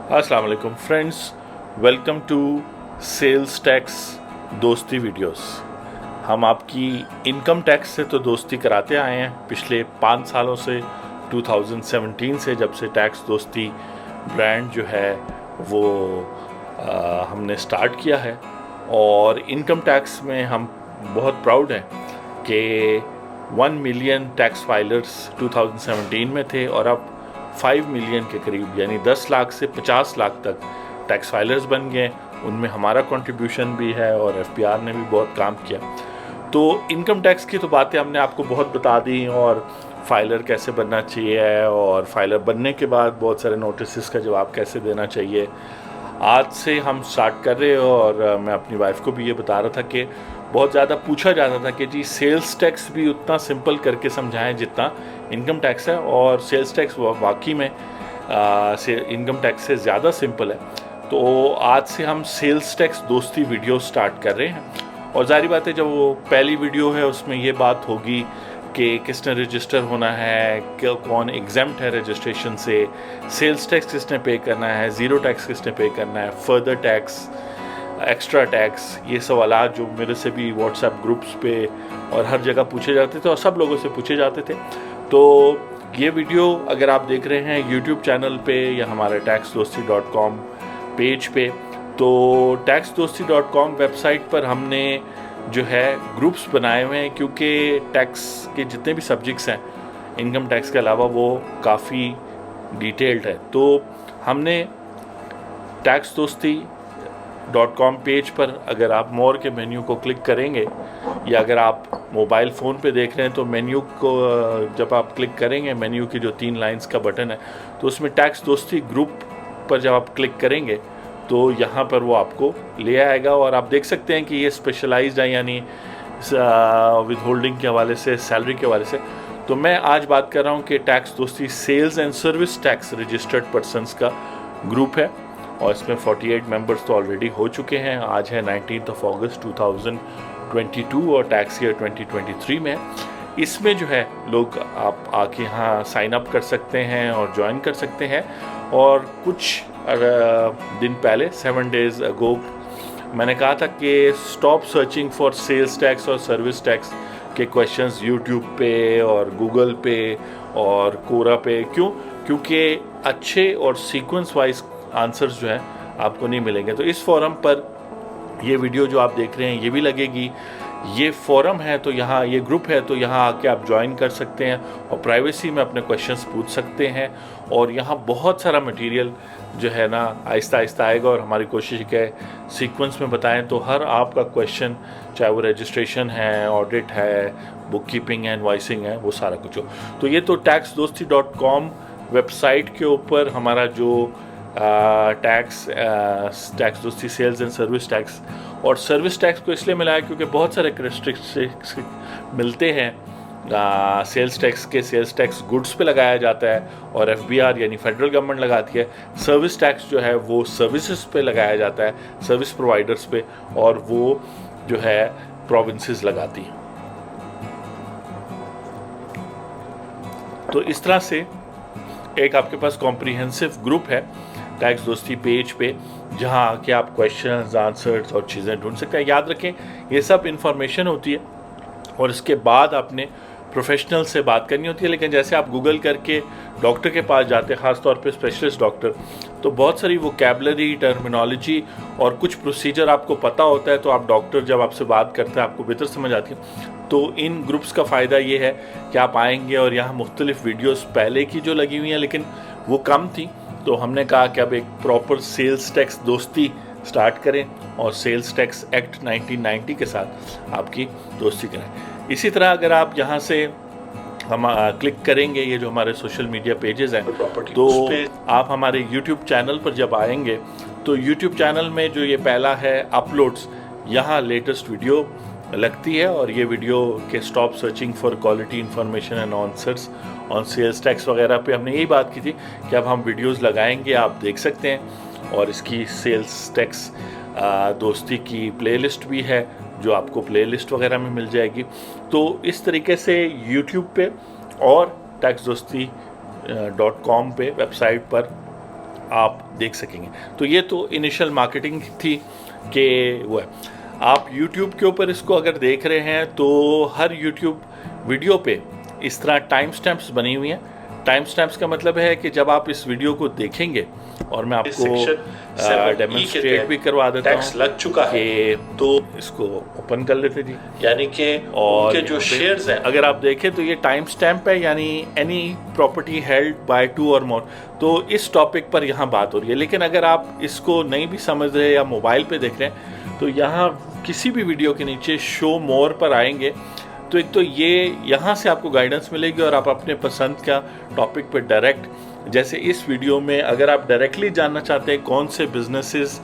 अस्सलाम वालेकुम friends, welcome to sales tax दोस्ती वीडियोस। हम आपकी इनकम टैक्स से तो दोस्ती कराते आए हैं पिछले 5 सालों से, 2017 से, जब से टैक्स दोस्ती ब्रांड जो है वो हमने स्टार्ट किया है। और इनकम टैक्स में हम बहुत प्राउड हैं कि 1 मिलियन टैक्स फाइलर्स 2017 में थे और अब 5 मिलियन के करीब, यानी 10 लाख से 50 लाख तक टैक्स फाइलर्स बन गए। उनमें हमारा कंट्रीब्यूशन भी है और एफपीआर ने भी बहुत काम किया। तो इनकम टैक्स की तो बातें हमने आपको बहुत बता दी, और फाइलर कैसे बनना चाहिए, और फाइलर बनने के बाद बहुत सारे नोटिस का जवाब कैसे देना चाहिए। आज से हम स्टार्ट कर रहे हैं, और मैं अपनी वाइफ को भी ये बता रहा था कि बहुत ज़्यादा पूछा जाता था कि जी सेल्स टैक्स भी उतना सिंपल करके समझाएं जितना इनकम टैक्स है, और सेल्स टैक्स वाकई में इनकम टैक्स से ज़्यादा सिंपल है। तो आज से हम सेल्स टैक्स दोस्ती वीडियो स्टार्ट कर रहे हैं, और जाहिर बात है जब वो पहली वीडियो है उसमें ये बात होगी कि किसने रजिस्टर होना है, कौन एग्जेम्प्ट है रजिस्ट्रेशन से, सेल्स टैक्स किसने पे करना है, ज़ीरो टैक्स किसने पे करना है, फर्दर टैक्स, एक्स्ट्रा टैक्स। ये सवाल जो मेरे से भी व्हाट्सएप ग्रुप्स पे और हर जगह पूछे जाते थे, और सब लोगों से पूछे जाते थे। तो ये वीडियो अगर आप देख रहे हैं यूट्यूब चैनल पे या हमारे taxdosti.com पेज पे, तो taxdosti.com वेबसाइट पर हमने जो है ग्रुप्स बनाए हुए हैं, क्योंकि टैक्स के जितने भी सब्जेक्ट्स हैं इनकम टैक्स के अलावा वो काफ़ी डिटेल्ड है। तो हमने taxdosti.com पेज पर अगर आप मोर के मेन्यू को क्लिक करेंगे, या अगर आप मोबाइल फ़ोन पे देख रहे हैं तो मेन्यू को जब आप क्लिक करेंगे, मेन्यू की जो 3 लाइंस का बटन है, तो उसमें टैक्स दोस्ती ग्रुप पर जब आप क्लिक करेंगे तो यहाँ पर वो आपको ले आएगा। और आप देख सकते हैं कि ये स्पेशलाइज्ड है, यानी विद होल्डिंग के हवाले से, सैलरी के हवाले से। तो मैं आज बात कर रहा हूँ कि टैक्स दोस्ती sales and service tax registered persons का ग्रुप है, और इसमें 48 मेंबर्स तो ऑलरेडी हो चुके हैं। आज है 19 अगस्त 2022 और टैक्स ईयर 2023 में। इसमें जो है लोग आप आके यहाँ साइन अप कर सकते हैं और ज्वाइन कर सकते हैं। और कुछ दिन पहले 7 डेज अगो मैंने कहा था कि stop searching for sales tax और सर्विस टैक्स के क्वेश्चंस यूट्यूब पे और गूगल पे और कोरा पे। क्यों? क्योंकि अच्छे और सीक्वेंस वाइज आंसर्स जो हैं आपको नहीं मिलेंगे। तो इस फोरम पर ये वीडियो जो आप देख रहे हैं ये भी लगेगी। ये फोरम है तो यहाँ, ये ग्रुप है तो यहाँ आके आप ज्वाइन कर सकते हैं और प्राइवेसी में अपने क्वेश्चंस पूछ सकते हैं। और यहाँ बहुत सारा मटेरियल जो है ना आहिस्ता आहिस्ता आएगा, और हमारी कोशिश है सीक्वेंस में बताएं तो हर आपका क्वेश्चन, चाहे वो रजिस्ट्रेशन है, ऑडिट है, बुक कीपिंग है, इनवॉइसिंग है, वो सारा कुछ हो। तो ये तो taxdosti.com वेबसाइट के ऊपर हमारा जो टैक्स दोस्ती सेल्स एंड सर्विस टैक्स, और सर्विस टैक्स को इसलिए मिलाया क्योंकि बहुत सारे रिस्ट्रिक्शंस मिलते हैं। सेल्स टैक्स के सेल्स टैक्स गुड्स पे लगाया जाता है, और एफबीआर यानी फेडरल गवर्नमेंट लगाती है। सर्विस टैक्स जो है वो सर्विसेज पे लगाया जाता है, सर्विस प्रोवाइडर्स पे, और वो जो है प्रोविंसेस लगाती हैं। तो इस तरह से एक आपके पास कॉम्प्रिहेंसिव ग्रुप है टैक्स दोस्ती पेज पे, जहाँ आके आप क्वेश्चंस, आंसर्स और चीज़ें ढूंढ सकते हैं। याद रखें ये सब इंफॉर्मेशन होती है, और इसके बाद आपने प्रोफेशनल से बात करनी होती है। लेकिन जैसे आप गूगल करके डॉक्टर के पास जाते हैं, ख़ास तौर पे स्पेशलिस्ट डॉक्टर, तो बहुत सारी वोकैबुलरी, टर्मिनोलॉजी और कुछ प्रोसीजर आपको पता होता है, तो आप डॉक्टर जब आपसे बात करते हैं आपको बेहतर समझ आती है। तो इन ग्रुप्स का फ़ायदा ये है कि आप आएंगे और यहाँ मुख्तलिफ वीडियोस पहले की जो लगी हुई हैं लेकिन वो कम थी, तो हमने कहा कि अब एक प्रॉपर सेल्स टैक्स दोस्ती स्टार्ट करें और सेल्स टैक्स एक्ट 1990 के साथ आपकी दोस्ती करें। इसी तरह अगर आप यहाँ से हम क्लिक करेंगे, ये जो हमारे सोशल मीडिया पेजेस हैं, तो आप हमारे यूट्यूब चैनल पर जब आएंगे तो यूट्यूब चैनल में जो ये पहला है अपलोड्स, यहाँ लेटेस्ट वीडियो लगती है। और ये वीडियो के stop searching for quality information and answers on sales tax वगैरह पे हमने यही बात की थी कि अब हम वीडियोस लगाएंगे, आप देख सकते हैं। और इसकी सेल्स टैक्स दोस्ती की प्लेलिस्ट भी है जो आपको प्लेलिस्ट वगैरह में मिल जाएगी। तो इस तरीके से यूट्यूब पे और taxdosti.com पे वेबसाइट पर आप देख सकेंगे। तो ये तो इनिशियल मार्केटिंग थी कि वो है। आप YouTube के ऊपर इसको अगर देख रहे हैं तो हर YouTube वीडियो पे इस तरह टाइम स्टैम्प्स बनी हुई हैं। टाइम स्टैम्प्स का मतलब है कि जब आप इस वीडियो को देखेंगे, और मैं आपको डेमोन्स्ट्रेट भी करवा देता हूँ, लग चुका है तो इसको ओपन कर लेते जी। यानी कि और जो शेयर्स हैं अगर आप देखें तो ये टाइम स्टैम्प है, यानी एनी प्रॉपर्टी हेल्ड बाय 2 और मोर। तो इस टॉपिक पर यहाँ बात हो रही है। लेकिन अगर आप इसको नहीं भी समझ रहे या मोबाइल पे देख रहे हैं तो यहाँ किसी भी वीडियो के नीचे शो मोर पर आएंगे तो एक तो ये यहाँ से आपको गाइडेंस मिलेगी और आप अपने पसंद का टॉपिक पे डायरेक्ट, जैसे इस वीडियो में अगर आप डायरेक्टली जानना चाहते हैं कौन से बिजनेसेस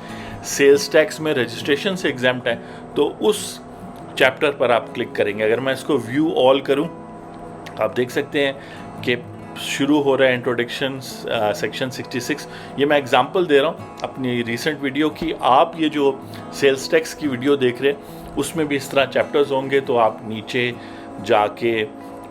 सेल्स टैक्स में रजिस्ट्रेशन से एग्जाम्प्ट हैं तो उस चैप्टर पर आप क्लिक करेंगे। अगर मैं इसको व्यू ऑल करूं, आप देख सकते हैं कि शुरू हो रहा है इंट्रोडक्शन सेक्शन 66। ये मैं एग्जांपल दे रहा हूँ अपनी रीसेंट वीडियो की। आप ये जो सेल्स टैक्स की वीडियो देख रहे हैं उसमें भी इस तरह चैप्टर्स होंगे, तो आप नीचे जाके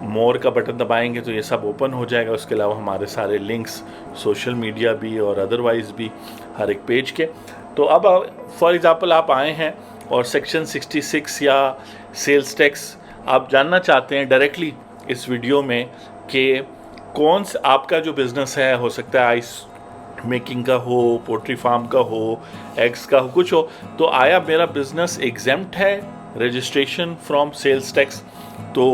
मोर का बटन दबाएंगे तो ये सब ओपन हो जाएगा। उसके अलावा हमारे सारे लिंक्स सोशल मीडिया भी और अदरवाइज भी हर एक पेज के। तो अब फॉर एग्जांपल आप आए हैं और सेक्शन 66 या सेल्स टैक्स आप जानना चाहते हैं डायरेक्टली इस वीडियो में कि कौन सा आपका जो बिज़नेस है, हो सकता है आइस मेकिंग का हो, पोल्ट्री फार्म का हो, एग्स का हो, कुछ हो, तो आया मेरा बिजनेस एग्जेम्प्ट है रजिस्ट्रेशन फ्रॉम सेल्स टैक्स। तो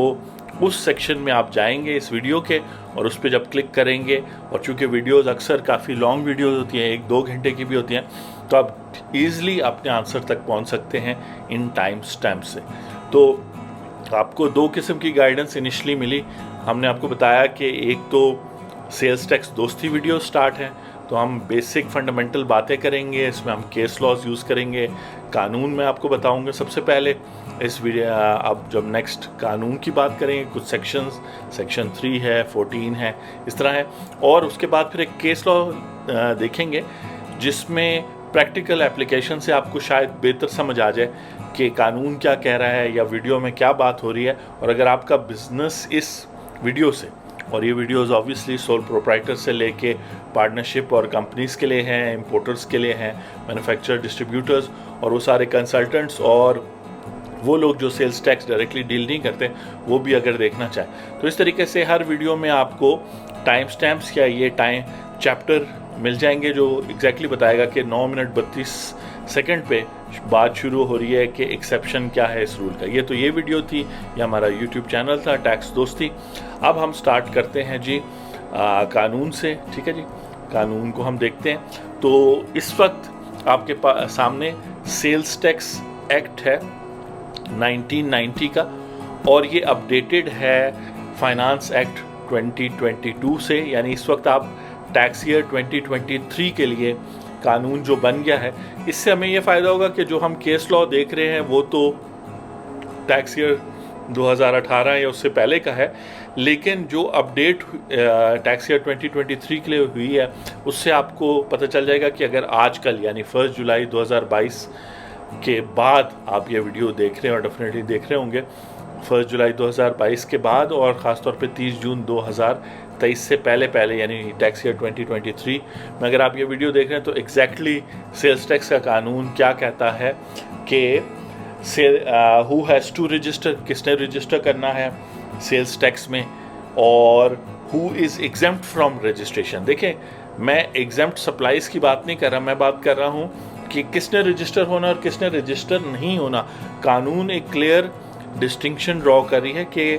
उस सेक्शन में आप जाएंगे इस वीडियो के और उस पर जब क्लिक करेंगे, और चूंकि वीडियोस अक्सर काफ़ी लॉन्ग वीडियोस होती हैं, 1-2 घंटे की भी होती हैं, तो आप ईज़िली अपने आंसर तक पहुंच सकते हैं इन टाइम स्टैम्प से। तो आपको 2 किस्म की गाइडेंस इनिशली मिली। हमने आपको बताया कि एक तो सेल्स टैक्स दोस्ती वीडियो स्टार्ट है, तो हम बेसिक फंडामेंटल बातें करेंगे, इसमें हम केस लॉज यूज़ करेंगे, कानून में आपको बताऊंगा सबसे पहले इस वीडियो। अब जब नेक्स्ट कानून की बात करेंगे, कुछ सेक्शंस, सेक्शन 3 है, 14 है, इस तरह है, और उसके बाद फिर एक केस लॉ देखेंगे जिसमें प्रैक्टिकल एप्लीकेशन से आपको शायद बेहतर समझ आ जाए कि कानून क्या कह रहा है या वीडियो में क्या बात हो रही है। और अगर आपका बिजनेस इस वीडियो से, और ये वीडियोस ऑब्वियसली सोल प्रोप्राइटर से लेके पार्टनरशिप और कंपनीज के लिए हैं, इंपोर्टर्स के लिए हैं, मैन्युफैक्चरर, डिस्ट्रीब्यूटर्स और वो सारे कंसल्टेंट्स और वो लोग जो सेल्स टैक्स डायरेक्टली डील नहीं करते, वो भी अगर देखना चाहें तो इस तरीके से हर वीडियो में आपको टाइम स्टैम्प्स या ये टाइम चैप्टर मिल जाएंगे जो एग्जैक्टली बताएगा कि 9 मिनट 32 सेकंड पे बात शुरू हो रही है कि एक्सेप्शन क्या है इस रूल का। ये तो ये वीडियो थी, ये हमारा यूट्यूब चैनल था टैक्स दोस्ती। अब हम स्टार्ट करते हैं जी कानून से, ठीक है जी। कानून को हम देखते हैं। तो इस वक्त आपके सामने सेल्स टैक्स एक्ट है 1990 का, और ये अपडेटेड है फाइनेंस एक्ट 2022 से, यानी इस वक्त आप टैक्स ईयर 2023 के लिए कानून जो बन गया है, इससे हमें ये फ़ायदा होगा कि जो हम केस लॉ देख रहे हैं वो तो टैक्स ईयर 2018 या उससे पहले का है, लेकिन जो अपडेट टैक्स ईयर 2023 के लिए हुई है उससे आपको पता चल जाएगा कि अगर आजकल यानी 1 जुलाई 2022 के बाद आप ये वीडियो देख रहे हैं, और डेफिनेटली देख रहे होंगे 1 जुलाई 2022 के बाद, और ख़ासतौर पे 30 जून 2023 से पहले यानी टैक्स ईयर 2023 में अगर आप ये वीडियो देख रहे हैं तो एग्जैक्टली सेल्स टैक्स का कानून क्या कहता है कि हु हैज़ टू रजिस्टर, किसने रजिस्टर करना है सेल्स टैक्स में, और who is exempt from registration. देखें, मैं एग्जेम्प्ट सप्लाईज की बात नहीं कर रहा, मैं बात कर रहा हूँ कि किसने रजिस्टर होना और किसने रजिस्टर नहीं होना। कानून एक क्लियर डिस्टिंक्शन ड्रॉ कर रही है कि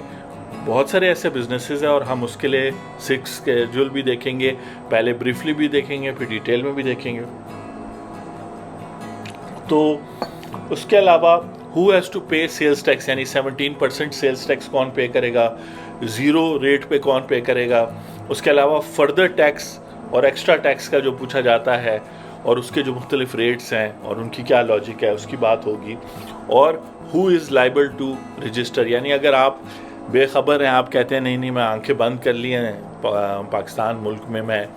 बहुत सारे ऐसे बिजनेसेस हैं, और हम उसके लिए 6 स्केड्यूल भी देखेंगे, पहले ब्रीफली भी देखेंगे, फिर डिटेल में भी देखेंगे। तो उसके अलावा हु हैज़ टू पे सेल्स टैक्स, यानी 17% सेल्स टैक्स कौन पे करेगा, 0 रेट पे कौन पे करेगा। उसके अलावा फर्दर टैक्स और एक्स्ट्रा टैक्स का जो पूछा जाता है और उसके जो मुख्तलिफ रेट्स हैं और उनकी क्या लॉजिक है उसकी बात होगी। और who is liable to register, यानी अगर आप बेखबर हैं, आप कहते हैं नहीं मैं आंखें बंद कर ली हैं, पाकिस्तान मुल्क में मैं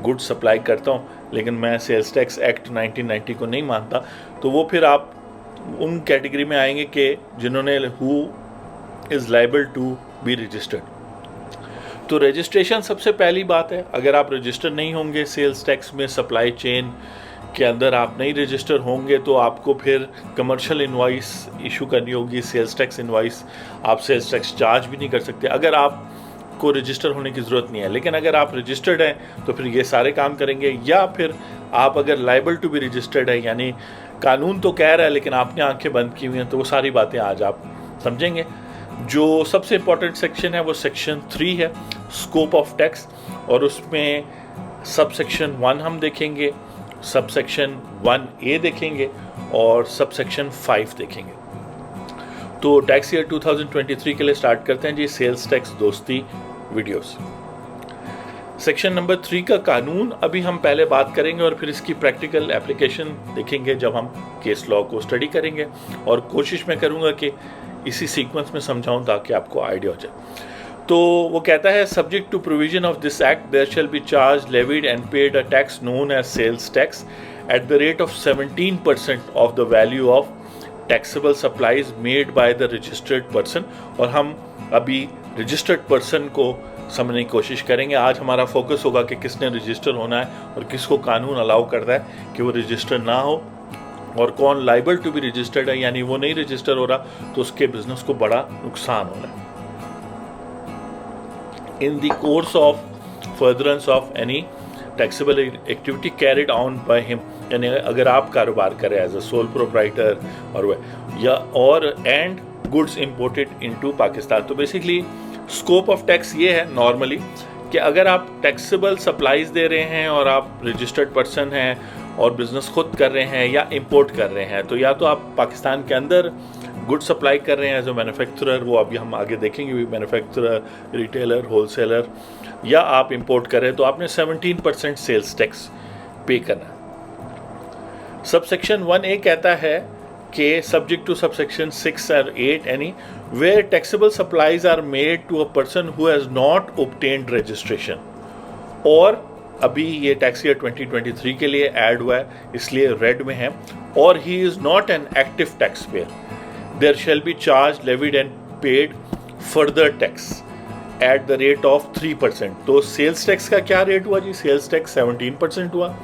गुड सप्लाई करता हूँ लेकिन मैं सेल्स टैक्स एक्ट 1990 को नहीं मानता, तो वो फिर आप उन कैटेगरी में आएंगे कि जिन्होंने who is liable to be registered. तो रजिस्ट्रेशन सबसे पहली बात है। अगर आप रजिस्टर नहीं होंगे सेल्स टैक्स में, सप्लाई चेन के अंदर आप नहीं रजिस्टर होंगे, तो आपको फिर कमर्शियल इनवॉइस इशू करनी होगी, सेल्स टैक्स इनवॉइस। आप सेल्स टैक्स चार्ज भी नहीं कर सकते अगर आपको रजिस्टर होने की ज़रूरत नहीं है। लेकिन अगर आप रजिस्टर्ड हैं तो फिर ये सारे काम करेंगे। या फिर आप अगर लाइबल टू बी रजिस्टर्ड है, यानी कानून तो कह रहा है लेकिन आपने आंखें बंद की हुई हैं, तो वो सारी बातें आज आप समझेंगे। जो सबसे इम्पोर्टेंट सेक्शन है वो सेक्शन 3 है, स्कोप ऑफ टैक्स, और उसमें सब सेक्शन 1 हम देखेंगे, सब सेक्शन 1A देखेंगे और सब सेक्शन 5 देखेंगे। तो टैक्स ईयर 2023 के लिए स्टार्ट करते हैं जी सेल्स टैक्स दोस्ती वीडियोस। सेक्शन नंबर 3 का कानून अभी हम पहले बात करेंगे और फिर इसकी प्रैक्टिकल एप्लीकेशन देखेंगे जब हम केस लॉ को स्टडी करेंगे, और कोशिश मैं करूँगा कि इसी सीक्वेंस में समझाऊं ताकि आपको आइडिया हो जाए। तो वो कहता है, subject to provision of this act there shall be charge, levied and paid a tax known as sales tax at the rate of 17% of the value of taxable supplies made by the registered person. और हम अभी registered person को समझने की कोशिश करेंगे। आज हमारा फोकस होगा कि किसने रजिस्टर होना है और किसको कानून अलाउ करता है कि वो रजिस्टर ना हो, और कौन लाइबल टू बी रजिस्टर्ड है, यानी वो नहीं रजिस्टर हो रहा तो उसके बिजनेस को बड़ा नुकसान हो रहा है। इन the course of furtherance of any taxable activity carried on by him, यानी अगर आप कारोबार करें एज अ सोल प्रोप्राइटर और वह या और and goods imported into Pakistan. तो बेसिकली स्कोप ऑफ टैक्स ये है नॉर्मली कि अगर आप टैक्सेबल सप्लाईज दे रहे हैं और आप रजिस्टर्ड पर्सन हैं और बिजनेस खुद कर रहे हैं या इंपोर्ट कर रहे हैं, तो या तो आप पाकिस्तान के अंदर गुड सप्लाई कर रहे हैं एज अ मैन्युफैक्चरर, वो अभी हम आगे देखेंगे भी, मैन्युफैक्चरर, रिटेलर, होलसेलर, या आप इंपोर्ट कर रहे हैं तो आपने 17% सेल्स टैक्स पे करना है। सब सेक्शन 1A कहता है कि सब्जेक्ट टू सब सेक्शन 6 और 8 any where taxable supplies are made to a person who has not obtained registration, और अभी ये टैक्स ईयर 2023 के लिए ऐड हुआ है इसलिए रेड में है, और he is not an active tax payer, there shall be charge, levied and paid further tax at the rate of 3%। तो सेल्स टैक्स का क्या रेट हुआ जी? सेल्स टैक्स 17% हुआ।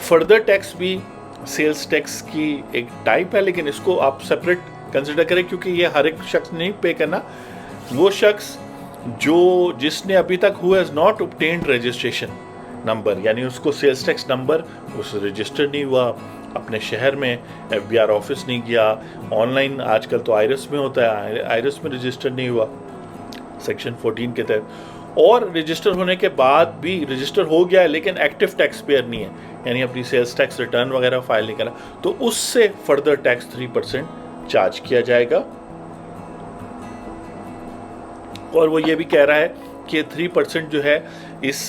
फर्दर टैक्स भी सेल्स टैक्स की एक टाइप है, लेकिन इसको आप सेपरेट कंसिडर करें क्योंकि ये हर एक शख्स नहीं पे करना। वो शख्स जिसने अभी तक who has not obtained registration number, यानी उसको सेल्स टैक्स नंबर उस रजिस्टर नहीं हुआ, अपने शहर में FBR ऑफिस नहीं गया, ऑनलाइन आजकल तो आयरस में होता है, आयरस में रजिस्टर नहीं हुआ सेक्शन 14 के तहत, और रजिस्टर होने के बाद भी रजिस्टर हो गया है लेकिन एक्टिव टैक्स पेयर नहीं है, यानी अपनी सेल्स टैक्स रिटर्न वगैरह फाइल नहीं करा, तो उससे फर्दर टैक्स 3% चार्ज किया जाएगा। और वो ये भी कह रहा है कि 3% जो है इस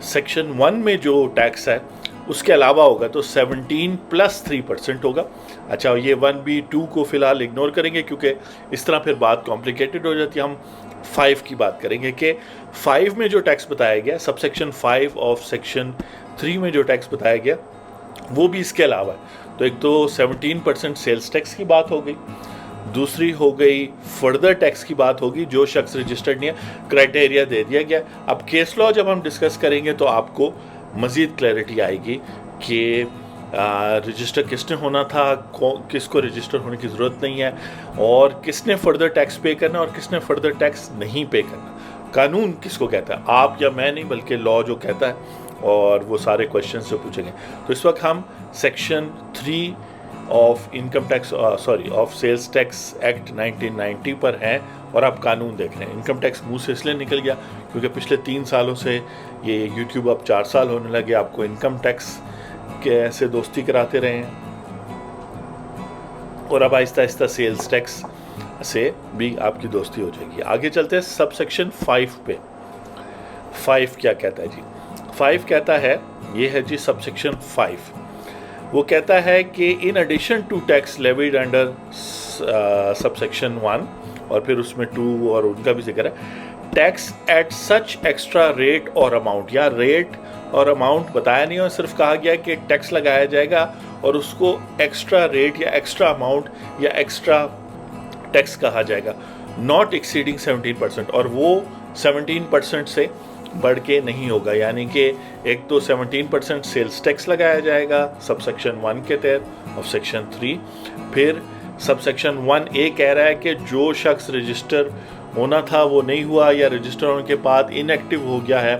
सेक्शन 1 में जो टैक्स है उसके अलावा होगा, तो 17 + 3% होगा। अच्छा, ये 1B2 को फिलहाल इग्नोर करेंगे क्योंकि इस तरह फिर बात कॉम्प्लिकेटेड हो जाती है। हम 5 की बात करेंगे कि 5 में जो टैक्स बताया गया, सब सेक्शन 5 ऑफ सेक्शन 3 में जो टैक्स बताया गया वो भी इसके अलावा है। तो एक तो 17% सेल्स टैक्स की बात हो गई, दूसरी हो गई फर्दर टैक्स की बात होगी, जो शख्स रजिस्टर्ड नहीं है, क्राइटेरिया दे दिया गया। अब केस लॉ जब हम डिस्कस करेंगे तो आपको मज़ीद क्लैरिटी आएगी कि रजिस्टर किसने होना था, किसको रजिस्टर होने की ज़रूरत नहीं है, और किसने फर्दर टैक्स पे करना और किसने फर्दर टैक्स नहीं पे करना। कानून किसको कहता है, आप या मैं नहीं बल्कि लॉ जो कहता है, और वो सारे क्वेश्चन से पूछेंगे। तो इस वक्त हम section 3 of income tax of sales tax act 1990 पर हैं और आप कानून देख रहे हैं। इनकम टैक्स मुंह से इसलिए निकल गया क्योंकि पिछले 3 सालों से ये यूट्यूब अब 4 साल होने लगे, आपको इनकम टैक्स के ऐसे दोस्ती कराते रहे हैं, और अब आहिस्ता आहिस्ता सेल्स टैक्स से भी आपकी दोस्ती हो जाएगी। आगे चलते हैं सब सेक्शन 5 पे। 5 क्या कहता है जी? 5 कहता है, ये है जी सब सेक्शन 5। वो कहता है कि in addition to tax levied under sub section 1, और फिर उसमें 2 और उनका भी जिक्र है, tax at such extra rate और अमाउंट, या रेट और अमाउंट बताया नहीं और सिर्फ कहा गया कि टैक्स लगाया जाएगा और उसको एक्स्ट्रा रेट या एक्स्ट्रा अमाउंट या एक्स्ट्रा टैक्स कहा जाएगा, नॉट एक्सीडिंग 17%, और वो 17% से बढ़ के नहीं होगा। यानी कि एक तो 17% सेल्स टैक्स लगाया जाएगा सब सेक्शन 1 के तहत और सेक्शन 3। फिर सब सेक्शन 1A कह रहा है कि जो शख्स रजिस्टर होना था वो नहीं हुआ या रजिस्टर होने के बाद इनएक्टिव हो गया है,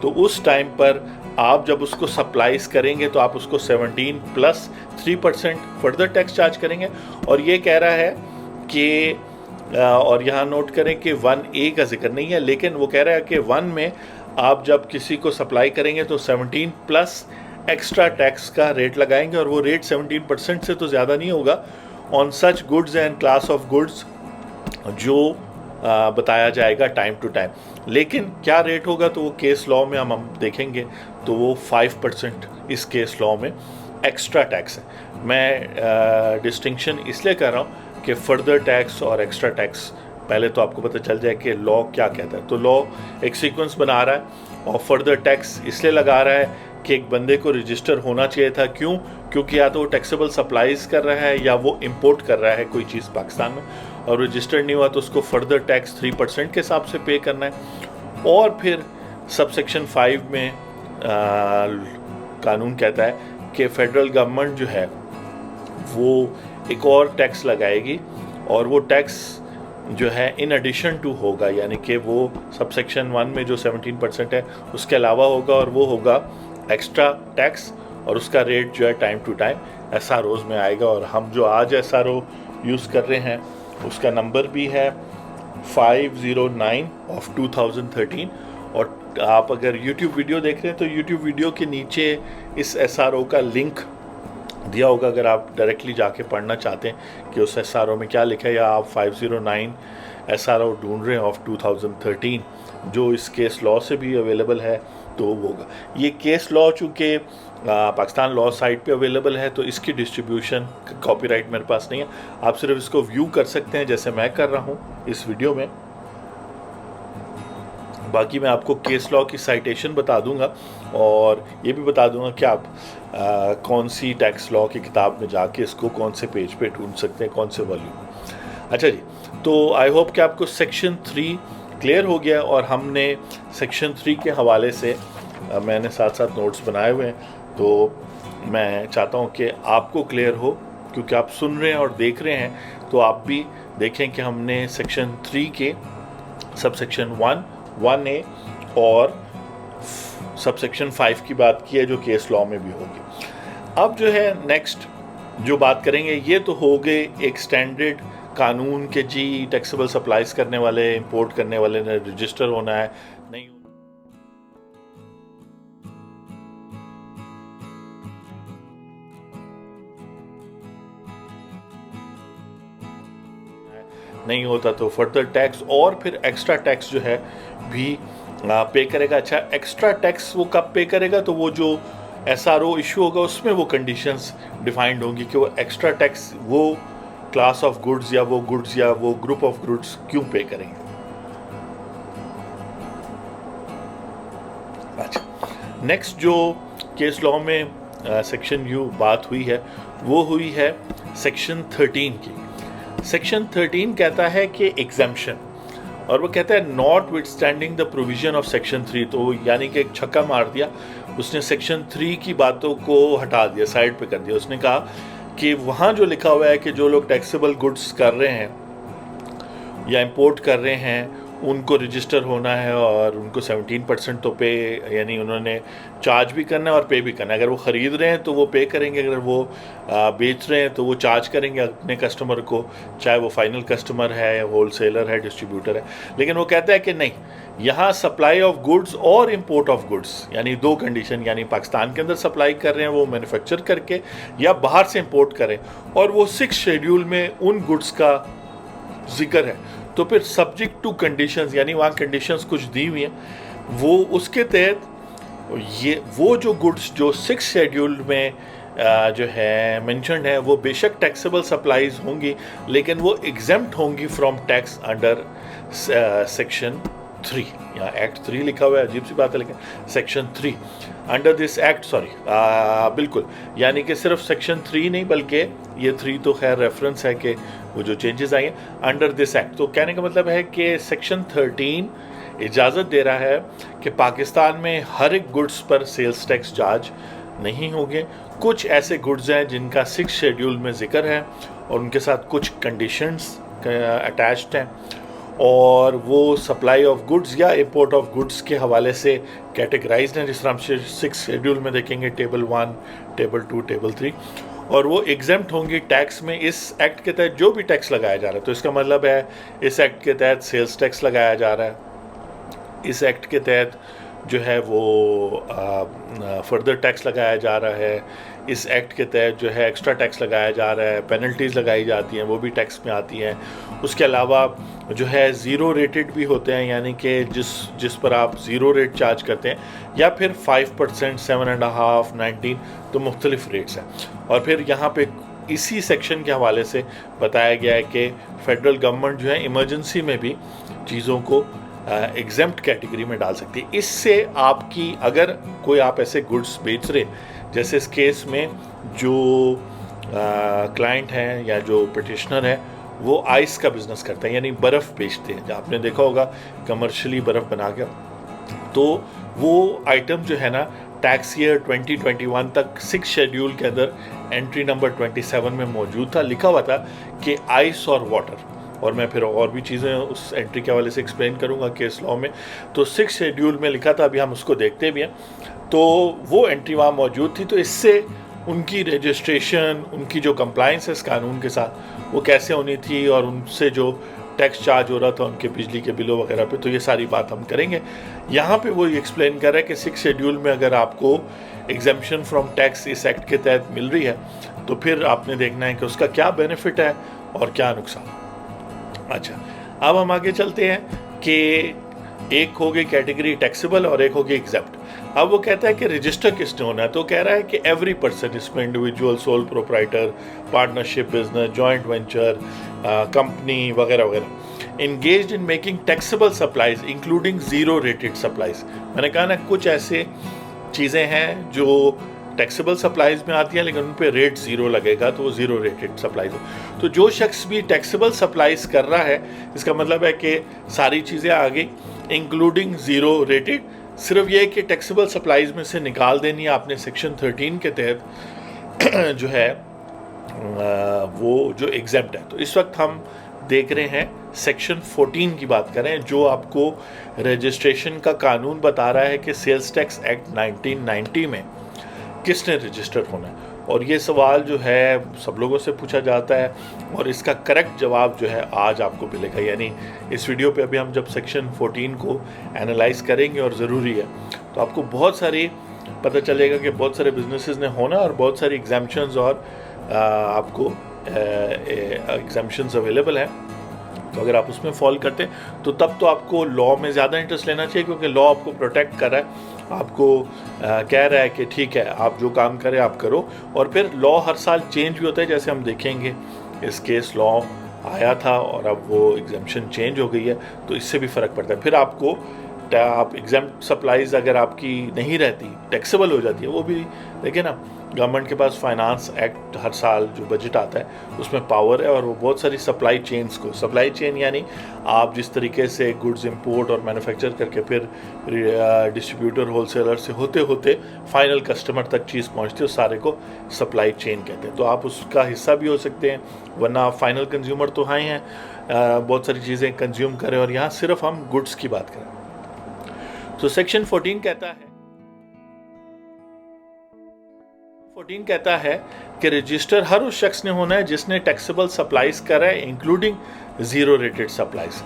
तो उस टाइम पर आप जब उसको सप्लाईज करेंगे तो आप उसको 17 प्लस 3% फर्दर टैक्स चार्ज करेंगे। और ये कह रहा है कि और यहाँ नोट करें कि 1A का जिक्र नहीं है, लेकिन वो कह रहा है कि 1 में आप जब किसी को सप्लाई करेंगे तो 17 प्लस एक्स्ट्रा टैक्स का रेट लगाएंगे, और वो रेट 17% से तो ज़्यादा नहीं होगा on such goods and class of goods जो बताया जाएगा टाइम टू टाइम। लेकिन क्या रेट होगा तो वो केस लॉ में हम देखेंगे, तो वो 5% इस केस लॉ में एक्स्ट्रा टैक्स है। मैं डिस्टिंक्शन इसलिए कर रहा हूँ कि फर्दर टैक्स और एक्स्ट्रा टैक्स पहले तो आपको पता चल जाए कि लॉ क्या कहता है। तो लॉ एक सीक्वेंस बना रहा है और फर्दर टैक्स इसलिए लगा रहा है कि एक बंदे को रजिस्टर होना चाहिए था। क्यों? क्योंकि या तो वो टैक्सेबल सप्लाईज कर रहा है या वो इंपोर्ट कर रहा है कोई चीज़ पाकिस्तान में, और रजिस्टर्ड नहीं हुआ तो उसको फर्दर टैक्स 3% के हिसाब से पे करना है। और फिर सब सेक्शन 5 में कानून कहता है कि फेडरल गवर्नमेंट जो है वो एक और टैक्स लगाएगी, और वो टैक्स जो है इन एडिशन टू होगा, यानी कि वो सब सेक्शन 1 में जो 17% है उसके अलावा होगा, और वो होगा एक्स्ट्रा टैक्स, और उसका रेट जो है टाइम टू टाइम SROs में आएगा। और हम जो आज SRO यूज़ कर रहे हैं उसका नंबर भी है 509 ऑफ 2013। और आप अगर YouTube वीडियो देख रहे हैं तो YouTube वीडियो के नीचे इस SRO का लिंक दिया होगा, अगर आप डायरेक्टली जाके पढ़ना चाहते हैं कि उस SRO में क्या लिखा है, या आप 509 SRO ढूंढ रहे हैं ऑफ 2013 जो इस केस लॉ से भी अवेलेबल है, तो वो होगा। ये केस लॉ चूँकि पाकिस्तान लॉ साइट पे अवेलेबल है तो इसकी डिस्ट्रीब्यूशन कॉपीराइट मेरे पास नहीं है, आप सिर्फ इसको व्यू कर सकते हैं जैसे मैं कर रहा हूँ इस वीडियो में। बाकी मैं आपको केस लॉ की साइटेशन बता दूंगा, और ये भी बता दूंगा कि आप कौन सी टैक्स लॉ की किताब में जाके इसको कौन से पेज पे ढूंढ सकते हैं, कौन से वॉल्यूम। अच्छा जी, तो आई होप कि आपको सेक्शन 3 क्लियर हो गया, और हमने सेक्शन 3 के हवाले से मैंने साथ साथ नोट्स बनाए हुए हैं, तो मैं चाहता हूँ कि आपको क्लियर हो, क्योंकि आप सुन रहे हैं और देख रहे हैं, तो आप भी देखें कि हमने सेक्शन 3 के सब सेक्शन 1, 1A और सब सेक्शन 5 की बात की है जो केस लॉ में भी होगी। अब जो है नेक्स्ट जो बात करेंगे, ये तो हो गए एक स्टैंडर्ड कानून के जी टैक्सेबल सप्लाईज करने वाले, इंपोर्ट करने वाले ने रजिस्टर होना है नहीं नहीं होता तो फर्दर टैक्स, और फिर एक्स्ट्रा टैक्स जो है भी पे करेगा। अच्छा, एक्स्ट्रा टैक्स वो कब पे करेगा? तो वो जो SRO इशू होगा उसमें वो कंडीशंस डिफाइंड होंगी कि वो एक्स्ट्रा टैक्स वो क्लास ऑफ गुड्स या वो गुड्स या वो ग्रुप ऑफ गुड्स क्यों पे करेंगे। अच्छा, नेक्स्ट जो केस लॉ में सेक्शन यू बात हुई है वो हुई है सेक्शन 13 की। सेक्शन 13 कहता है कि एग्जम्पशन, और वो कहता है not with standing the provision of section 3। तो यानी कि एक छक्का मार दिया उसने, सेक्शन 3 की बातों को हटा दिया, साइड पे कर दिया। उसने कहा कि वहाँ जो लिखा हुआ है कि जो लोग टैक्सेबल गुड्स कर रहे हैं या इंपोर्ट कर रहे हैं उनको रजिस्टर होना है, और उनको 17% तो पे, यानी उन्होंने चार्ज भी करना है और पे भी करना है। अगर वो ख़रीद रहे हैं तो वो पे करेंगे, अगर वो बेच रहे हैं तो वो चार्ज करेंगे अपने कस्टमर को, चाहे वो फाइनल कस्टमर है, होलसेलर है, डिस्ट्रीब्यूटर है। लेकिन वो कहता है कि नहीं, यहाँ सप्लाई ऑफ गुड्स और इंपोर्ट ऑफ गुड्स, यानी दो कंडीशन, यानी पाकिस्तान के अंदर सप्लाई कर रहे हैं वो मैन्युफैक्चर करके, या बाहर से इंपोर्ट करें, और वो 6 शेड्यूल में उन गुड्स का जिक्र है। तो फिर सब्जेक्ट टू कंडीशंस, यानी वहाँ कंडीशंस कुछ दी हुई हैं, वो उसके तहत ये वो जो गुड्स जो 6 शेड्यूल में जो है मेंशन्ड है वो बेशक टैक्सेबल सप्लाईज होंगी, लेकिन वो एग्जेम्प्ट होंगी फ्रॉम टैक्स अंडर सेक्शन 3। यहाँ एक्ट 3 लिखा हुआ है, अजीब सी बात है, लेकिन section 3 under this act, sorry बिल्कुल, यानी कि सिर्फ सेक्शन 3 नहीं बल्कि ये 3 तो खैर रेफरेंस है कि वो जो चेंजेस आई हैं अंडर दिस एक्ट। तो कहने का मतलब है कि सेक्शन 13 इजाज़त दे रहा है कि पाकिस्तान में हर एक गुड्स पर सेल्स टैक्स चार्ज नहीं होंगे। कुछ ऐसे गुड्स हैं जिनका 6 शेड्यूल में जिक्र है और उनके साथ कुछ कंडीशंस अटैच्ड हैं, और वो सप्लाई ऑफ गुड्स या इंपोर्ट ऑफ गुड्स के हवाले से कैटेगराइज्ड हैं, जिस तरह हम 6 शेड्यूल में देखेंगे, टेबल 1, टेबल 2, टेबल 3, और वो एग्जेम्प्ट होंगी टैक्स में इस एक्ट के तहत जो भी टैक्स लगाया जा रहा है। तो इसका मतलब है इस एक्ट के तहत सेल्स टैक्स लगाया जा रहा है, इस एक्ट के तहत जो है वो फर्दर टैक्स लगाया जा रहा है, इस एक्ट के तहत जो है एक्स्ट्रा टैक्स लगाया जा रहा है, पेनल्टीज़ लगाई जाती हैं, वो भी टैक्स में आती हैं। उसके अलावा जो है ज़ीरो रेटेड भी होते हैं, यानी कि जिस पर आप ज़ीरो रेट चार्ज करते हैं, या फिर 5%, 7.5%, 19, तो मुख्तलिफ रेट्स हैं। और फिर यहाँ पे इसी सेक्शन के हवाले से बताया गया है कि फेडरल गवर्नमेंट जो है इमरजेंसी में भी चीज़ों को एग्जेम्प्ट कैटेगरी में डाल सकती है। इससे आपकी, अगर कोई आप ऐसे गुड्स बेच रहे, जैसे इस केस में जो क्लाइंट हैं या जो पिटिशनर है वो आइस का बिज़नेस करते हैं, यानी बर्फ़ बेचते हैं, आपने देखा होगा कमर्शियली बर्फ़ बना कर, तो वो आइटम जो है ना टैक्स ईयर 2021 तक 6 शेड्यूल के अंदर एंट्री नंबर 27 में मौजूद था, लिखा हुआ था कि आइस और वाटर, और मैं फिर और भी चीज़ें उस एंट्री के हवाले से एक्सप्लेन करूंगा केस लॉ में। तो 6 शेड्यूल में लिखा था, अभी हम उसको देखते भी हैं, तो वो एंट्री वहाँ मौजूद थी। तो इससे उनकी रजिस्ट्रेशन, उनकी जो कंप्लाइंस है इस कानून के साथ, वो कैसे होनी थी, और उनसे जो टैक्स चार्ज हो रहा था उनके बिजली के बिलों वगैरह पे, तो ये सारी बात हम करेंगे। यहाँ पे वो एक्सप्लेन कर रहा है कि 6 शेड्यूल में अगर आपको एग्जेम्पशन फ्रॉम टैक्स इस एक्ट के तहत मिल रही है, तो फिर आपने देखना है कि उसका क्या बेनिफिट है और क्या नुकसान। अच्छा, अब हम आगे चलते हैं कि एक हो गई कैटेगरी टैक्सेबल और एक हो गई एग्जेप्ट। अब वो कहता है कि रजिस्टर किसने होना है, तो कह रहा है कि एवरी पर्सन, इसमें individual, sole proprietor, partnership business, joint venture, company वगैरह वगैरह, engaged in making taxable supplies including zero rated supplies। मैंने कहा ना कुछ ऐसे चीज़ें हैं जो टैक्सेबल सप्लाईज में आती हैं लेकिन उन पे रेट ज़ीरो लगेगा, तो वो ज़ीरो रेटेड सप्लाईज हो। तो जो शख्स भी टैक्सेबल सप्लाईज कर रहा है, इसका मतलब है कि सारी चीज़ें आ गई इंक्लूडिंग ज़ीरो रेटेड, सिर्फ ये है कि टैक्सेबल सप्लाईज में से निकाल देनी है आपने सेक्शन 13 के तहत जो है वो जो एग्जेम्प्ट है। तो इस वक्त हम देख रहे हैं सेक्शन 14 की बात करें, जो आपको रजिस्ट्रेशन का कानून बता रहा है कि सेल्स टैक्स एक्ट 1990 में किसने रजिस्टर होना है। और ये सवाल जो है सब लोगों से पूछा जाता है और इसका करेक्ट जवाब जो है आज आपको मिलेगा, यानी इस वीडियो पे अभी हम जब सेक्शन 14 को एनालाइज करेंगे और ज़रूरी है, तो आपको बहुत सारी पता चलेगा कि बहुत सारे बिजनेसेस ने होना और बहुत सारी एग्जाम्पशंस और आपको एग्जाम्पशंस अवेलेबल हैं। तो अगर आप उसमें फॉल करते हैं तो तब तो आपको लॉ में ज़्यादा इंटरेस्ट लेना चाहिए, क्योंकि लॉ आपको प्रोटेक्ट कर रहा है, आपको कह रहा है कि ठीक है आप जो काम करें आप करो। और फिर लॉ हर साल चेंज भी होता है, जैसे हम देखेंगे इस केस लॉ आया था और अब वो एग्जाम्पशन चेंज हो गई है, तो इससे भी फ़र्क पड़ता है। फिर आपको आप एग्जेम्प्ट सप्लाईज अगर आपकी नहीं रहती, टैक्सेबल हो जाती है, वो भी देखिए ना, गवर्नमेंट के पास फाइनेंस एक्ट हर साल जो बजट आता है उसमें पावर है, और वो बहुत सारी सप्लाई चेन्स को, सप्लाई चेन यानी आप जिस तरीके से गुड्स इंपोर्ट और मैन्युफैक्चर करके फिर डिस्ट्रीब्यूटर होलसेलर से होते होते फाइनल कस्टमर तक चीज़ पहुंचती है, उस सारे को सप्लाई चेन कहते हैं। तो आप उसका हिस्सा भी हो सकते हैं, वरना आप फाइनल कंज्यूमर तो हैं हैं, बहुत सारी चीज़ें कंज्यूम करें, और यहाँ सिर्फ हम गुड्स की बात करें। तो सेक्शन 14 कहता है कि रजिस्टर हर उस शख्स ने होना है जिसने टैक्सेबल सप्लाईज करा है इंक्लूडिंग जीरो रेटेड सप्लाईज,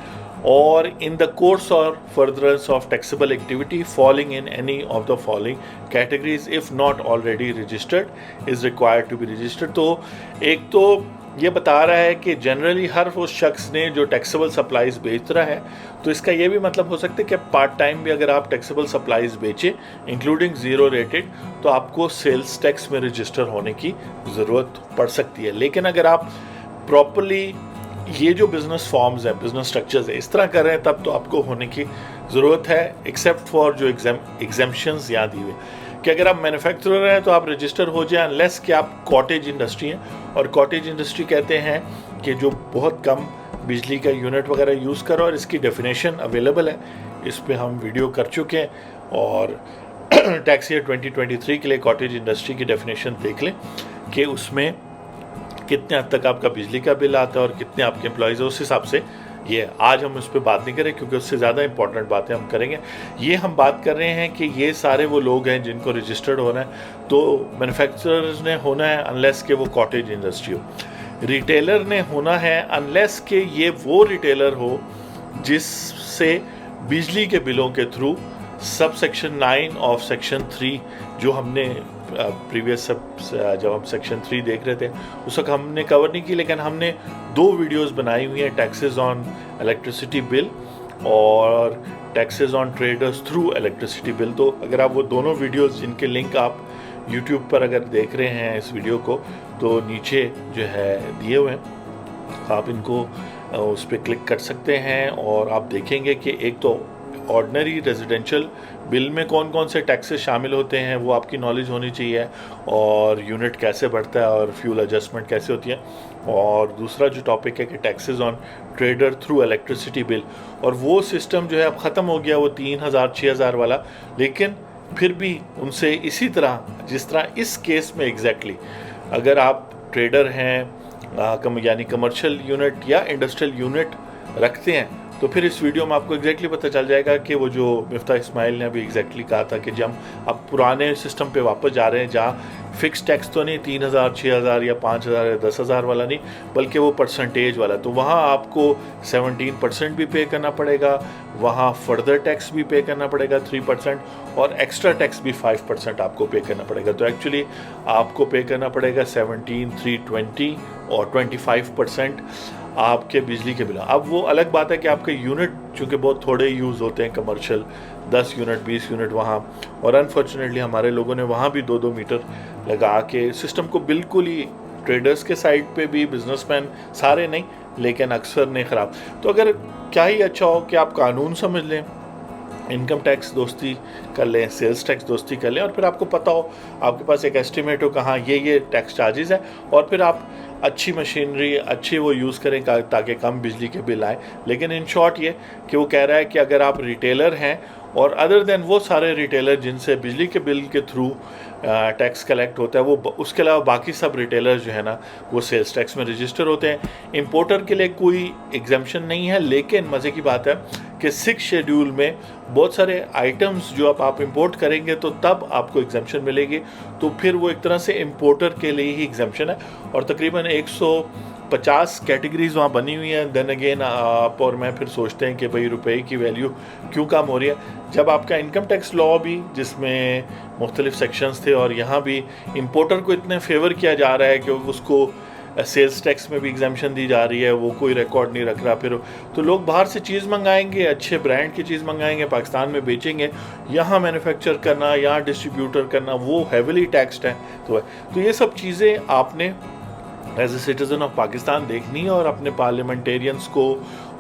और in the course or furtherance of taxable activity falling in any of the following categories if not already registered is required to be registered. तो एक तो ये बता रहा है कि जनरली हर उस शख्स ने जो टैक्सेबल सप्लाईज बेच रहा है, तो इसका ये भी मतलब हो सकता है कि पार्ट टाइम भी अगर आप टैक्सेबल सप्लाईज बेचें इंक्लूडिंग ज़ीरो रेटेड, तो आपको सेल्स टैक्स में रजिस्टर होने की ज़रूरत पड़ सकती है। लेकिन अगर आप प्रॉपरली ये जो बिज़नेस फॉर्म्स हैं, बिज़नेस स्ट्रक्चर्स हैं, इस तरह कर रहे हैं, तब तो आपको होने की ज़रूरत है, एक्सेप्ट फॉर जो एग्जेम्पशंस यहाँ दी हुए कि अगर आप मैन्युफैक्चरर हैं तो आप रजिस्टर हो जाए, अनलेस कि आप कॉटेज इंडस्ट्री हैं, और कॉटेज इंडस्ट्री कहते हैं कि जो बहुत कम बिजली का यूनिट वगैरह यूज़ करो, और इसकी डेफिनेशन अवेलेबल है इस पे हम वीडियो कर चुके हैं, और टैक्स ईयर 2023 के लिए कॉटेज इंडस्ट्री की डेफिनेशन देख लें कि उसमें कितने हद तक आपका बिजली का बिल आता है और कितने आपके एम्प्लॉयज़ है, उस हिसाब से ये आज हम उस पर बात नहीं करें क्योंकि उससे ज़्यादा इंपॉर्टेंट बातें हम करेंगे। ये हम बात कर रहे हैं कि ये सारे वो लोग हैं जिनको रजिस्टर्ड होना है, तो मैन्युफैक्चरर्स ने होना है अनलेस कि वो कॉटेज इंडस्ट्री हो, रिटेलर ने होना है अनलेस कि ये वो रिटेलर हो जिससे बिजली के बिलों के थ्रू सब सेक्शन 9 ऑफ सेक्शन 3 जो हमने प्रीवियस जब हम सेक्शन 3 देख रहे थे उस वक्त हमने कवर नहीं की, लेकिन हमने 2 वीडियोस बनाई हुई हैं, टैक्सेस ऑन इलेक्ट्रिसिटी बिल और taxes on traders through electricity bill. तो अगर आप वो दोनों वीडियोस जिनके लिंक आप यूट्यूब पर अगर देख रहे हैं इस वीडियो को, तो नीचे जो है दिए हुए हैं, आप इनको उस पर क्लिक कर सकते हैं और आप देखेंगे कि एक तो ऑर्डिनरी रेजिडेंशियल बिल में कौन कौन से टैक्सेस शामिल होते हैं वो आपकी नॉलेज होनी चाहिए, और यूनिट कैसे बढ़ता है और फ्यूल एडजस्टमेंट कैसे होती है, और दूसरा जो टॉपिक है कि taxes on trader through electricity bill, और वो सिस्टम जो है अब ख़त्म हो गया वो 3000 6000 वाला, लेकिन फिर भी उनसे इसी तरह जिस तरह इस केस में एग्जैक्टली अगर आप ट्रेडर हैं यानी कमर्शियल यूनिट या इंडस्ट्रियल यूनिट रखते हैं, तो फिर इस वीडियो में आपको एग्जैक्टली पता चल जाएगा कि वो जो मिफ्ता इस्माइल ने अभी एग्जैक्टली कहा था कि जब अब पुराने सिस्टम पे वापस जा रहे हैं जहाँ फिक्स टैक्स तो नहीं 3000 6000 या 5000 या 10000 वाला नहीं, बल्कि वो परसेंटेज वाला, तो वहाँ आपको 17% भी पे करना पड़ेगा, वहाँ फर्दर टैक्स भी पे करना पड़ेगा 3% और एक्स्ट्रा टैक्स भी 5% आपको पे करना पड़ेगा। तो एक्चुअली आपको पे करना पड़ेगा 17,320 और 25% आपके बिजली के बिल। अब वो अलग बात है कि आपके यूनिट चूँकि बहुत थोड़े यूज़ होते हैं कमर्शियल, 10 यूनिट 20 यूनिट वहाँ, और अनफॉर्चुनेटली हमारे लोगों ने वहाँ भी 2-2 मीटर लगा के सिस्टम को बिल्कुल ही ट्रेडर्स के साइड पे भी, बिजनेसमैन सारे नहीं लेकिन अक्सर ने ख़राब। तो अगर क्या ही अच्छा हो कि आप कानून समझ लें, इनकम टैक्स दोस्ती कर लें, सेल्स टैक्स दोस्ती कर लें, और फिर आपको पता हो, आपके पास एक एस्टिमेट हो कहाँ ये टैक्स चार्जेस है, और फिर आप अच्छी मशीनरी अच्छी वो यूज़ करें ताकि कम बिजली के बिल आए। लेकिन इन शॉर्ट ये कि वो कह रहा है कि अगर आप रिटेलर हैं और अदर देन वो सारे रिटेलर जिनसे बिजली के बिल के थ्रू टैक्स कलेक्ट होता है, वो उसके अलावा बाकी सब रिटेलर जो है ना वो सेल्स टैक्स में रजिस्टर होते हैं। इंपोर्टर के लिए कोई एग्जाम्पशन नहीं है, लेकिन मज़े की बात है कि 6 शेड्यूल में बहुत सारे आइटम्स जो आप इंपोर्ट करेंगे तो तब आपको एग्जाम्पशन मिलेगी, तो फिर वो एक तरह से इंपोर्टर के लिए ही एग्जाम्पशन है, और तकरीबन 150 कैटेगरीज वहाँ बनी हुई हैं। देन अगेन आप और मैं फिर सोचते हैं कि भाई रुपए की वैल्यू क्यों कम हो रही है, जब आपका इनकम टैक्स लॉ भी जिसमें मुख्तलिफ सेक्शंस थे और यहाँ भी इंपोर्टर को इतने फेवर किया जा रहा है कि उसको सेल्स टैक्स में भी एग्जाम्पशन दी जा रही है, वो कोई रिकॉर्ड नहीं रख रहा, फिर तो लोग बाहर से चीज़ मंगाएंगे, अच्छे ब्रांड की चीज़ मंगाएंगे, पाकिस्तान में बेचेंगे, यहाँ मैन्युफैक्चर करना, यहाँ डिस्ट्रीब्यूटर करना वो हैविली टैक्सड है। तो ये सब चीज़ें आपने as a citizen of Pakistan देखनी है, और अपने पार्लियामेंटेरियंस को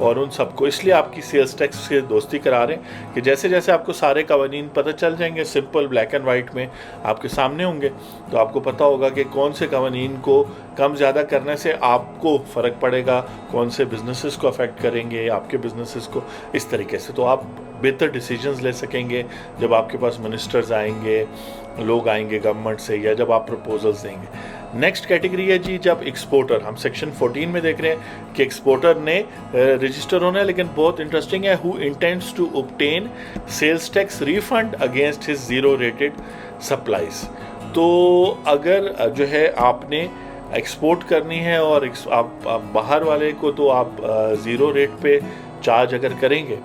और उन सबको इसलिए आपकी सेल्स टैक्स से दोस्ती करा रहे हैं कि जैसे जैसे आपको सारे कवानीन पता चल जाएंगे, सिंपल ब्लैक एंड वाइट में आपके सामने होंगे, तो आपको पता होगा कि कौन से कवानीन को कम ज़्यादा करने से आपको फ़र्क पड़ेगा, कौन से बिजनेसेस को अफेक्ट करेंगे आपके बिजनेसेस को, इस तरीके से तो आप बेहतर डिसीजंस ले सकेंगे जब आपके पास मिनिस्टर्स आएंगे, लोग आएंगे गवर्नमेंट से, या जब आप प्रपोजल्स देंगे। नेक्स्ट कैटेगरी है जी जब एक्सपोर्टर, हम सेक्शन 14 में देख रहे हैं कि एक्सपोर्टर ने रजिस्टर होना है, लेकिन बहुत इंटरेस्टिंग है, who intends to obtain sales tax refund against his zero rated supplies. तो अगर जो है आपने एक्सपोर्ट करनी है और आप बाहर वाले को तो आप ज़ीरो रेट पे चार्ज अगर करेंगे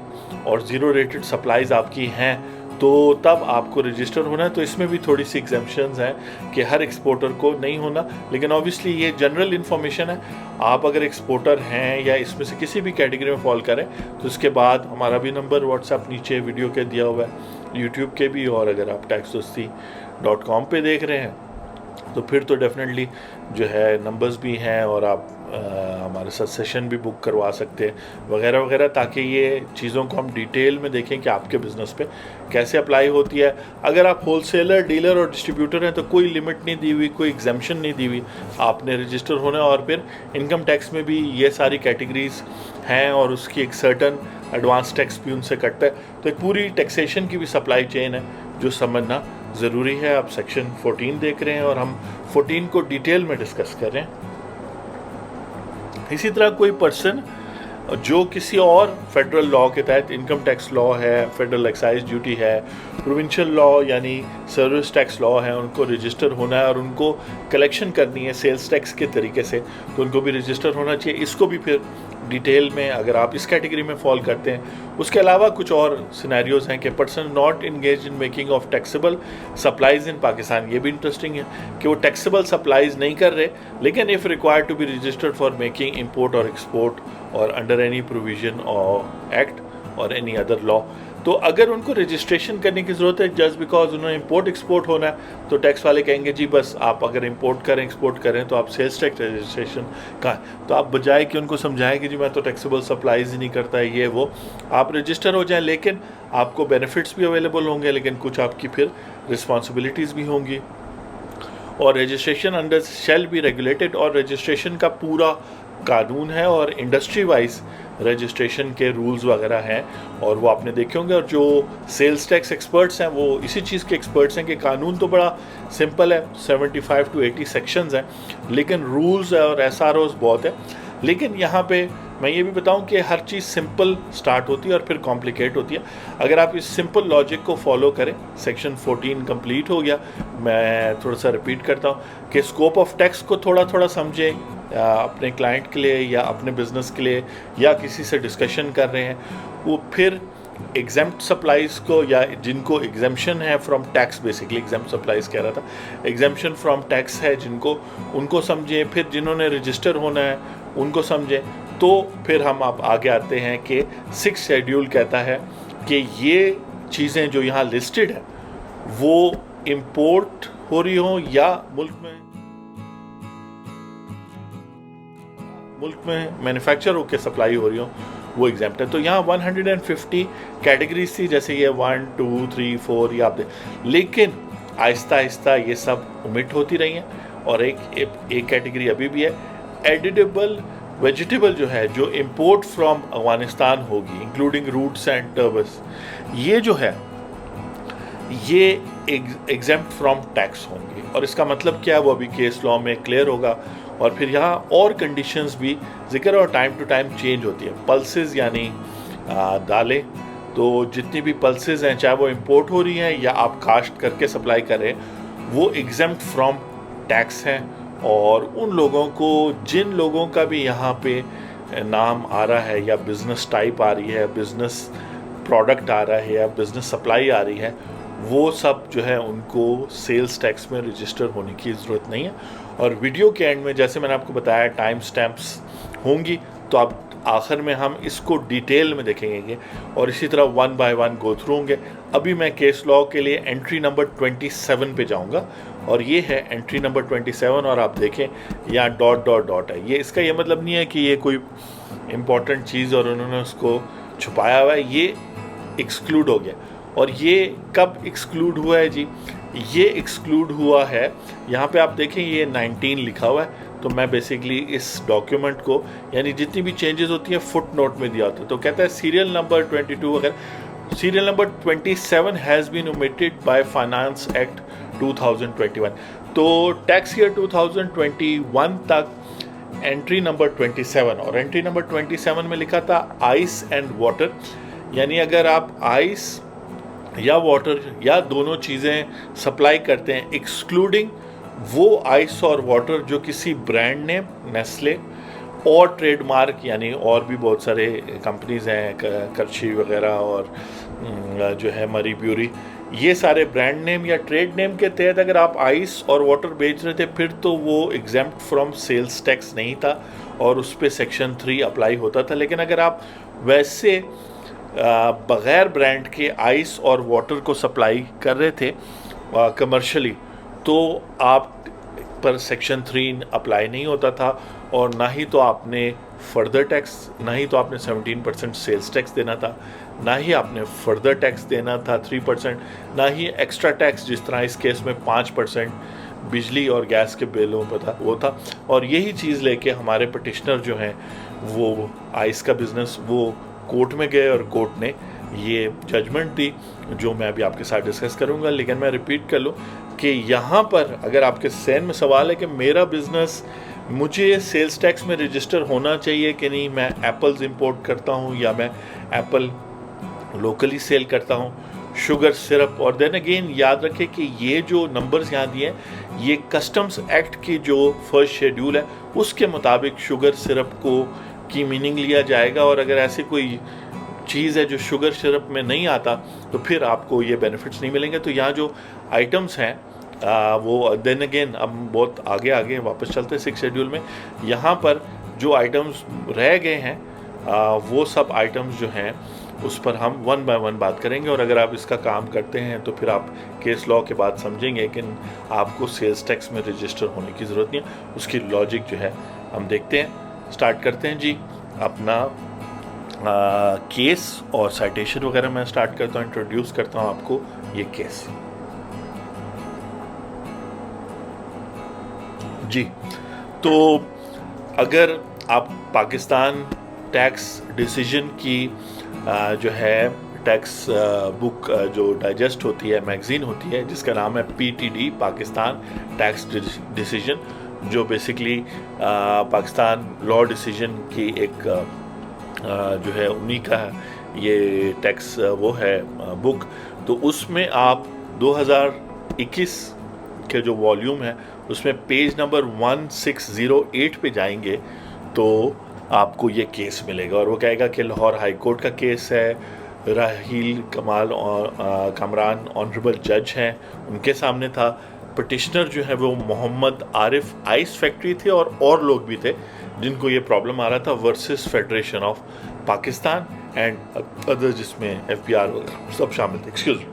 और ज़ीरो रेटेड सप्लाईज आपकी हैं तो तब आपको रजिस्टर होना है। तो इसमें भी थोड़ी सी एग्जाम्पशंस हैं कि हर एक्सपोर्टर को नहीं होना, लेकिन ऑब्वियसली ये जनरल इन्फॉर्मेशन है। आप अगर एक्सपोर्टर हैं या इसमें से किसी भी कैटेगरी में फॉल करें तो उसके बाद हमारा भी नंबर व्हाट्सएप नीचे वीडियो के दिया हुआ है, यूट्यूब के भी, और अगर आप taxdosti.com पे देख रहे हैं तो फिर तो डेफिनेटली जो है नंबर्स भी हैं, और आप हमारे साथ सेशन भी बुक करवा सकते हैं वगैरह वगैरह, ताकि ये चीज़ों को हम डिटेल में देखें कि आपके बिज़नेस पे कैसे अप्लाई होती है। अगर आप होलसेलर, डीलर और डिस्ट्रीब्यूटर हैं तो कोई लिमिट नहीं दी हुई, कोई एग्जाम्पशन नहीं दी हुई, आपने रजिस्टर होना है। और फिर इनकम टैक्स में भी ये सारी कैटेगरीज हैं और उसकी एक सर्टन एडवांस टैक्स भी उनसे कटता है। तो एक पूरी टैक्सेशन की भी सप्लाई चेन है जो समझना ज़रूरी है। आप सेक्शन 14 देख रहे हैं और हम 14 को डिटेल में डिस्कस कर रहे हैं। इसी तरह कोई पर्सन जो किसी और फेडरल लॉ के तहत, इनकम टैक्स लॉ है, फेडरल एक्साइज ड्यूटी है, प्रोविंशियल लॉ यानी सर्विस टैक्स लॉ है, उनको रजिस्टर होना है और उनको कलेक्शन करनी है सेल्स टैक्स के तरीके से, तो उनको भी रजिस्टर होना चाहिए। इसको भी फिर डिटेल में अगर आप इस कैटेगरी में फॉल करते हैं। उसके अलावा कुछ और सिनेरियोज हैं कि person not engage in making of taxable supplies in Pakistan. ये भी इंटरेस्टिंग है कि वो टैक्सेबल सप्लाईज नहीं कर रहे, लेकिन if required to be registered for making import or export or under any provision or act or any other law, तो अगर उनको रजिस्ट्रेशन करने की ज़रूरत है जस्ट बिकॉज उन्होंने इंपोर्ट एक्सपोर्ट होना है, तो टैक्स वाले कहेंगे जी बस आप अगर इंपोर्ट करें एक्सपोर्ट करें तो आप सेल्स टैक्स रजिस्ट्रेशन का, तो आप बजाय कि उनको समझाएं कि जी मैं तो टैक्सेबल सप्लाईज ही नहीं करता है ये वो, आप रजिस्टर हो जाएं, लेकिन आपको बेनिफिट्स भी अवेलेबल होंगे, लेकिन कुछ आपकी फिर रिस्पॉन्सिबिलिटीज़ भी होंगी। और registration under shall be regulated, और रजिस्ट्रेशन का पूरा कानून है और इंडस्ट्री वाइज रजिस्ट्रेशन के रूल्स वगैरह हैं, और वो आपने देखे होंगे। और जो सेल्स टैक्स एक्सपर्ट्स हैं वो इसी चीज़ के एक्सपर्ट्स हैं कि कानून तो बड़ा सिंपल है, 75 to 80 सेक्शंस हैं, लेकिन रूल्स और SROs बहुत है। लेकिन यहाँ पे मैं ये भी बताऊं कि हर चीज़ सिंपल स्टार्ट होती है और फिर कॉम्प्लिकेट होती है। अगर आप इस सिंपल लॉजिक को फॉलो करें, सेक्शन 14 कंप्लीट हो गया। मैं थोड़ा सा रिपीट करता हूँ कि स्कोप ऑफ टैक्स को थोड़ा थोड़ा समझें अपने क्लाइंट के लिए या अपने बिजनेस के लिए, या किसी से डिस्कशन कर रहे हैं, वो फिर एग्जेम्प्ट सप्लाईज को, या जिनको एग्जेम्पशन है from tax, basically exempt supplies कह रहा था, एग्जेम्पशन फ्रॉम टैक्स है जिनको, उनको समझें। फिर जिन्होंने रजिस्टर होना है उनको समझें। तो फिर हम आप आगे आते हैं कि 6 शेड्यूल कहता है कि ये चीज़ें जो यहाँ लिस्टेड है वो इम्पोर्ट हो रही हों या मुल्क में मैन्युफैक्चर होकर सप्लाई हो रही हो, वो एग्जाम्प्ट है। तो यहाँ 150 कैटेगरीज थी, जैसे ये 1 2 3 4 ये आप देख, लेकिन आहिस्ता आहिस्ता ये सब ओमिट होती रही हैं। और एक कैटेगरी अभी भी है, एडिटेबल वेजिटेबल जो है, जो इंपोर्ट फ्रॉम अफगानिस्तान होगी, इंक्लूडिंग रूट्स एंड टर्बस, ये जो है ये एग्जेम्प्ट फ्रॉम टैक्स होंगे। और इसका मतलब क्या है वो अभी केस लॉ में क्लियर होगा। और फिर यहाँ और कंडीशंस भी जिक्र और टाइम टू टाइम चेंज होती है। पल्सेस यानी दालें, तो जितनी भी पल्सेस हैं, चाहे वो इंपोर्ट हो रही हैं या आप कास्ट करके सप्लाई कर रहे हैं, वो एग्जेम्प्ट फ्रॉम टैक्स हैं। और उन लोगों को, जिन लोगों का भी यहाँ पे नाम आ रहा है या बिज़नेस टाइप आ रही है, बिज़नेस प्रोडक्ट आ रहा है या बिज़नेस सप्लाई आ रही है, वो सब जो है उनको सेल्स टैक्स में रजिस्टर होने की ज़रूरत नहीं है। और वीडियो के एंड में जैसे मैंने आपको बताया टाइम स्टैम्प्स होंगी, तो आप आखिर में हम इसको डिटेल में देखेंगे और इसी तरह 1 by 1 गो थ्रू होंगे। अभी मैं केस लॉ के लिए एंट्री नंबर 27 पे जाऊंगा, और ये है एंट्री नंबर 27। और आप देखें यहाँ डॉट डॉट डॉट है, ये इसका ये मतलब नहीं है कि ये कोई इम्पॉर्टेंट चीज़ और उन्होंने उसको छुपाया हुआ है, ये एक्सक्लूड हो गया। और ये कब एक्सक्लूड हुआ है जी? ये एक्सक्लूड हुआ है, यहाँ पे आप देखें ये 19 लिखा हुआ है, तो मैं बेसिकली इस डॉक्यूमेंट को, यानी जितनी भी चेंजेस होती हैं फुट नोट में दिया होता है। तो कहता है सीरियल नंबर 22 अगर serial number 27 has been omitted by finance act 2021। तो टैक्स ईयर 2021 तक एंट्री नंबर 27, और एंट्री नंबर 27 में लिखा था आइस एंड वाटर, यानी अगर आप आइस या वाटर या दोनों चीज़ें सप्लाई करते हैं, एक्सक्लूडिंग वो आइस और वाटर जो किसी ब्रांड नेम, नेस्ले और ट्रेडमार्क, यानी और भी बहुत सारे कंपनीज हैं, करछी वगैरह और जो है मरी ब्यूरी, ये सारे ब्रांड नेम या ट्रेड नेम के तहत अगर आप आइस और वाटर बेच रहे थे, फिर तो वो एग्जेम्प्ट फ्रॉम सेल्स टैक्स नहीं था और उस पर सेक्शन 3 अप्लाई होता था। लेकिन अगर आप वैसे बग़ैर ब्रांड के आइस और वाटर को सप्लाई कर रहे थे कमर्शियली, तो आप पर सेक्शन 3 अप्लाई नहीं होता था, और ना ही तो आपने फर्दर टैक्स, ना ही तो आपने 17% सेल्स टैक्स देना था, ना ही आपने फर्दर टैक्स देना था 3%, ना ही एक्स्ट्रा टैक्स जिस तरह इस केस में 5% बिजली और गैस के बिलों पर था वो था। और यही चीज़ लेके हमारे पटिशनर जो हैं वो आइस का बिज़नेस वो कोर्ट में गए और कोर्ट ने ये जजमेंट दी जो मैं अभी आपके साथ डिस्कस करूंगा। लेकिन मैं रिपीट कर लूँ कि यहाँ पर अगर आपके सहन में सवाल है कि मेरा बिजनेस मुझे सेल्स टैक्स में रजिस्टर होना चाहिए कि नहीं, मैं एप्पल्स इंपोर्ट करता हूँ या मैं एप्पल लोकली सेल करता हूँ, शुगर सिरप, और देन अगेन याद रखें कि ये जो नंबर्स यहाँ दिए हैं ये कस्टम्स एक्ट की जो फर्स्ट शेड्यूल है उसके मुताबिक शुगर सिरप को की मीनिंग लिया जाएगा। और अगर ऐसी कोई चीज़ है जो शुगर सिरप में नहीं आता तो फिर आपको ये बेनिफिट्स नहीं मिलेंगे। तो यहाँ जो आइटम्स हैं वो देन अगेन अब बहुत आगे वापस चलते हैं 6 शेड्यूल में, यहाँ पर जो आइटम्स रह गए हैं वो सब आइटम्स जो हैं उस पर हम 1 बाय 1 बात करेंगे। और अगर आप इसका काम करते हैं तो फिर आप केस लॉ के बाद समझेंगे कि आपको सेल्स टैक्स में रजिस्टर होने की ज़रूरत नहीं है। उसकी लॉजिक जो है हम देखते हैं। स्टार्ट करते हैं जी अपना केस और साइटेशन वगैरह मैं स्टार्ट करता हूँ, इंट्रोड्यूस करता हूँ आपको ये केस जी। तो अगर आप पाकिस्तान टैक्स डिसीजन की जो है टैक्स बुक जो डाइजेस्ट होती है, मैगज़ीन होती है जिसका नाम है PTD, पाकिस्तान टैक्स डिसीजन, जो बेसिकली पाकिस्तान लॉ डिसीजन की एक जो है उन्हीं का ये टैक्स वो है बुक। तो उसमें आप 2021 के जो वॉल्यूम है उसमें पेज नंबर 1608 पे जाएंगे तो आपको ये केस मिलेगा और वो कहेगा कि लाहौर हाई कोर्ट का केस है, राहील कमाल और कामरान ऑनरेबल जज हैं, उनके सामने था। पिटिशनर जो है वो मोहम्मद आरिफ आइस फैक्ट्री थे और लोग भी थे जिनको ये प्रॉब्लम आ रहा था, versus federation of Pakistan and other जिसमें FBR वगैरह सब शामिल थे। Excuse me.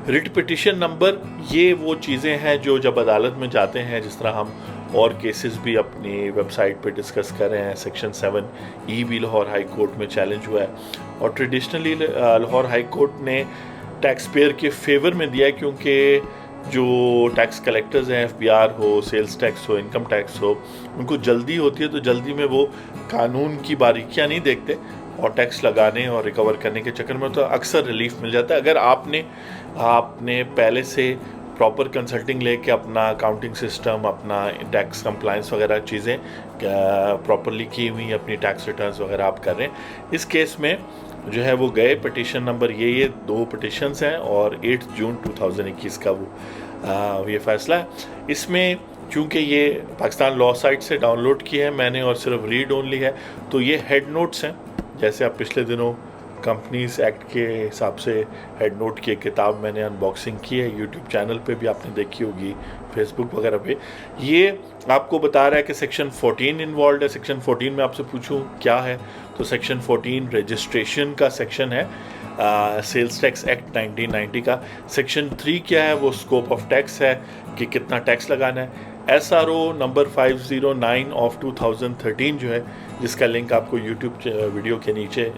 Writ petition number ये वो चीज़ें हैं जो जब अदालत में जाते हैं, जिस तरह हम और केसेस भी अपनी वेबसाइट पे डिस्कस कर रहे हैं। सेक्शन 7E भी लाहौर हाई कोर्ट में चैलेंज हुआ है और ट्रेडिशनली लाहौर हाई कोर्ट ने टैक्स पेयर के फेवर में दिया है, क्योंकि जो टैक्स कलेक्टर्स हैं, FBR हो, सेल्स टैक्स हो, इनकम टैक्स हो, उनको जल्दी होती है तो जल्दी में वो कानून की बारीकियां नहीं देखते और टैक्स लगाने और रिकवर करने के चक्कर में तो अक्सर रिलीफ मिल जाता है। अगर आपने पहले से प्रॉपर कंसल्टिंग लेके अपना अकाउंटिंग सिस्टम, अपना टैक्स कंप्लायंस वगैरह चीज़ें प्रॉपरली की हुई, अपनी टैक्स रिटर्न्स वगैरह आप कर रहे हैं। इस केस में जो है वो गए पिटिशन नंबर ये 2 पिटिशन्स हैं और 8 जून 2021 का वो ये फैसला है। इसमें चूँकि ये पाकिस्तान लॉ साइट से डाउनलोड किया है मैंने और सिर्फ रीड ओनली है, तो ये हेड नोट्स हैं। जैसे आप पिछले दिनों कंपनीज एक्ट के हिसाब से हेड नोट की एक किताब मैंने अनबॉक्सिंग की है, यूट्यूब चैनल पे भी आपने देखी होगी, फेसबुक वगैरह पे। ये आपको बता रहा है कि सेक्शन 14 इन्वॉल्व है। सेक्शन 14 में आपसे पूछूं क्या है तो सेक्शन 14 रजिस्ट्रेशन का सेक्शन है सेल्स टैक्स एक्ट 1990 का। सेक्शन 3 क्या है, वो स्कोप ऑफ टैक्स है कि कितना टैक्स लगाना है। SRO नंबर 509 ऑफ 2013 जो है, जिसका लिंक आपको यूट्यूब वीडियो के नीचे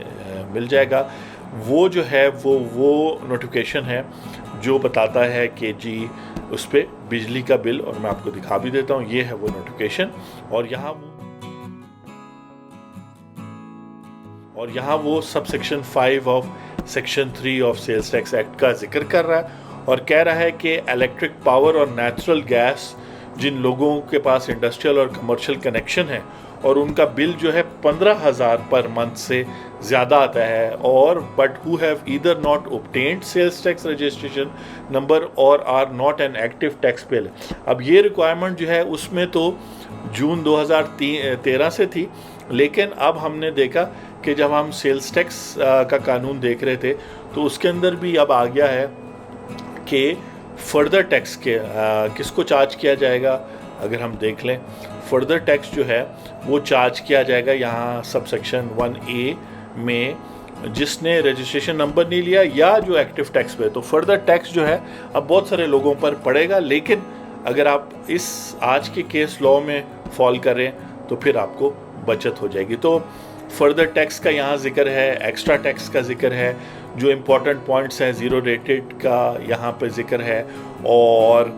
मिल जाएगा, वो जो है वो नोटिफिकेशन है जो बताता है कि जी उस पर बिजली का बिल, और मैं आपको दिखा भी देता हूँ, ये है वो नोटिफिकेशन। और यहाँ वो सब section 5 of section 3 of sales tax act का जिक्र कर रहा है और कह रहा है कि इलेक्ट्रिक पावर और नेचुरल गैस जिन लोगों के पास इंडस्ट्रियल और कमर्शियल कनेक्शन है और उनका बिल जो है 15,000 पर मंथ से ज़्यादा आता है, और but who have either not obtained sales tax registration number और are not an active tax payer. अब ये रिक्वायरमेंट जो है उसमें तो जून 2013 से थी, लेकिन अब हमने देखा कि जब हम सेल्स टैक्स का कानून देख रहे थे तो उसके अंदर भी अब आ गया है कि फर्दर टैक्स के किसको चार्ज किया जाएगा। अगर हम देख लें, फर्दर टैक्स जो है वो चार्ज किया जाएगा यहाँ सब सेक्शन 1A में जिसने रजिस्ट्रेशन नंबर नहीं लिया या जो एक्टिव टैक्स पे। तो फर्दर टैक्स जो है अब बहुत सारे लोगों पर पड़ेगा, लेकिन अगर आप इस आज के केस लॉ में फॉल करें तो फिर आपको बचत हो जाएगी। तो फर्दर टैक्स का यहाँ जिक्र है, एक्स्ट्रा टैक्स का जिक्र है, जो इम्पोर्टेंट पॉइंट्स हैं ज़ीरो रेटेड का यहाँ पे जिक्र है, और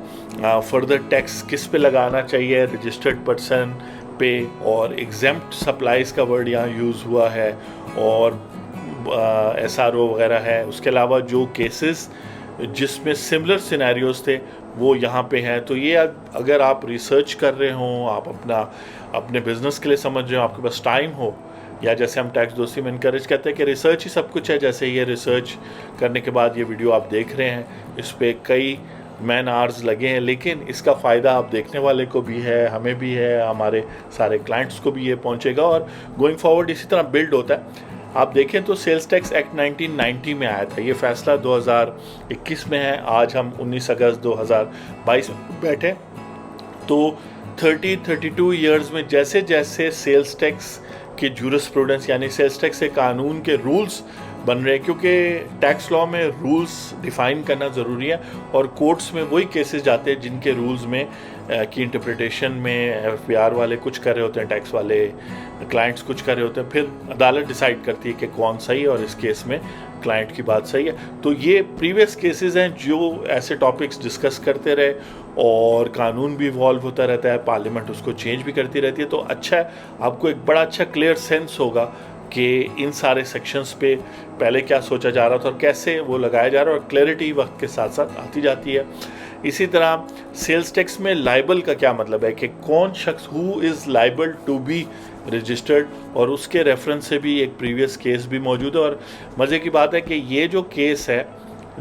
फर्दर टैक्स किस पे लगाना चाहिए, रजिस्टर्ड पर्सन पे, और एग्जेम्प्ट सप्लाईज का वर्ड यहाँ यूज़ हुआ है, और SRO वगैरह है। उसके अलावा जो केसेस जिसमें सिमिलर सिनेरियोज थे वो यहाँ पे हैं। तो ये अगर आप रिसर्च कर रहे हों, आप अपने बिजनेस के लिए समझ रहे हो, आपके पास टाइम हो, या जैसे हम टैक्स दोस्ती में इनकरेज कहते हैं कि रिसर्च ही सब कुछ है, जैसे ये रिसर्च करने के बाद ये वीडियो आप देख रहे हैं, इस पर कई मैन आवर्स लगे हैं, लेकिन इसका फ़ायदा आप देखने वाले को भी है, हमें भी है, हमारे सारे क्लाइंट्स को भी ये पहुंचेगा और गोइंग फॉरवर्ड इसी तरह बिल्ड होता है। आप देखें तो सेल्स टैक्स एक्ट 1990 में आया था, ये फैसला 2021 में है, आज हम 19 अगस्त 2022 में बैठे। तो 32 ईयर्स में जैसे जैसे सेल्स टैक्स के जूरिस्प्रूडेंस यानी सेल्स टैक्स के कानून के रूल्स बन रहे हैं, क्योंकि टैक्स लॉ में रूल्स डिफ़ाइन करना ज़रूरी है और कोर्ट्स में वही केसेस जाते हैं जिनके रूल्स में की इंटरप्रिटेशन में FBR वाले कुछ कर रहे होते हैं, टैक्स वाले क्लाइंट्स कुछ कर रहे होते हैं, फिर अदालत डिसाइड करती है कि कौन सही है और इस केस में क्लाइंट की बात सही है। तो ये प्रीवियस केसेस हैं जो ऐसे टॉपिक्स डिस्कस करते रहे और कानून भी इवॉल्व होता रहता है, पार्लियामेंट उसको चेंज भी करती रहती है। तो अच्छा है, आपको एक बड़ा अच्छा क्लियर सेंस होगा कि इन सारे सेक्शंस पे पहले क्या सोचा जा रहा था और कैसे वो लगाया जा रहा है, और क्लैरिटी वक्त के साथ साथ आती जाती है। इसी तरह सेल्स टैक्स में लाइबल का क्या मतलब है कि कौन शख्स who is liable to be registered, और उसके रेफरेंस से भी एक प्रीवियस केस भी मौजूद है। और मज़े की बात है कि ये जो केस है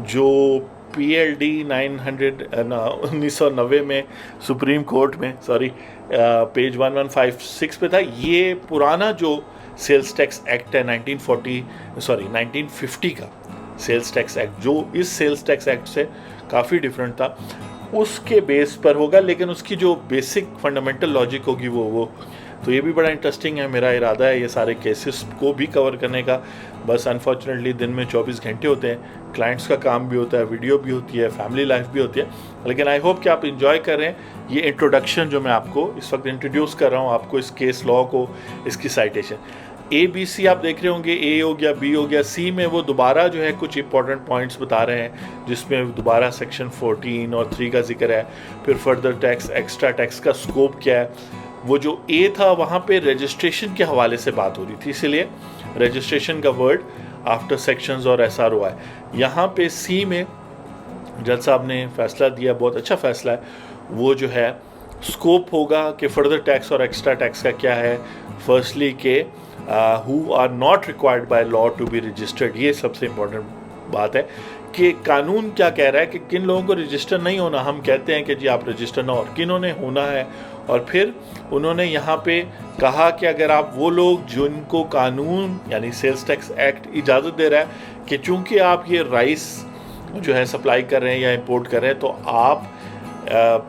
जो PLD 1990 में सुप्रीम कोर्ट में पेज 1156 पे था, ये पुराना जो सेल्स टैक्स एक्ट है 1950 का सेल्स टैक्स एक्ट, जो इस सेल्स टैक्स एक्ट से काफ़ी डिफरेंट था, उसके बेस पर होगा, लेकिन उसकी जो बेसिक फंडामेंटल लॉजिक होगी वो तो ये भी बड़ा इंटरेस्टिंग है। मेरा इरादा है ये सारे केसेस को भी कवर करने का, बस अनफॉर्चुनेटली दिन में 24 घंटे होते हैं, क्लाइंट्स का काम भी होता है, वीडियो भी होती है, फैमिली लाइफ भी होती है, लेकिन आई होप कि आप इंजॉय कर रहे हैं ये इंट्रोडक्शन जो मैं आपको इस वक्त इंट्रोड्यूस कर रहा हूँ आपको इस केस लॉ को, इसकी साइटेशन ABC आप देख रहे होंगे, A हो गया, B हो गया, C में वो दोबारा जो है कुछ इंपॉर्टेंट पॉइंट्स बता रहे हैं जिसमें दोबारा सेक्शन 14 और 3 का जिक्र है। फिर फर्दर टैक्स, एक्स्ट्रा टैक्स का स्कोप क्या है। वो जो A था वहाँ पे रजिस्ट्रेशन के हवाले से बात हो रही थी, इसलिए रजिस्ट्रेशन का वर्ड आफ्टर सेक्शंस और SRO है। यहाँ पे C में जज साहब ने फैसला दिया, बहुत अच्छा फैसला है, वो जो है स्कोप होगा कि फर्दर टैक्स और एक्स्ट्रा टैक्स का क्या है। फर्स्टली के who are not required by law to be registered, ये सबसे इम्पोर्टेंट बात है कि कानून क्या कह रहा है कि किन लोगों को रजिस्टर नहीं होना। हम कहते हैं कि जी आप रजिस्टर ना, और किन्हों ने होना है। और फिर उन्होंने यहाँ पे कहा कि अगर आप वो लोग जिनको कानून यानी सेल्स टैक्स एक्ट इजाज़त दे रहा है कि चूँकि आप ये राइस जो है सप्लाई कर रहे हैं या इंपोर्ट कर रहे हैं, तो आप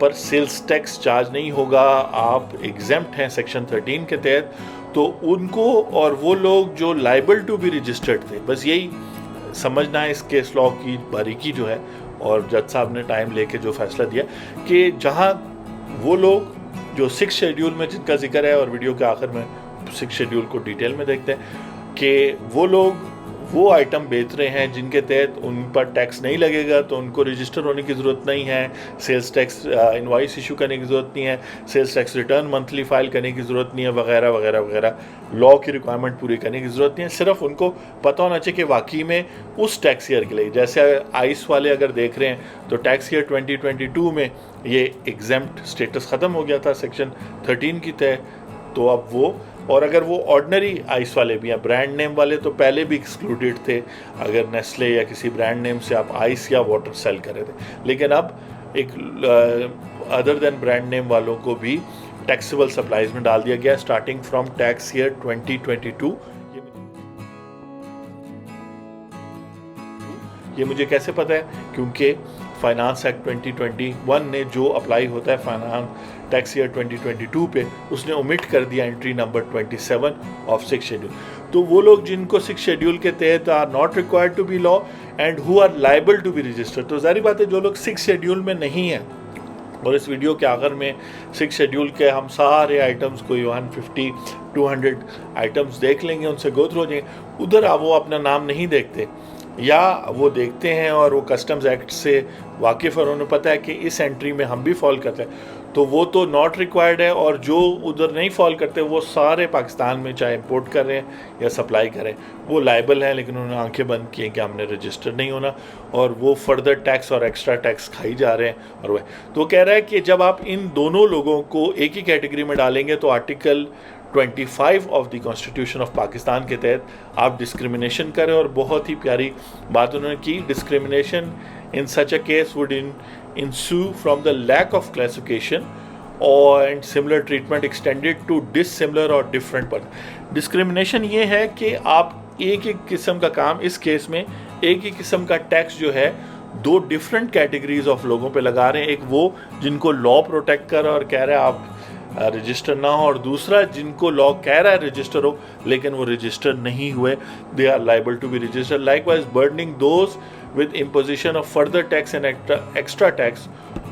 पर सेल्स टैक्स चार्ज नहीं होगा, आप एग्जेम्प्ट हैं सेक्शन 13 के तहत, तो उनको और वो लोग जो लाइबल टू बी रजिस्टर्ड थे, बस यही समझना है इस केस लॉ की बारीकी जो है। और जज साहब ने टाइम लेके जो फैसला दिया कि जहां वो लोग जो 6 शेड्यूल में जिनका जिक्र है, और वीडियो के आखिर में 6 शेड्यूल को डिटेल में देखते हैं कि वो लोग वो आइटम बेच रहे हैं जिनके तहत उन पर टैक्स नहीं लगेगा, तो उनको रजिस्टर होने की ज़रूरत नहीं है, सेल्स टैक्स इनवॉइस इशू करने की ज़रूरत नहीं है, sales tax return monthly file करने की ज़रूरत नहीं है, वगैरह वगैरह वगैरह, लॉ की रिक्वायरमेंट पूरी करने की ज़रूरत नहीं है। सिर्फ उनको पता होना चाहिए कि वाकई में उस टैक्स ईयर के लिए, जैसे आइस वाले अगर देख रहे हैं तो टैक्स ईयर 2022 में ये एग्जेम्प्ट स्टेटस ख़त्म हो गया था सेक्शन 13 की तहत, तो अब वो, और अगर वो ऑर्डिनरी आइस वाले भी हैं, ब्रांड नेम वाले तो पहले भी एक्सक्लूडेड थे अगर नेस्ले या किसी ब्रांड नेम से आप आइस या वाटर सेल कर रहे थे, लेकिन अब एक अदर देन ब्रांड नेम वालों को भी टैक्सेबल सप्लाईज में डाल दिया गया स्टार्टिंग फ्रॉम टैक्स ईयर 2022। ये मुझे कैसे पता है? क्योंकि फाइनेंस एक्ट 2021 ने जो अप्लाई होता है फाइनेंस टैक्स ईयर 2022 पे, उसने ओमिट कर दिया एंट्री नंबर 27 ऑफ 6 शेड्यूल। तो वो लोग जिनको 6 शेड्यूल के तहत are not required to be law and who are liable to be registered, तो जाहिर बात है जो लोग 6 शेड्यूल में नहीं हैं, और इस वीडियो के आखिर में 6 शेड्यूल के हम सारे आइटम्स कोई 150-200 आइटम्स देख लेंगे, उनसे गो थ्रू हो जाएंगे। उधर वो अपना नाम नहीं देखते, या वो देखते हैं और वो कस्टम्स एक्ट से वाकिफ़ और उन्हें पता है कि इस एंट्री में हम भी फॉल करते हैं, तो वो तो नॉट रिक्वायर्ड है, और जो उधर नहीं फॉल करते वो सारे पाकिस्तान में चाहे इंपोर्ट कर रहे हैं या सप्लाई करें वो लाइबल हैं, लेकिन उन्होंने आंखें बंद की हैं कि हमने रजिस्टर नहीं होना, और वो फर्दर टैक्स और एक्स्ट्रा टैक्स खाई जा रहे हैं। और वह तो कह रहा है कि जब आप इन दोनों लोगों को एक ही कैटेगरी में डालेंगे तो article 25 of the constitution of Pakistan के तहत आप डिस्क्रिमिनेशन करें। और बहुत ही प्यारी बात उन्होंने की, discrimination in such a case would ensue from the lack of classification and similar treatment extended to dissimilar or different person। Discrimination ये है कि आप एक एक किस्म का काम, इस केस में एक ही किस्म का टैक्स जो है दो डिफरेंट कैटेगरीज ऑफ लोगों पे लगा रहे हैं। एक वो जिनको लॉ प्रोटेक्ट कर और कह रहा है आप रजिस्टर ना हो, और दूसरा जिनको लॉ कह रहा है रजिस्टर हो लेकिन वो रजिस्टर नहीं हुए, they are liable to be registered. Likewise burdening those with imposition of further tax and extra tax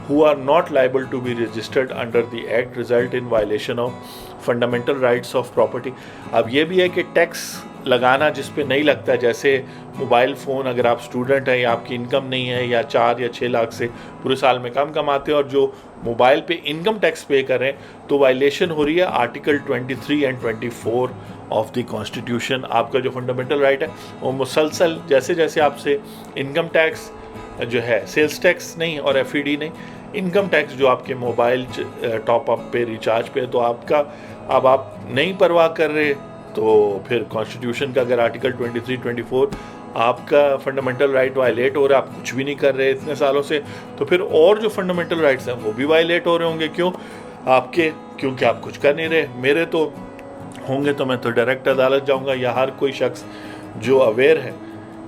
who are not liable to be registered under the act result in violation of fundamental rights of property। अब ये भी है कि tax लगाना जिस पे नहीं लगता, जैसे मोबाइल फ़ोन, अगर आप स्टूडेंट हैं या आपकी इनकम नहीं है या 4 या 6 लाख से पूरे साल में कम कमाते हैं और जो मोबाइल पे इनकम टैक्स पे कर रहे हैं, तो वायलेशन हो रही है article 23 and 24 of the constitution. आपका जो फंडामेंटल राइट है वो मुसलसल जैसे जैसे आपसे इनकम टैक्स जो है, सेल्स टैक्स नहीं और FED नहीं, इनकम टैक्स जो आपके मोबाइल टॉप अप पे, रिचार्ज पे, तो आपका अब आप नहीं परवाह कर रहे, तो फिर कॉन्स्टिट्यूशन का अगर आर्टिकल 23, 24 आपका फंडामेंटल राइट वायलेट हो रहा है, आप कुछ भी नहीं कर रहे इतने सालों से, तो फिर और जो फंडामेंटल राइट्स हैं वो भी वायलेट हो रहे होंगे। क्यों? आपके, क्योंकि आप कुछ कर नहीं रहे। मेरे तो होंगे तो मैं तो डायरेक्ट अदालत जाऊंगा, या हर कोई शख्स जो अवेयर है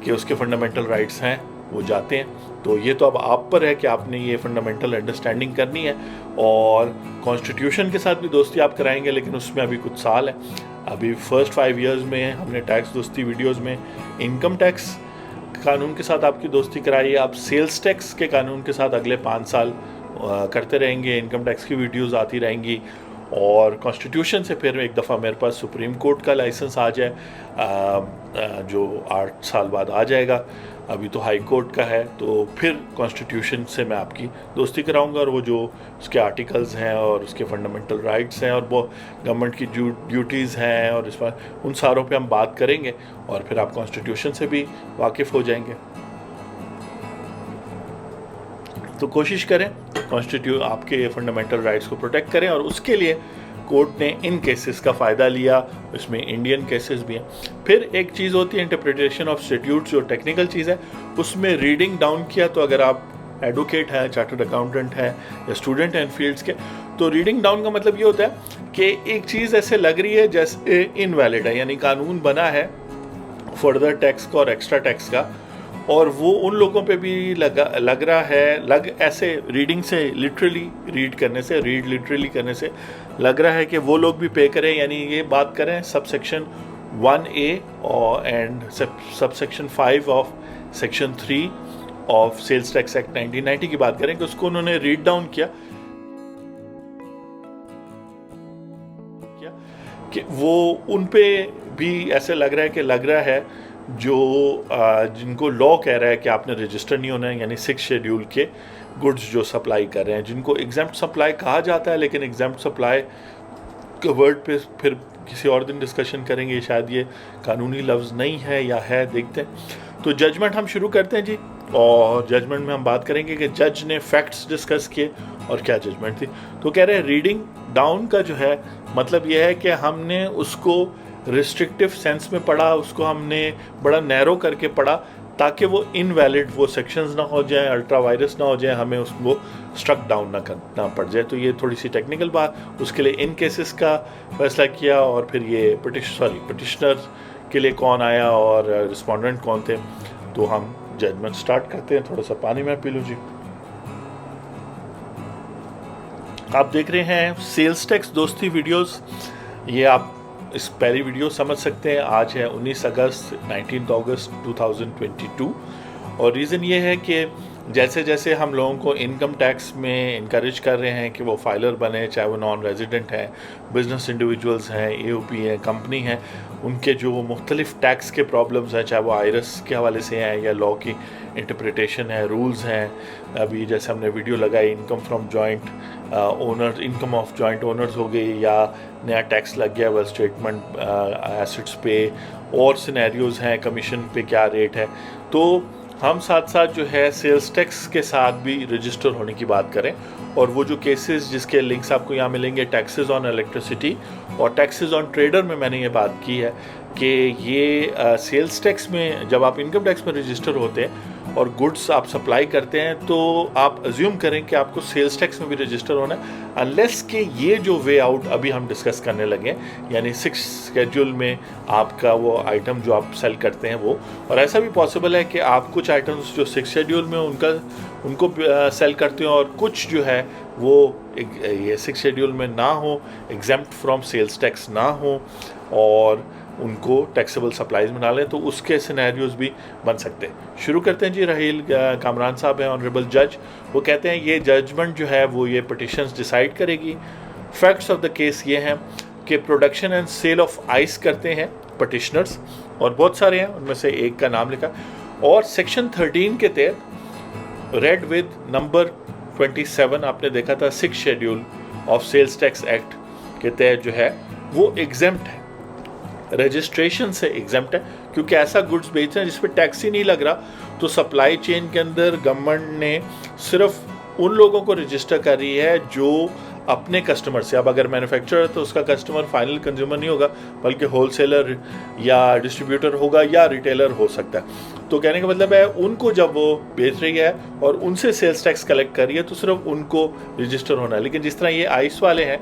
कि उसके फंडामेंटल राइट्स हैं वो जाते हैं। तो ये तो अब आप पर है कि आपने ये फंडामेंटल अंडरस्टैंडिंग करनी है, और कॉन्स्टिट्यूशन के साथ भी दोस्ती आप कराएंगे, लेकिन उसमें अभी कुछ साल है। अभी फर्स्ट 5 इयर्स में हमने टैक्स दोस्ती वीडियोस में इनकम टैक्स कानून के साथ आपकी दोस्ती कराई है, आप सेल्स टैक्स के कानून के साथ अगले 5 साल करते रहेंगे, इनकम टैक्स की वीडियोस आती रहेंगी, और कॉन्स्टिट्यूशन से फिर एक दफ़ा मेरे पास सुप्रीम कोर्ट का लाइसेंस आ जाए, जो 8 साल बाद आ जाएगा, अभी तो हाई कोर्ट का है, तो फिर कॉन्स्टिट्यूशन से मैं आपकी दोस्ती कराऊंगा, और वो जो उसके आर्टिकल्स हैं और उसके फंडामेंटल राइट्स हैं और वो गवर्नमेंट की ड्यूटीज़ हैं और इस पर उन सारों पे हम बात करेंगे, और फिर आप कॉन्स्टिट्यूशन से भी वाकिफ़ हो जाएंगे। तो कोशिश करें आपके फंडामेंटल राइट्स को प्रोटेक्ट करें, और उसके लिए कोर्ट ने इन केसेस का फ़ायदा लिया, इसमें इंडियन केसेस भी हैं। फिर एक चीज़ होती है इंटरप्रिटेशन ऑफ स्टैट्यूट, जो टेक्निकल चीज़ है, उसमें रीडिंग डाउन किया। तो अगर आप एडवोकेट हैं, चार्टर्ड अकाउंटेंट हैं या स्टूडेंट हैं इन फील्ड्स के, तो रीडिंग डाउन का मतलब ये होता है कि एक चीज़ ऐसे लग रही है जैसे इनवैलिड है, यानी कानून बना है फर्दर टैक्स का और एक्स्ट्रा टैक्स का, और वो उन लोगों पे भी लग रहा है, ऐसे रीडिंग से लिटरली लिटरली करने से लग रहा है कि वो लोग भी पे करें। यानी ये बात करें सबसेक्शन 1A और and subsection 5 of section 3 of sales tax act 1990 की बात करें कि उसको उन्होंने रीड डाउन किया कि वो उन पे भी ऐसे लग रहा है जो जिनको लॉ कह रहा है कि आपने रजिस्टर नहीं होना है, यानी 6 शेड्यूल के गुड्स जो सप्लाई कर रहे हैं, जिनको एग्जैम्प्ट सप्लाई कहा जाता है, लेकिन एग्जैम्प्ट सप्लाई के वर्ड पे फिर किसी और दिन डिस्कशन करेंगे, शायद ये कानूनी लफ्ज़ नहीं है या है, देखते हैं। तो जजमेंट हम शुरू करते हैं जी, और जजमेंट में हम बात करेंगे कि जज ने फैक्ट्स डिस्कस किए और क्या जजमेंट थी। तो कह रहे हैं रीडिंग डाउन का जो है मतलब ये है कि हमने उसको रिस्ट्रिक्टिव सेंस में पढ़ा, उसको हमने बड़ा नैरो करके पढ़ा ताकि वो इनवैलिड वो सेक्शंस ना हो जाएं, अल्ट्रा वायरस ना हो जाए, हमें उसको स्ट्रक डाउन ना करना पड़ जाए। तो ये थोड़ी सी टेक्निकल बात, उसके लिए इन केसेस का फैसला किया, और फिर ये पिटिशनर के लिए कौन आया और रिस्पोंडेंट कौन थे। तो हम जजमेंट स्टार्ट करते हैं। थोड़ा सा पानी में पी लो जी। आप देख रहे हैं सेल्स टैक्स दोस्ती वीडियोस। ये आप इस पहली वीडियो समझ सकते हैं। आज है 19 अगस्त 2022, और रीज़न ये है कि जैसे जैसे हम लोगों को इनकम टैक्स में इनकरेज कर रहे हैं कि वो फाइलर बने, चाहे वो नॉन रेजिडेंट हैं, बिजनेस इंडिविजुअल्स हैं, एओपी है, कंपनी है, उनके जो मुख्तलिफ टैक्स के प्रॉब्लम्स हैं, चाहे वो आयरस के हवाले से हैं या लॉ की इंटरप्रिटेशन है, रूल्स हैं। अभी जैसे हमने वीडियो लगाई income from joint owner, income of joint owners हो गई, या नया टैक्स लग गया वेल्थ स्टेटमेंट एसेट्स पे, और सिनेरियोज़ हैं कमीशन पे क्या रेट है। तो हम साथ साथ जो है सेल्स टैक्स के साथ भी रजिस्टर होने की बात करें, और वो जो केसेस जिसके लिंक्स आपको यहाँ मिलेंगे, टैक्सेस ऑन इलेक्ट्रिसिटी और टैक्सेस ऑन ट्रेडर में मैंने ये बात की है कि ये सेल्स टैक्स में जब आप इनकम टैक्स में रजिस्टर होते हैं और गुड्स आप सप्लाई करते हैं तो आप अज्यूम करें कि आपको सेल्स टैक्स में भी रजिस्टर होना है, अनलेस कि ये जो वे आउट अभी हम डिस्कस करने लगे, यानी 6 शेड्यूल में आपका वो आइटम जो आप सेल करते हैं वो। और ऐसा भी पॉसिबल है कि आप कुछ आइटम्स जो 6 शेड्यूल में उनको सेल करते हो और कुछ जो है वो ये 6 शेड्यूल में ना हो, एग्जेम्प्ट फ्रॉम सेल्स टैक्स ना हो, और उनको टैक्सेबल सप्लाईज में डालें, तो उसके सिनेरियोज भी बन सकते हैं। शुरू करते हैं जी। राहील कामरान साहब हैं, ऑनरेबल जज। वो कहते हैं ये जजमेंट जो है वो ये पिटिशंस डिसाइड करेगी। फैक्ट्स ऑफ द केस ये हैं कि production and sale of ice करते हैं पिटिशनर्स, और बहुत सारे हैं, उनमें से एक का नाम लिखा, और सेक्शन 13 के तहत रेड विद नंबर 27 आपने देखा था 6 schedule of sales tax act के तहत जो है वो एग्जेम्प्ट है, रजिस्ट्रेशन से एग्जेम्प्ट है, क्योंकि ऐसा गुड्स बेच रहे हैं जिस पे टैक्स ही नहीं लग रहा। तो सप्लाई चेन के अंदर गवर्नमेंट ने सिर्फ उन लोगों को रजिस्टर कर रही है जो अपने कस्टमर से, अब अगर मैन्युफैक्चरर है तो उसका कस्टमर फाइनल कंज्यूमर नहीं होगा, बल्कि होलसेलर या डिस्ट्रीब्यूटर होगा या रिटेलर हो सकता है। तो कहने का मतलब है उनको जब वो बेच रही है और उनसे सेल्स टैक्स कलेक्ट कर रही है तो सिर्फ उनको रजिस्टर होना है। लेकिन जिस तरह ये आइस वाले हैं,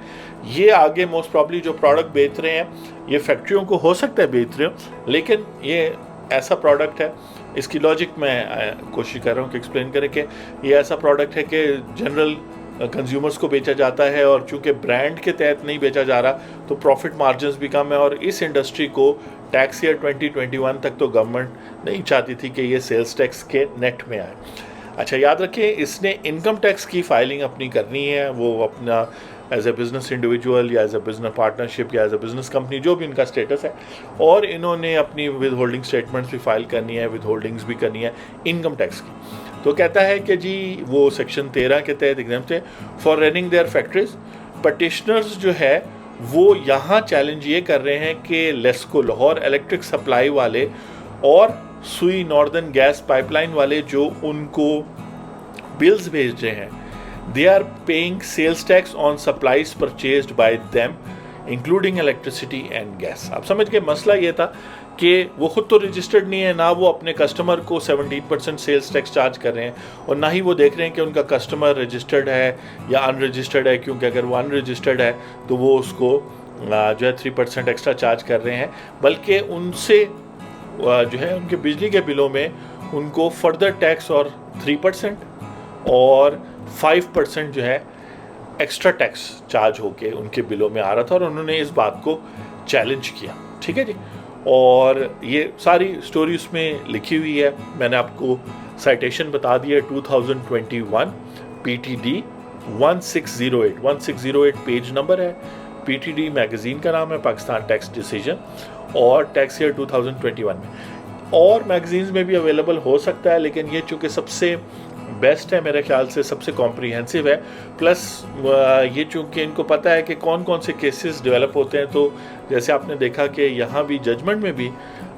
ये आगे मोस्ट प्रॉब्ली जो प्रोडक्ट बेच रहे हैं ये फैक्ट्रियों को हो सकता है बेच रहे हो, लेकिन ये ऐसा प्रोडक्ट है, इसकी लॉजिक मैं कोशिश कर रहा हूँ कि एक्सप्लेन करें कि ये ऐसा प्रोडक्ट है कि जनरल कंज्यूमर्स को बेचा जाता है, और चूंकि ब्रांड के तहत नहीं बेचा जा रहा तो प्रॉफिट मार्जिन्स भी कम है। और इस इंडस्ट्री को टैक्स ईयर 2021 तक तो गवर्नमेंट नहीं चाहती थी कि ये सेल्स टैक्स के नेट में आए। अच्छा, याद रखें इसने इनकम टैक्स की फाइलिंग अपनी करनी है, वो अपना एज ए बिज़नेस इंडिविजुअल या एज ए बिज़नेस पार्टनरशिप या एज ए बिज़नेस कंपनी, जो भी इनका स्टेटस है, और इन्होंने अपनी विद होल्डिंग स्टेटमेंट्स भी फाइल करनी है, विद होल्डिंग्स भी करनी है इनकम टैक्स की। तो कहता है कि जी वो सेक्शन 13 के तहत एग्जाम्प्ट है for running their factories. Petitioners जो है वो यहाँ चैलेंज ये कर रहे हैं कि लेस्को लाहौर इलेक्ट्रिक सप्लाई वाले और सुई नॉर्दर्न गैस पाइपलाइन वाले जो उनको बिल्स भेज रहे हैं, they are paying sales tax on supplies purchased by them including electricity and gas। आप समझ गए मसला ये था कि वो खुद तो रजिस्टर्ड नहीं है, ना वो अपने कस्टमर को 17% सेल्स टैक्स चार्ज कर रहे हैं, और ना ही वो देख रहे हैं कि उनका कस्टमर रजिस्टर्ड है या अनरजिस्टर्ड है, क्योंकि अगर वो अनरजिस्टर्ड है तो वो उसको जो है 3% एक्स्ट्रा चार्ज कर रहे हैं, बल्कि उनसे जो है उनके बिजली के बिलों में उनको फर्दर टैक्स और 3% और 5% जो है एक्स्ट्रा टैक्स चार्ज होके उनके बिलों में आ रहा था, और उन्होंने इस बात को चैलेंज किया। ठीक है जी, और ये सारी स्टोरी उसमें लिखी हुई है, मैंने आपको साइटेशन बता दिया, 2021 PTD 1608 पेज नंबर है, PTD मैगजीन का नाम है, पाकिस्तान टैक्स डिसीजन, और टैक्स ईयर 2021 में। और मैगजीन्स में भी अवेलेबल हो सकता है, लेकिन ये चूँकि सबसे बेस्ट है मेरे ख्याल से, सबसे कॉम्प्रिहेंसिव है, प्लस ये चूँकि इनको पता है कि कौन कौन से केसेस डेवलप होते हैं। तो जैसे आपने देखा कि यहाँ भी जजमेंट में भी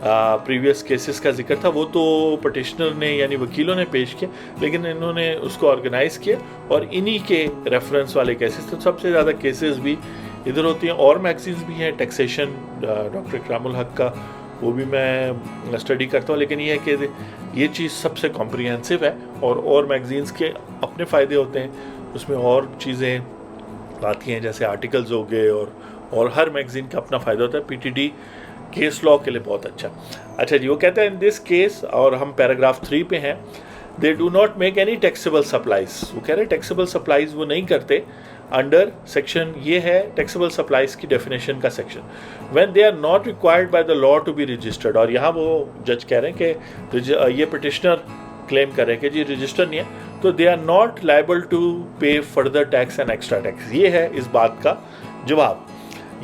प्रीवियस केसेस का जिक्र था, वो तो पटिशनर ने यानी वकीलों ने पेश किया, लेकिन इन्होंने उसको ऑर्गेनाइज किया, और इन्हीं के रेफरेंस वाले केसेस, तो सबसे ज़्यादा केसेस भी इधर होती हैं। और मैगजीन्स भी हैं, टैक्सेशन डॉक्टर इकरामुल हक का, वो भी मैं स्टडी करता हूँ, लेकिन ये है कि ये चीज़ सबसे कॉम्प्रिहेंसिव है, और मैगजीन्स के अपने फ़ायदे होते हैं, उसमें और चीज़ें आती हैं जैसे आर्टिकल्स हो गए, और हर मैगजीन का अपना फ़ायदा होता है। PTD केस लॉ के लिए बहुत अच्छा जी। वो कहते हैं इन दिस केस, और हम पैराग्राफ 3 पे हैं, they do not make any taxable supplies. वो कह रहे हैं टैक्सेबल सप्लाईज वो नहीं करते अंडर सेक्शन, ये है टैक्सेबल सप्लाईज की डेफिनेशन का section, when they are not required by the law to be registered. और यहाँ वो जज कह रहे हैं कि ये पिटिशनर क्लेम कर रहे हैं कि जी रजिस्टर नहीं है, तो they are not liable to pay further tax and extra tax. ये है इस बात का जवाब।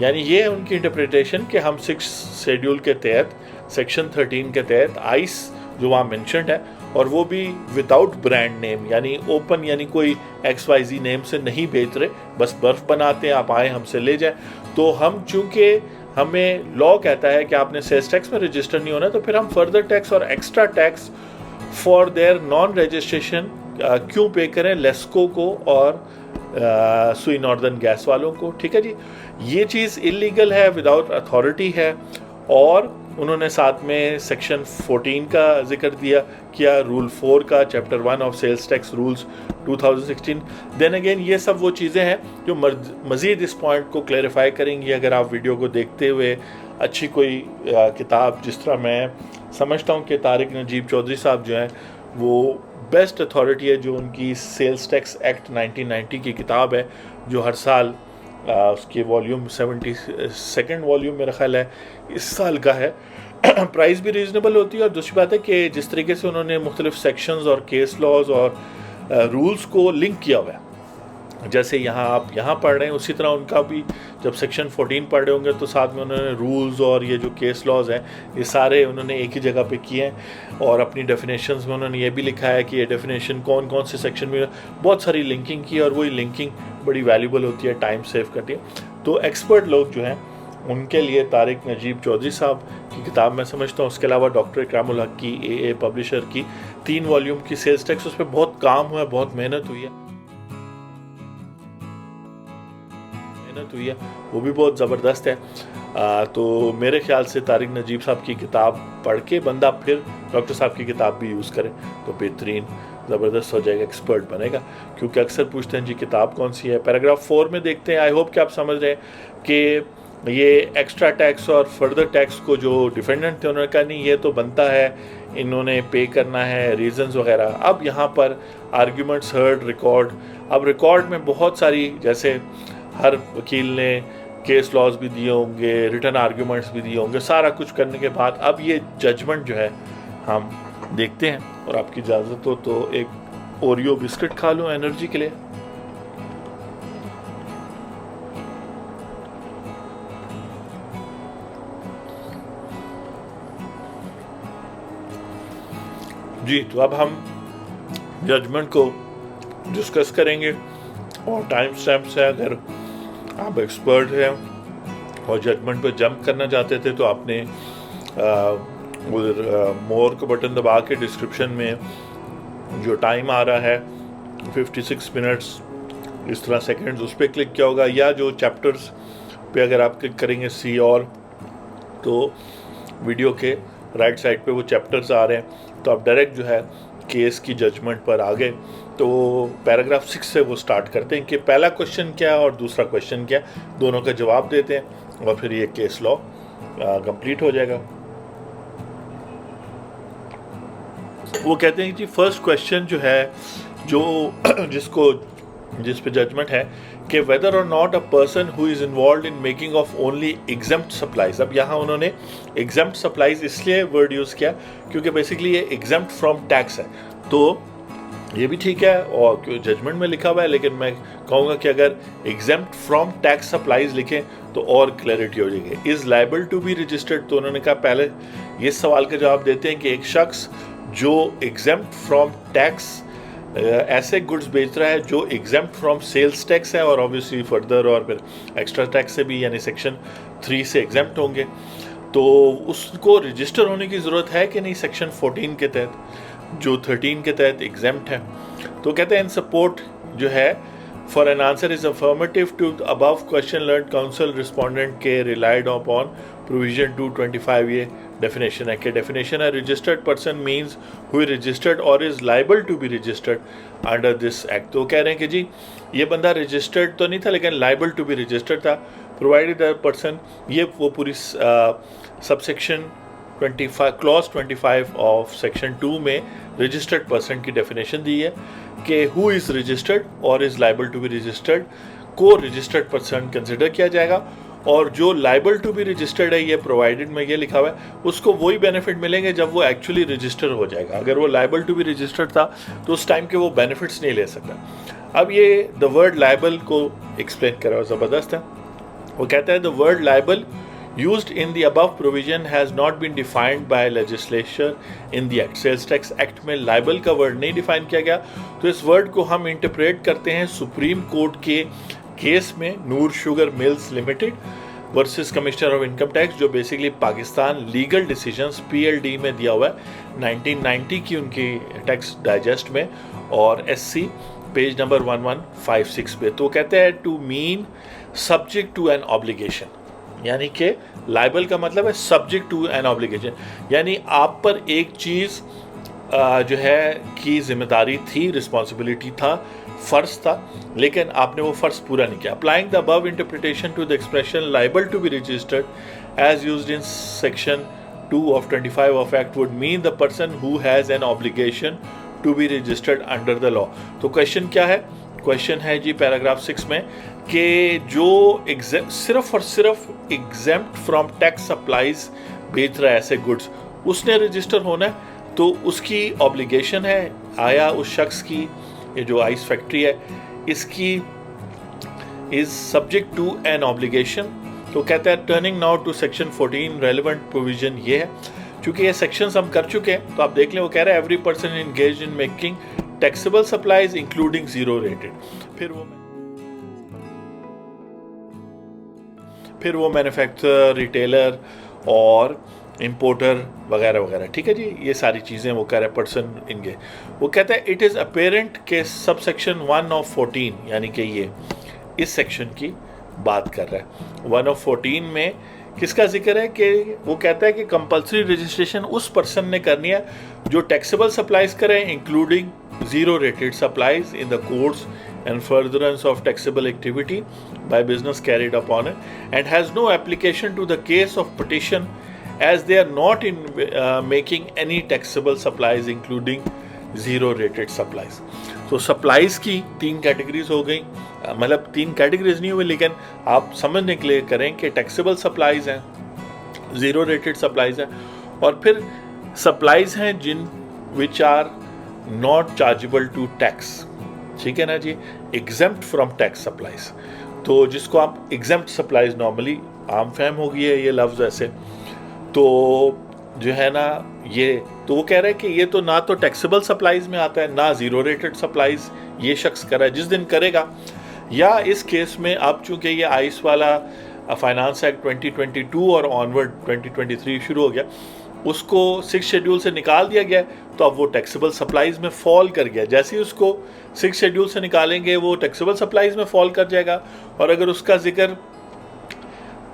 यानी ये है उनकी इंटरप्रिटेशन कि हम 6 शेड्यूल के तहत सेक्शन 13 के तहत आइस जो वहाँ मेंशन्ड है, और वो भी विदाउट ब्रांड नेम, यानी ओपन, यानी कोई XYZ नेम से नहीं बेच रहे, बस बर्फ़ बनाते हैं, आप आए हमसे ले जाए। तो हम चूँकि हमें लॉ कहता है कि आपने सेल्स टैक्स में रजिस्टर नहीं होना, तो फिर हम फर्दर टैक्स और extra tax for their non registration क्यों पे करें लेस्को को और सुई नॉर्दर्न गैस वालों को। ठीक है जी, ये चीज़ इलीगल है, विदाउट अथॉरिटी है। और उन्होंने साथ में सेक्शन 14 का जिक्र किया, रूल 4 का, chapter 1 of sales tax rules 2016। Then again ये सब वो चीज़ें हैं जो मज़ीद इस पॉइंट को क्लैरिफाई करेंगी अगर आप वीडियो को देखते हुए अच्छी कोई किताब, जिस तरह मैं समझता हूँ कि तारिक नजीब चौधरी साहब जो हैं वो बेस्ट अथॉरिटी है, जो उनकी सेल्स टैक्स एक्ट 1990 की किताब है, जो हर साल उसके वॉल्यूम 72nd वॉल्यूम मेरा ख्याल है इस साल का है। प्राइस भी रीज़नेबल होती है, और दूसरी बात है कि जिस तरीके से उन्होंने मुख्तलिफ सेक्शंस और केस लॉज और रूल्स को लिंक किया हुआ है, जैसे यहाँ आप यहाँ पढ़ रहे हैं उसी तरह उनका भी जब सेक्शन 14 पढ़ रहे होंगे तो साथ में उन्होंने रूल्स और ये जो केस लॉज हैं ये सारे उन्होंने एक ही जगह पे किए हैं। और अपनी डेफिनेशंस में उन्होंने ये भी लिखा है कि ये डेफिनेशन कौन कौन से सेक्शन में, बहुत सारी लिंकिंग की, और वही लिंकिंग बड़ी वैल्यूबल होती है, टाइम सेव करती है। तो एक्सपर्ट लोग जो हैं उनके लिए तारिक नजीब चौधरी साहब की किताब मैं समझता हूँ। उसके अलावा डॉक्टर इकरामुल हक की AA पब्लिशर की 3 वॉल्यूम की सेल्स टैक्स, उस पर बहुत काम हुआ है, बहुत मेहनत हुई है, वो भी बहुत ज़बरदस्त है। तो मेरे ख्याल से तारिक नजीब साहब की किताब पढ़ के बंदा फिर डॉक्टर साहब की किताब भी यूज़ करे तो बेहतरीन ज़बरदस्त हो जाएगा, एक्सपर्ट बनेगा। क्योंकि अक्सर पूछते हैं जी किताब कौन सी है। पैराग्राफ 4 में देखते हैं, आई होप कि आप समझ रहे हैं कि ये एक्स्ट्रा टैक्स और फर्दर टैक्स को जो डिफेंडेंट थे उन्होंने कहा नहीं ये तो बनता है, इन्होंने पे करना है, रीजंस वगैरह। अब यहाँ पर आर्ग्यूमेंट्स हर्ड, रिकॉर्ड, अब रिकॉर्ड में बहुत सारी, जैसे हर वकील ने केस लॉज भी दिए होंगे, रिटर्न आर्ग्यूमेंट्स भी दिए होंगे, सारा कुछ करने के बाद अब ये जजमेंट जो है हम देखते हैं। और आपकी इजाज़त हो तो एक ओरियो बिस्किट खा लूँ एनर्जी के लिए। जी, तो अब हम जजमेंट को डिस्कस करेंगे, और टाइम स्टैम्प्स है, अगर आप एक्सपर्ट हैं और जजमेंट पर जंप करना चाहते थे तो आपने उधर मोर का बटन दबा के डिस्क्रिप्शन में जो टाइम आ रहा है 56 मिनट्स इस तरह सेकंड्स, उस पर क्लिक किया होगा, या जो चैप्टर्स पे अगर आप क्लिक करेंगे सी और, तो वीडियो के राइट साइड पे वो चैप्टर्स आ रहे हैं, तो आप डायरेक्ट जो है केस की जजमेंट पर आ गए। तो पैराग्राफ 6 से वो स्टार्ट करते हैं कि पहला क्वेश्चन क्या है और दूसरा क्वेश्चन क्या है, दोनों का जवाब देते हैं, और फिर ये केस लॉ कंप्लीट हो जाएगा। वो कहते हैं कि फर्स्ट क्वेश्चन जो है, जो जिस पे जजमेंट है कि वेदर और not a person who is involve in making of only exempt supplies. अब यहाँ उन्होंने एग्जेम्प्ट सप्लाईज इसलिए वर्ड यूज़ किया क्योंकि बेसिकली ये एग्जेम्प्ट फ्रॉम टैक्स है, तो ये भी ठीक है और क्यों जजमेंट में लिखा हुआ है, लेकिन मैं कहूँगा कि अगर एग्जेम्प्ट फ्रॉम टैक्स सप्लाईज लिखें तो और क्लैरिटी हो जाएगी। Is liable to be registered, तो उन्होंने कहा पहले ये सवाल का जवाब देते हैं कि एक शख्स जो एग्जेम्प्ट फ्रॉम टैक्स ऐसे गुड्स बेच रहा है जो एग्जेम्प्ट फ्रॉम सेल्स टैक्स है, और ऑब्वियसली फर्दर और फिर एक्स्ट्रा टैक्स से भी, यानी सेक्शन 3 से एग्जेम्प्ट होंगे, तो उसको रजिस्टर होने की ज़रूरत है कि नहीं सेक्शन 14 के तहत, जो 13 के तहत एग्जेम्प्ट है। तो कहते हैं इन सपोर्ट जो है for an answer is affirmative to above question learn counsel respondent के रिलाइड अपॉन प्रोविजन 225। ये डेफिनेशन है कि डेफिनेशन है registered person means who registered और is liable to be registered under this act. तो कह रहे हैं कि जी ये बंदा रजिस्टर्ड तो नहीं था लेकिन लाइबल टू बी रजिस्टर्ड था, प्रोवाइडेड द पर्सन, ये वो पूरी सबसेक्शन 25 क्लॉज 25 ऑफ सेक्शन 2 में रजिस्टर्ड पर्सन की डेफिनेशन दी है कि हु इज़ रजिस्टर्ड और is liable to be registered को रजिस्टर्ड पर्सन कंसिडर किया जाएगा, और जो लाइबल टू बी रजिस्टर्ड है, ये प्रोवाइडेड में ये लिखा हुआ है, उसको वही बेनिफिट मिलेंगे जब वो एक्चुअली रजिस्टर हो जाएगा। अगर वो लाइबल टू बी रजिस्टर्ड था तो उस टाइम के वो बेनिफिट्स नहीं ले सकता। अब ये द वर्ड लाइबल को एक्सप्लेन करा, ज़बरदस्त है। वो कहता है the word liable used in the above provision has not been defined by legislature in the act। Sales tax act में लाइबल का वर्ड नहीं डिफाइन किया गया, तो इस वर्ड को हम इंटरप्रेट करते हैं सुप्रीम कोर्ट के केस में Noor sugar mills limited versus commissioner of income tax, जो basically Pakistan legal decisions PLD में दिया हुआ है 1990 की उनकी टैक्स डाइजेस्ट में, और SC पेज नंबर 1156 पे। तो कहते हैं to mean subject to an obligation, यानी कि लाइबल का मतलब है सब्जेक्ट टू एन ऑब्लिगेशन, यानी आप पर एक चीज़ जो है की जिम्मेदारी थी, रिस्पॉन्सिबिलिटी था, फ़र्ज था, लेकिन आपने वो फ़र्ज पूरा नहीं किया। Applying the above interpretation to the expression liable to be registered as used in section 2 of 25 of Act would mean the person who has an obligation to be registered under the law। तो question क्या है? Question है जी paragraph 6 में कि जो सिर्फ और सिर्फ एग्जेम्प्ट फ्रॉम टैक्स सप्लाईज बेच रहा है ऐसे गुड्स, उसने रजिस्टर होना है, तो उसकी ऑब्लिगेशन है, आया उस शख्स की, ये जो आइस फैक्ट्री है इसकी is subject to an obligation. तो कहता है turning now to section 14 relevant provision ये है, चूंकि ये सेक्शंस हम कर चुके हैं तो आप देख लें, वो कह रहा है every person engaged in making taxable supplies including zero rated, फिर वो मैन्युफैक्चरर, रिटेलर और इंपोर्टर वगैरह वगैरह, ठीक है जी, ये सारी चीज़ें वो कह रहे हैं पर्सन इनके। वो कहता है इट इज़ अपेरेंट के सब सेक्शन 1 of 14, यानी कि ये इस सेक्शन की बात कर रहा है। 1 of 14 में किसका जिक्र है कि वो कहता है कि कंपलसरी रजिस्ट्रेशन उस पर्सन ने करनी है जो टैक्सेबल सप्लाईज करें including zero rated supplies in the course and furtherance of taxable activity by business carried upon it, and has no application to the case of petition as they are not in making any taxable supplies including zero rated supplies। तो supplies की 3 categories हो गई, मतलब 3 categories नहीं हुई, लेकिन आप समझने के लिए करें कि taxable supplies हैं, zero rated supplies हैं, और फिर supplies हैं जिन which are not chargeable to tax, ठीक है ना जी, एग्जेम्प्ट फ्रॉम टैक्स सप्लाईज। तो जिसको आप एग्जेम्प्ट सप्लाईज नॉर्मली आम फहम हो गई है ये लफ्ज़ ऐसे, तो जो है ना ये, तो वो कह रहे हैं कि ये तो ना तो टैक्सेबल सप्लाईज में आता है, ना ज़ीरो रेटेड सप्लाईज ये शख्स कर रहा है, जिस दिन करेगा, या इस केस में अब चूँकि ये आइस वाला फाइनेंस एक्ट 2022 और ऑनवर्ड 2023 शुरू हो गया, उसको 6 शेड्यूल से निकाल दिया गया, तो अब वो टैक्सेबल सप्लाईज में फॉल कर गया। जैसे ही उसको 6 शेड्यूल से निकालेंगे वो टैक्सेबल सप्लाईज में फॉल कर जाएगा, और अगर उसका जिक्र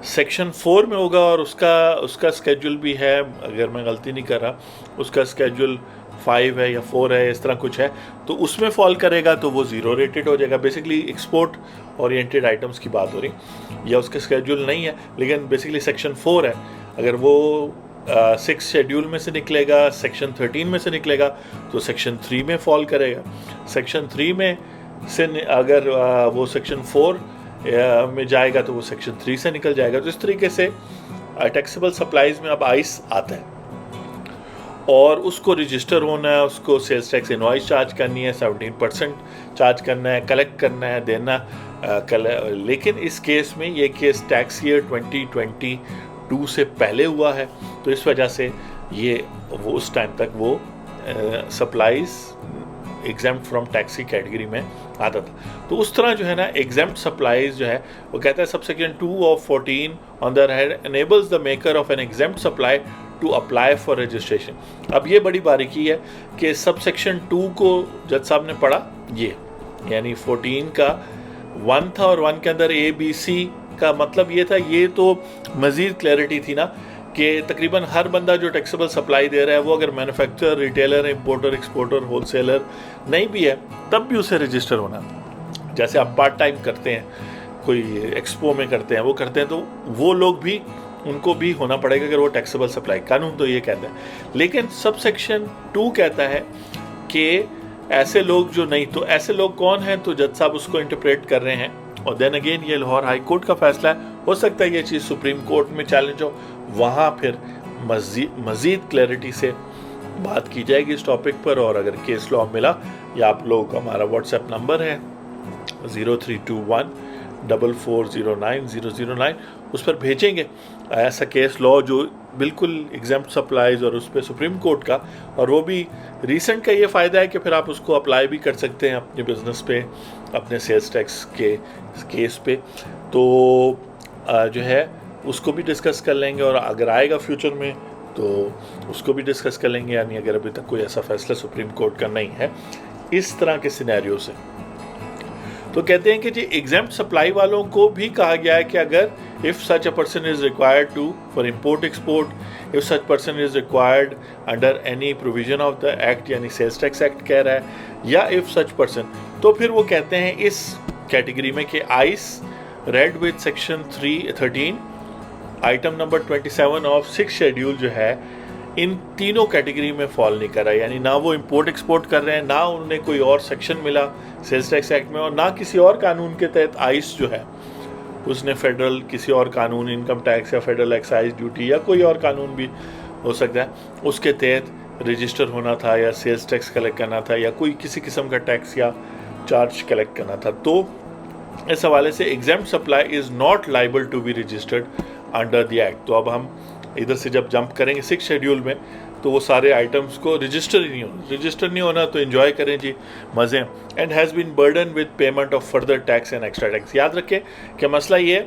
सेक्शन 4 में होगा और उसका स्केड्यूल भी है, अगर मैं गलती नहीं कर रहा, उसका स्केड्यूल 5 है या 4 है, इस तरह कुछ है, तो उसमें फॉल करेगा तो वो ज़ीरो रेटेड हो जाएगा। बेसिकली एक्सपोर्ट ओरिएंटेड आइटम्स की बात हो रही, या उसका स्केड्यूल नहीं है लेकिन बेसिकली सेक्शन 4 है, अगर वो 6 शेड्यूल में से निकलेगा, सेक्शन 13 में से निकलेगा, तो सेक्शन 3 में फॉल करेगा। सेक्शन 3 में से अगर वो सेक्शन 4 में जाएगा तो वो सेक्शन 3 से निकल जाएगा। तो इस तरीके से टैक्सेबल सप्लाईज में अब आइस आता है और उसको रजिस्टर होना है, उसको सेल्स टैक्स इनवॉइस चार्ज करनी है, 17% चार्ज करना है, कलेक्ट करना है, देना। लेकिन इस केस में ये केस टैक्स ईयर 2022 से पहले हुआ है, तो इस वजह से ये वो उस टाइम तक वो सप्लाईज एग्जेम्प्ट फ्रॉम टैक्स की कैटेगरी में आता था। तो उस तरह जो है ना एग्जेम्प्ट सप्लाईज जो है वो कहता है subsection 2 of 14 on the other hand enables the maker of an exempt supply to apply for registration. अब ये बड़ी बारीकी है कि सबसेक्शन 2 को जज साहब ने पढ़ा, ये यानी 14 का 1 था और 1 के अंदर ABC का मतलब ये था, ये तो मज़ीद क्लैरिटी थी ना कि तकरीबन हर बंदा जो टैक्सेबल सप्लाई दे रहा है वो अगर manufacturer, retailer, importer, exporter, wholesaler नहीं भी है तब भी उसे रजिस्टर होना। जैसे आप पार्ट टाइम करते हैं, कोई एक्सपो में करते हैं, वो करते हैं, तो वो लोग भी, उनको भी होना पड़ेगा अगर वो टैक्सेबल सप्लाई, कानून तो ये कहता है। लेकिन सब सेक्शन 2 कहता है कि ऐसे लोग जो नहीं, तो ऐसे लोग कौन हैं, तो जज साहब उसको इंटरप्रेट कर रहे हैं और देन अगेन ये लाहौर हाई कोर्ट का फैसला है, हो सकता है ये चीज़ सुप्रीम कोर्ट में चैलेंज हो, वहाँ फिर मज़ीद क्लैरिटी से बात की जाएगी इस टॉपिक पर। और अगर केस लॉ मिला, या आप लोगों का हमारा व्हाट्सएप नंबर है 0321440909, उस पर भेजेंगे ऐसा केस लॉ जो बिल्कुल एग्जाम्प्ट सप्लाईज और उस पर सुप्रीम कोर्ट का, और वो भी रीसेंट का ये फ़ायदा है कि फिर आप उसको अप्लाई भी कर सकते हैं अपने बिज़नेस पे, अपने सेल्स टैक्स के केस पे। तो जो है उसको भी डिस्कस कर लेंगे, और अगर आएगा फ्यूचर में तो उसको भी डिस्कस कर लेंगे, यानी अगर अभी तक कोई ऐसा फैसला सुप्रीम कोर्ट का नहीं है इस तरह के सिनेरियो से। तो कहते हैं कि जी एग्जाम्प्ट सप्लाई वालों को भी कहा गया है कि अगर if such a person is required to for import export, if such person is required under any provision of the act, यानी सेल्स टैक्स एक्ट कह रहा है, या इफ़ सच पर्सन, तो फिर वो कहते हैं इस कैटेगरी में कि ice read with section 13 item number 27 of 6 schedule जो है इन तीनों कैटेगरी में फॉल नहीं कर रहा है, यानी ना वो इंपोर्ट एक्सपोर्ट कर रहे हैं, ना उन्हें कोई और सेक्शन मिला सेल्स टैक्स एक्ट में, और ना किसी और कानून के तहत आइस जो है उसने फेडरल किसी और कानून, इनकम टैक्स या फेडरल एक्साइज ड्यूटी या कोई और कानून भी हो सकता है, उसके तहत रजिस्टर होना था या सेल्स टैक्स कलेक्ट करना था या कोई किसी किस्म का टैक्स या चार्ज कलेक्ट करना था। तो इस हवाले से exempt supply is not liable to be registered under the act. तो अब हम इधर से जब जंप करेंगे 6 शेड्यूल में, तो वो सारे आइटम्स को रजिस्टर नहीं होना, तो एंजॉय करें जी, मज़े। And has been burden with payment of further tax and extra tax. याद रखें कि मसला ये है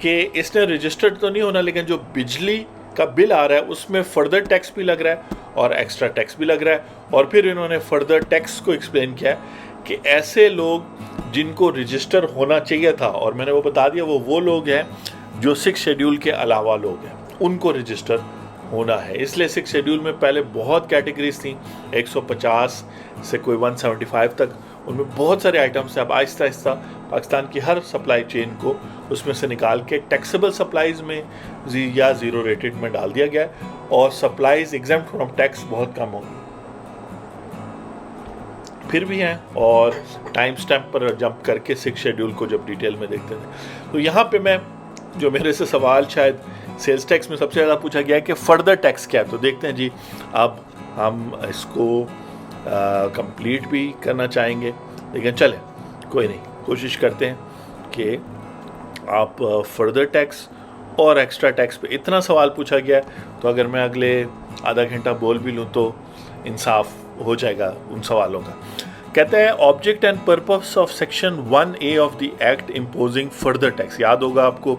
कि इसने रजिस्टर्ड तो नहीं होना, लेकिन जो बिजली का बिल आ रहा है उसमें फर्दर टैक्स भी लग रहा है और एक्स्ट्रा टैक्स भी लग रहा है। और फिर इन्होंने फर्दर टैक्स को एक्सप्लेन किया है कि ऐसे लोग जिनको रजिस्टर होना चाहिए था, और मैंने वो बता दिया, वो लोग हैं जो 6 शेड्यूल के अलावा लोग हैं, उनको रजिस्टर होना है। इसलिए 6 शेड्यूल में पहले बहुत कैटेगरीज थी, 150 से कोई 175 तक, उनमें बहुत सारे आइटम्स हैं। अब आहिस्ता आहिस्ता पाकिस्तान की हर सप्लाई चेन को उसमें से निकाल के टैक्सेबल सप्लाईज में या ज़ीरो रेटेड में डाल दिया गया है, और सप्लाईज एग्जेम्प्ट फ्रॉम टैक्स बहुत कम होंगी, फिर भी हैं। और टाइम स्टैम्प पर जंप करके 6 शेड्यूल को जब डिटेल में देखते थे, तो यहाँ पे मैं जो मेरे से सवाल शायद सेल्स टैक्स में सबसे ज़्यादा पूछा गया है कि फ़र्दर टैक्स क्या है। तो देखते हैं जी, अब हम इसको कंप्लीट भी करना चाहेंगे, लेकिन चलें कोई नहीं, कोशिश करते हैं कि आप फर्दर टैक्स और एक्स्ट्रा टैक्स पे इतना सवाल पूछा गया है, तो अगर मैं अगले आधा घंटा बोल भी लूँ तो इंसाफ हो जाएगा उन सवालों का। कहते हैं object and purpose of section 1A of the act imposing further tax. याद होगा आपको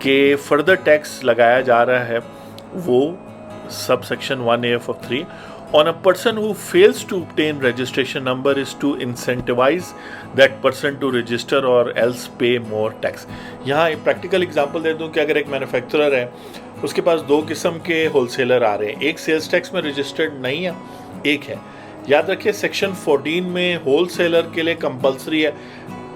कि फर्दर टैक्स लगाया जा रहा है वो सब section 1A of 3 on a person who fails to obtain registration number is to incentivize that person to register or else pay more tax. यहाँ एक प्रैक्टिकल एग्जांपल दे दूँ कि अगर एक मैन्युफैक्चरर है, उसके पास 2 किस्म के होलसेलर आ रहे हैं, एक सेल्स टैक्स में रजिस्टर्ड नहीं है, एक है। याद रखिए सेक्शन 14 में होलसेलर के लिए कंपलसरी है,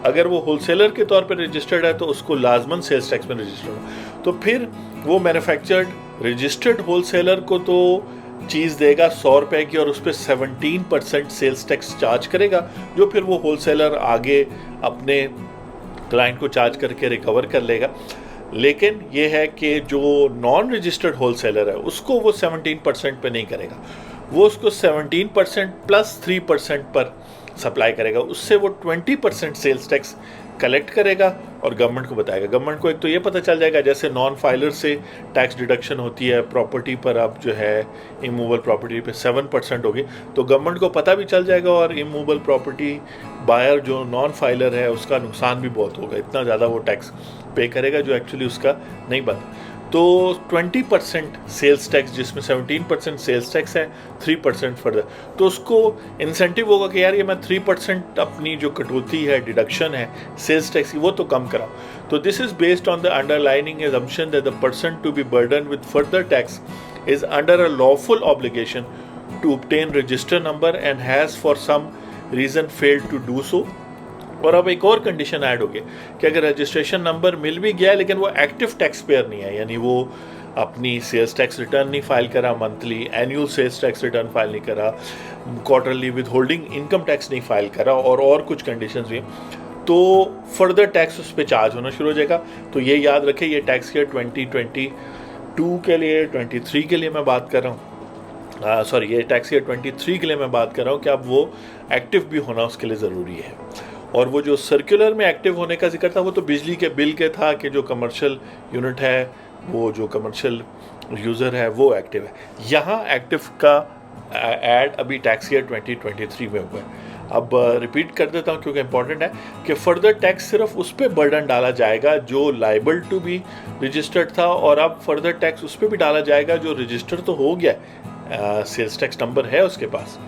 अगर वो होलसेलर के तौर पर रजिस्टर्ड है तो उसको लाजमन सेल्स टैक्स में रजिस्टर्ड हो। तो फिर वो मैन्युफैक्चर्ड रजिस्टर्ड होलसेलर को तो चीज़ देगा 100 रुपए की, और उस पर 17% सेल्स टैक्स चार्ज करेगा, जो फिर वो होलसेलर आगे अपने क्लाइंट को चार्ज करके रिकवर कर लेगा। लेकिन ये है कि जो नॉन रजिस्टर्ड होलसेलर है उसको वो 17% पे नहीं करेगा, वो उसको 17% प्लस 3% पर सप्लाई करेगा, उससे वो 20% सेल्स टैक्स कलेक्ट करेगा और गवर्नमेंट को बताएगा। गवर्नमेंट को एक तो ये पता चल जाएगा, जैसे नॉन फाइलर से टैक्स डिडक्शन होती है प्रॉपर्टी पर, अब जो है इमूवेबल प्रॉपर्टी पे 7% होगी, तो गवर्नमेंट को पता भी चल जाएगा, और इमूवेबल प्रॉपर्टी बायर जो नॉन फाइलर है उसका नुकसान भी बहुत होगा, इतना ज़्यादा वो टैक्स पे करेगा जो एक्चुअली उसका नहीं बनता। तो 20% सेल्स टैक्स, जिसमें 17% सेल्स टैक्स है, 3% फर्दर, तो उसको इंसेंटिव होगा कि यार ये मैं 3% अपनी जो कटौती है, डिडक्शन है सेल्स टैक्स की, वो तो कम कराओ। तो this is based on the underlining assumption that the person to be burdened with further tax is under a lawful obligation to obtain register number and has for some reason failed to do so। और अब एक और condition add हो गई कि अगर registration number मिल भी गया लेकिन वो एक्टिव टैक्स पेयर नहीं है, यानी वो अपनी सेल्स टैक्स रिटर्न नहीं फाइल करा, monthly annual sales tax return file नहीं करा, quarterly withholding income tax नहीं फाइल करा, और कुछ कंडीशंस भी, तो फर्दर टैक्स उस पर चार्ज होना शुरू हो जाएगा। तो ये याद रखें, ये टैक्स ईयर 2022 के लिए, 23 के लिए मैं बात कर रहा हूँ, सॉरी ये टैक्स ईयर 23 के लिए मैं बात कर रहा हूँ कि अब वो एक्टिव भी होना उसके लिए ज़रूरी है। और वो जो सर्कुलर में एक्टिव होने का जिक्र था वो तो बिजली के बिल के था कि जो कमर्शियल यूनिट है, वो जो कमर्शियल यूज़र है वो एक्टिव है। यहाँ एक्टिव का ऐड अभी टैक्स ईयर 2023 में हुआ है। अब रिपीट कर देता हूँ क्योंकि इंपॉर्टेंट है कि फर्दर टैक्स सिर्फ उस पर बर्डन डाला जाएगा जो लाइबल टू बी रजिस्टर्ड था, और अब फर्दर टैक्स उस पर भी डाला जाएगा जो रजिस्टर तो हो गया, सेल्स टैक्स नंबर है उसके पास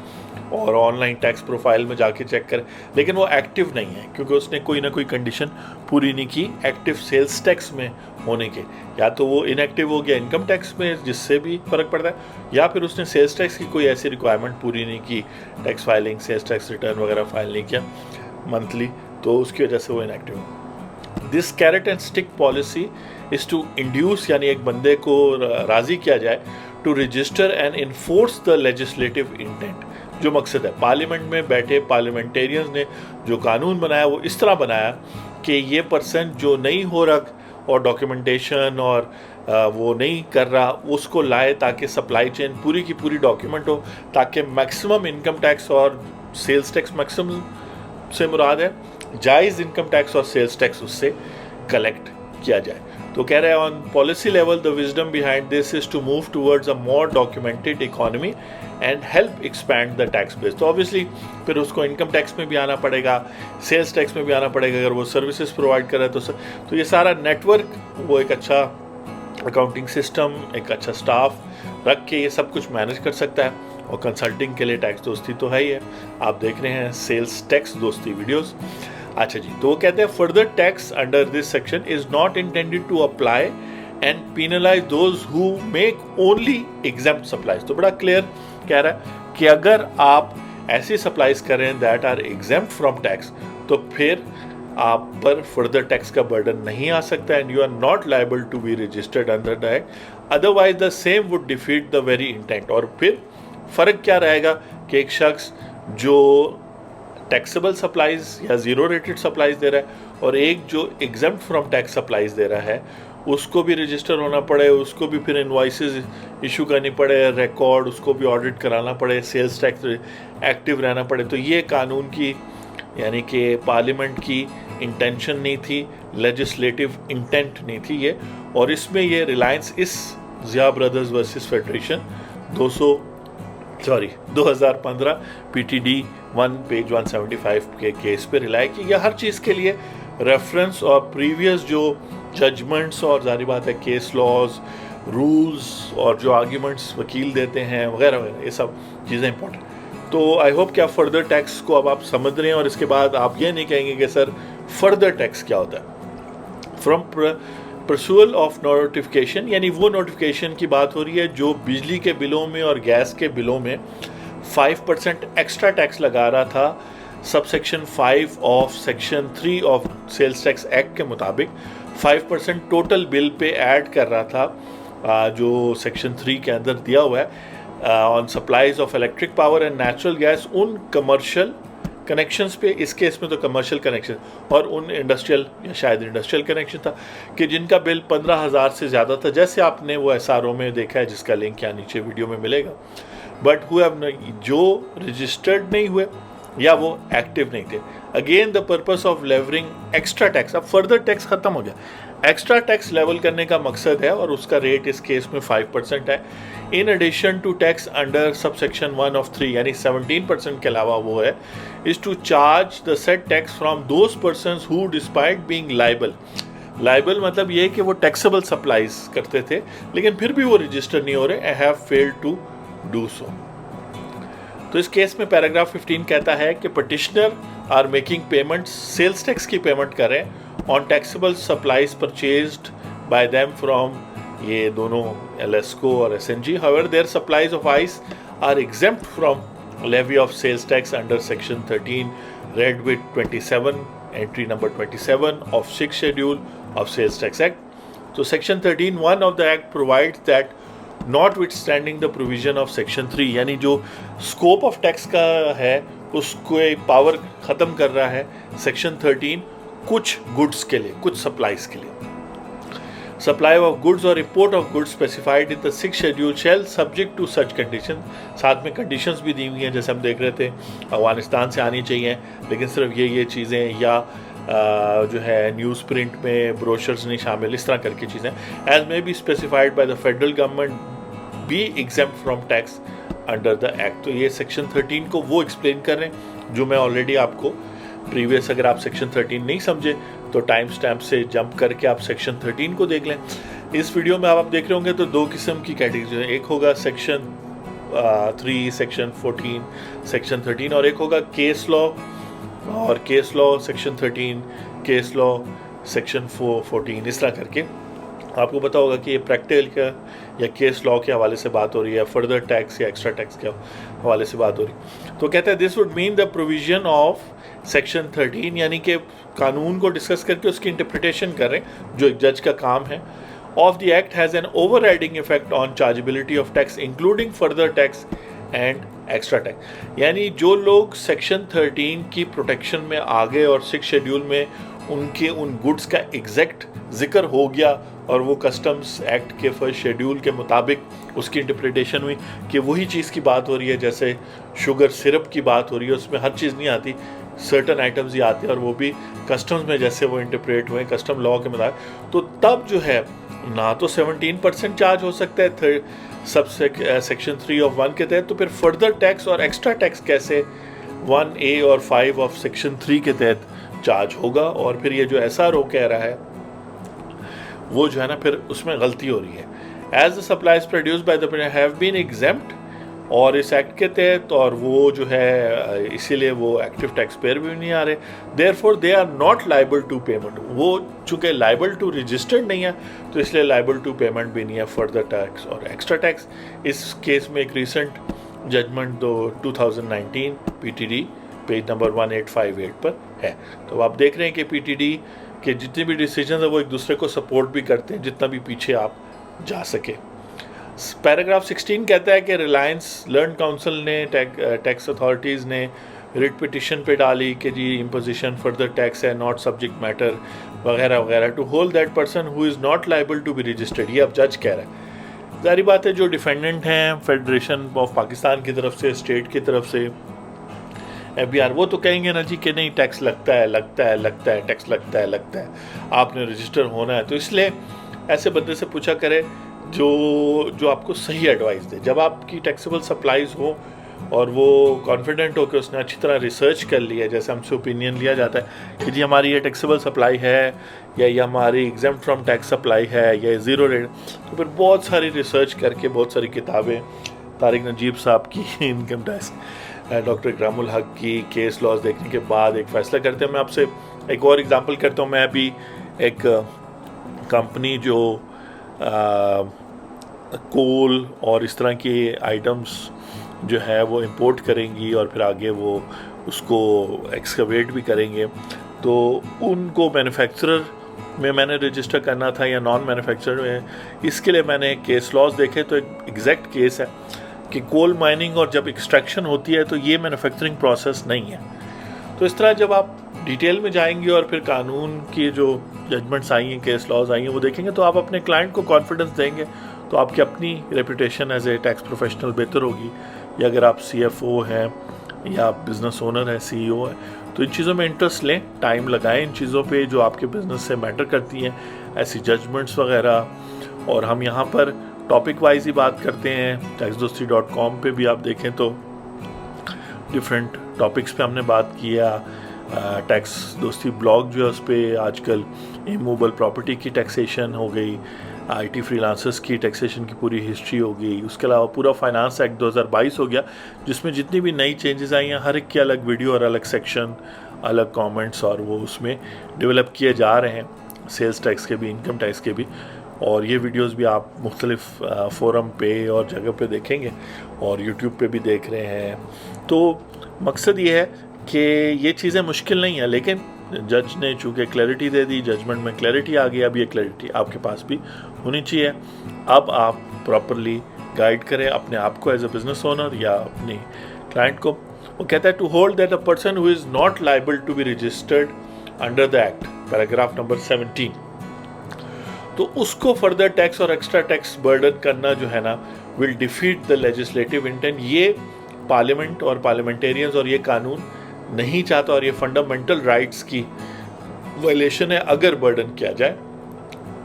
और ऑनलाइन टैक्स प्रोफाइल में जाके चेक करें, लेकिन वो एक्टिव नहीं है क्योंकि उसने कोई ना कोई कंडीशन पूरी नहीं की एक्टिव सेल्स टैक्स में होने के। या तो वो इनएक्टिव हो गया इनकम टैक्स में, जिससे भी फर्क पड़ता है, या फिर उसने सेल्स टैक्स की कोई ऐसी रिक्वायरमेंट पूरी नहीं की, tax filing, sales tax return वगैरह फाइल नहीं किया मंथली, तो उसकी वजह से वो इनएक्टिव है। This carrot and stick policy is to induce, यानी एक बंदे को राज़ी किया जाए to register and enforce the legislative intent. जो मकसद है, पार्लियामेंट में बैठे पार्लियामेंटेरियंस ने जो कानून बनाया वो इस तरह बनाया कि ये पर्सन जो नहीं हो रहा और डॉक्यूमेंटेशन और वो नहीं कर रहा, उसको लाए ताकि सप्लाई चेन पूरी की पूरी डॉक्यूमेंट हो, ताकि मैक्सिमम इनकम टैक्स और सेल्स टैक्स, मैक्सिमम से मुराद है जायज़ इनकम टैक्स और सेल्स टैक्स उससे कलेक्ट किया जाए। तो कह रहे हैं on policy level the wisdom behind this is to move towards a more documented economy and help expand the tax base. तो ऑब्वियसली फिर उसको इनकम टैक्स में भी आना पड़ेगा, सेल्स टैक्स में भी आना पड़ेगा अगर वो सर्विसेज प्रोवाइड कर रहा है तो ये सारा नेटवर्क, वो एक अच्छा अकाउंटिंग सिस्टम, एक अच्छा स्टाफ रख के ये सब कुछ मैनेज कर सकता है। और कंसल्टिंग के लिए टैक्स दोस्ती तो है ही है, आप देख रहे हैं सेल्स टैक्स दोस्ती वीडियोस। अच्छा जी, तो वो कहते हैं further tax under this section is not intended to apply and penalize those who make only exempt supplies. तो बड़ा क्लियर कह रहा है कि अगर आप ऐसी सप्लाईज करें that are exempt from tax, तो फिर आप पर फर्दर टैक्स का बर्डन नहीं आ सकता and you are not liable to be registered under the act, otherwise the same would defeat the very intent. और फिर फ़र्क क्या रहेगा कि एक शख्स जो टैक्सेबल सप्लाईज या ज़ीरो रेटेड सप्लाईज दे रहा है और एक जो एग्जम्प्ट फ्रॉम टैक्स सप्लाईज दे रहा है, उसको भी रजिस्टर होना पड़े, उसको भी फिर इनवॉइसेस इशू करनी पड़े, रिकॉर्ड उसको भी ऑडिट कराना पड़े, सेल्स टैक्स एक्टिव रहना पड़े। तो ये कानून की, यानी कि पार्लियामेंट की इंटेंशन नहीं थी, लेजिस्लेटिव इंटेंट नहीं थी ये। और इसमें ये reliance is Zia brothers versus federation 2015 PTD 1 page 175 के केस पे रिलाई की। यह हर चीज़ के लिए रेफरेंस और प्रीवियस जो जजमेंट्स और जारी बात है केस लॉज, रूल्स और जो आर्ग्यूमेंट्स वकील देते हैं वगैरह वगैरह, ये सब चीज़ें इंपॉर्टेंट। तो आई होप कि आप फर्दर टैक्स को अब आप समझ रहे हैं और इसके बाद आप ये नहीं कहेंगे कि सर फर्दर टैक्स क्या होता है। फ्रॉम परसूअल ऑफ नोटिफिकेशन, यानी वो नोटिफिकेशन की बात हो रही है जो बिजली के बिलों में और गैस के बिलों में 5% एक्स्ट्रा टैक्स लगा रहा था subsection 5 of section 3 of sales tax act के मुताबिक 5% टोटल बिल पे ऐड कर रहा था, जो सेक्शन 3 के अंदर दिया हुआ है on supplies of electric power and natural gas उन कमर्शियल कनेक्शंस पे। इस केस में तो कमर्शियल कनेक्शन और उन इंडस्ट्रियल या शायद इंडस्ट्रियल कनेक्शन था कि जिनका बिल 15,000 से ज़्यादा था, जैसे आपने वो SRO में देखा है जिसका लिंक यहाँ नीचे वीडियो में मिलेगा। बट जो रजिस्टर्ड नहीं हुए या वो एक्टिव नहीं थे, again the purpose of levying extra tax. अब फर्दर टैक्स खत्म हो गया, एक्स्ट्रा टैक्स लेवल करने का मकसद है और उसका रेट इस केस में 5% है। In addition to tax under subsection 1 of 3, यानी 17% के अलावा वो है, is to charge the set tax from those persons who despite being liable. Liable मतलब ये कि वो टैक्सेबल सप्लाईज करते थे लेकिन फिर भी वो रजिस्टर नहीं हो रहे, I have failed to do so. तो इस केस में पैराग्राफ 15 कहता है कि petitioner are making payments, sales tax की पेमेंट करें on taxable supplies purchased by them from ये दोनों LSCO और SNG। However their supplies of ice are exempt from levy of sales tax under section 13 read with 27 entry number 27 of 6th schedule of sales tax act. So section 13(1) of the act provides that notwithstanding the provision of section 3, यानी जो scope of tax का है उसको power ख़त्म कर रहा है section 13 कुछ गुड्स के लिए, कुछ सप्लाईज के लिए। सप्लाई ऑफ गुड्स और report of goods specified in the 6th schedule shall subject to such condition. साथ में कंडीशंस भी दी हुई हैं, जैसे हम देख रहे थे अफगानिस्तान से आनी चाहिए, लेकिन सिर्फ ये चीज़ें, या जो है न्यूज़ प्रिंट में ब्रोशर्स नहीं शामिल, इस तरह करके चीज़ें। As may be specified by the federal government be exempt from tax under the act. तो ये सेक्शन 13 को वो एक्सप्लेन कर रहे हैं जो मैं ऑलरेडी आपको प्रीवियस, अगर आप सेक्शन 13 नहीं समझे तो टाइम स्टैम्प से जंप करके आप सेक्शन 13 को देख लें। इस वीडियो में आप देख रहे होंगे तो दो किस्म की कैटेगरी है, एक होगा सेक्शन 3, सेक्शन 14, सेक्शन 13, और एक होगा केस लॉ, और case law section 13, case law section 14, इस तरह करके आपको पता होगा कि ये प्रैक्टिकल का या केस लॉ के हवाले से बात हो रही है, फर्दर टैक्स या एक्स्ट्रा टैक्स के हवाले से बात हो रही है। तो कहते हैं this would mean the provision of section 13, यानी कि कानून को डिस्कस करके उसकी इंटरप्रिटेशन करें, जो एक जज का काम है, of the act has an overriding effect on chargeability of tax including further tax and extra tax. यानी जो लोग सेक्शन 13 की प्रोटेक्शन में आ गए और 6th शेड्यूल में उनके उन गुड्स का एग्जैक्ट जिक्र हो गया और वो कस्टम्स एक्ट के 1st शेड्यूल के मुताबिक उसकी इंटरप्रिटेशन हुई कि वही चीज़ की बात हो रही है, जैसे शुगर सिरप की बात हो रही है, उसमें हर चीज़ नहीं आती, सर्टन आइटम्स ही आते हैं, और वो भी कस्टम्स में जैसे वो इंटरप्रेट हुए कस्टम लॉ के मुताबिक, तो तब जो है ना तो 17% चार्ज हो सकता है सब सेक्शन 3 ऑफ 1 के तहत, तो फिर फर्दर टैक्स और एक्स्ट्रा टैक्स कैसे 1A और 5 ऑफ सेक्शन 3 के तहत चार्ज होगा। और फिर ये जो SRO कह रहा है वो जो है ना, फिर उसमें गलती हो रही है। As the supplies produce by the have been exempt, और इस एक्ट के तहत, और वो जो है इसीलिए वो एक्टिव टैक्स पेयर भी नहीं आ रहे, therefore they are not liable to payment. वो चूँकि लाइबल टू रजिस्टर्ड नहीं है तो इसलिए लाइबल टू पेमेंट भी नहीं है फर्दर टैक्स और एक्स्ट्रा टैक्स। इस केस में एक recent judgement 2019 PTD page number 1858 पर है। तो आप देख रहे हैं कि PTD के जितने भी डिसीजन है वो एक दूसरे को सपोर्ट भी करते हैं, जितना भी पीछे आप जा सके। पैराग्राफ 16 कहता है कि रिलायंस लर्न काउंसिल ने टैक्स अथॉरिटीज़ ने रिट पिटिशन पे डाली कि जी इम्पोजिशन फर्दर टैक्स है, नॉट सब्जेक्ट मैटर वगैरह वगैरह, to hold that person who is not liable to be registered. ये अब जज कह रहा है। जारी बात है, जो डिफेंडेंट हैं फेडरेशन ऑफ पाकिस्तान की तरफ से, स्टेट की तरफ से, FBR, वो तो कहेंगे ना जी कि नहीं टैक्स लगता है टैक्स लगता है, आपने रजिस्टर होना है। तो इसलिए ऐसे बंदे से पूछा करे जो आपको सही एडवाइस दे। जब आपकी टैक्सेबल सप्लाईज हो और वो कॉन्फिडेंट हो कि उसने अच्छी तरह रिसर्च कर लिया, जैसे हमसे ओपिनियन लिया जाता है कि जी हमारी ये टैक्सेबल सप्लाई है, या ये हमारी एग्जेम्प्ट फ्रॉम टैक्स सप्लाई है, या ज़ीरो रेट, तो फिर बहुत सारी रिसर्च करके, बहुत सारी किताबें, तारिक नजीब साहब की इनकम टैक्स, डॉक्टर इकरामुल हक की केस लॉज देखने के बाद एक फ़ैसला करते हैं। मैं आपसे एक और एग्जांपल करता हूँ। मैं अभी एक कंपनी जो कोल और इस तरह के आइटम्स जो है वो इंपोर्ट करेंगी और फिर आगे वो उसको एक्सकवेट भी करेंगे, तो उनको मैन्युफैक्चरर में मैंने रजिस्टर करना था या नॉन मैन्युफैक्चरर में। इसके लिए मैंने केस लॉज देखे, तो एक एग्जैक्ट केस है कि कोल माइनिंग और जब एक्सट्रैक्शन होती है तो ये मैन्युफैक्चरिंग प्रोसेस नहीं है। तो इस तरह जब आप डिटेल में जाएंगे और फिर कानून की जो जजमेंट्स आई हैं, केस लॉज आई हैं, वो देखेंगे, तो आप अपने क्लाइंट को कॉन्फिडेंस देंगे, तो आपकी अपनी reputation as a tax professional बेहतर होगी। या अगर आप CFO हैं या बिज़नेस ओनर है, CEO है, तो इन चीज़ों में इंटरेस्ट लें, टाइम लगाएं इन चीज़ों पे जो आपके बिज़नेस से मैटर करती हैं, ऐसी जजमेंट्स वगैरह। और हम यहाँ पर टॉपिक वाइज ही बात करते हैं। taxdosti.com पे भी आप देखें तो डिफरेंट टॉपिक्स पे हमने बात किया। टैक्स दोस्ती ब्लॉग जो है उस पर आजकल इमूवेबल प्रॉपर्टी की टैक्सेशन हो गई, IT फ्रीलांसर्स की टैक्सेशन की पूरी हिस्ट्री हो गई, उसके अलावा पूरा फाइनेंस एक्ट 2022 हो गया, जिसमें जितनी भी नई चेंजेस आई हैं हर एक की अलग वीडियो और अलग सेक्शन, अलग कमेंट्स, और वो उसमें डेवलप किए जा रहे हैं, सेल्स टैक्स के भी, इनकम टैक्स के भी। और ये वीडियोस भी आप मुख्तलिफ फोरम पे और जगह पे देखेंगे और यूट्यूब पे भी देख रहे हैं। तो मकसद ये है कि ये चीज़ें मुश्किल नहीं है, लेकिन जज ने चूँकि क्लैरिटी दे दी, जजमेंट में क्लैरिटी आ गई, अब ये क्लैरिटी आपके पास भी होनी चाहिए। अब आप प्रॉपरली गाइड करें अपने आप को एज ए बिज़नेस ओनर या अपने क्लाइंट को, वो कहता है to hold that a person who is not liable to be registered under the act, paragraph number 17, तो उसको फर्दर टैक्स और एक्स्ट्रा टैक्स बर्डन करना जो है ना will defeat the legislative intent. ये पार्लियामेंट और पार्लियामेंटेरियंस और ये कानून नहीं चाहता और ये फंडामेंटल राइट्स की वायलेशन है अगर बर्डन किया जाए।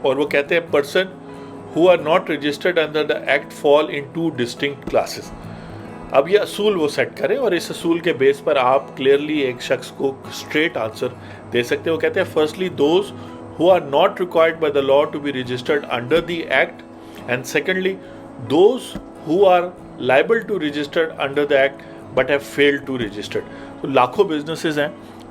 और वो कहते हैं person who are not registered under the act fall in 2 distinct classes. अब ये असूल वो सेट करें और इस असूल के बेस पर आप क्लियरली एक शख्स को स्ट्रेट आंसर दे सकते हो। कहते हैं firstly those who are not required by the law to be registered under the act, and secondly those who are liable to register under the act but have failed to register। तो लाखों businesses हैं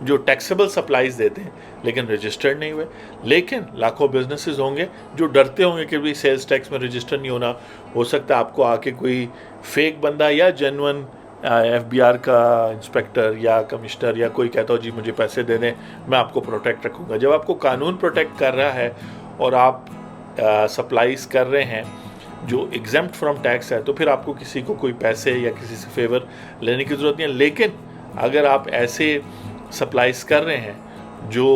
जो taxable supplies देते हैं लेकिन registered नहीं हुए, लेकिन लाखों बिजनेसेस होंगे जो डरते होंगे कि भाई सेल्स टैक्स में रजिस्टर नहीं होना, हो सकता है आपको आके कोई फेक बंदा या जेन्युइन FBI का इंस्पेक्टर या कमिश्नर या कोई कहता हो जी मुझे पैसे दे दें मैं आपको प्रोटेक्ट रखूँगा। जब आपको कानून प्रोटेक्ट कर रहा है और आप सप्लाईज कर रहे हैं जो एग्जेम्प्ट फ्रॉम टैक्स है, तो फिर आपको किसी को कोई पैसे या किसी से फेवर लेने की ज़रूरत नहीं है। लेकिन अगर आप ऐसे सप्लाईज कर रहे हैं जो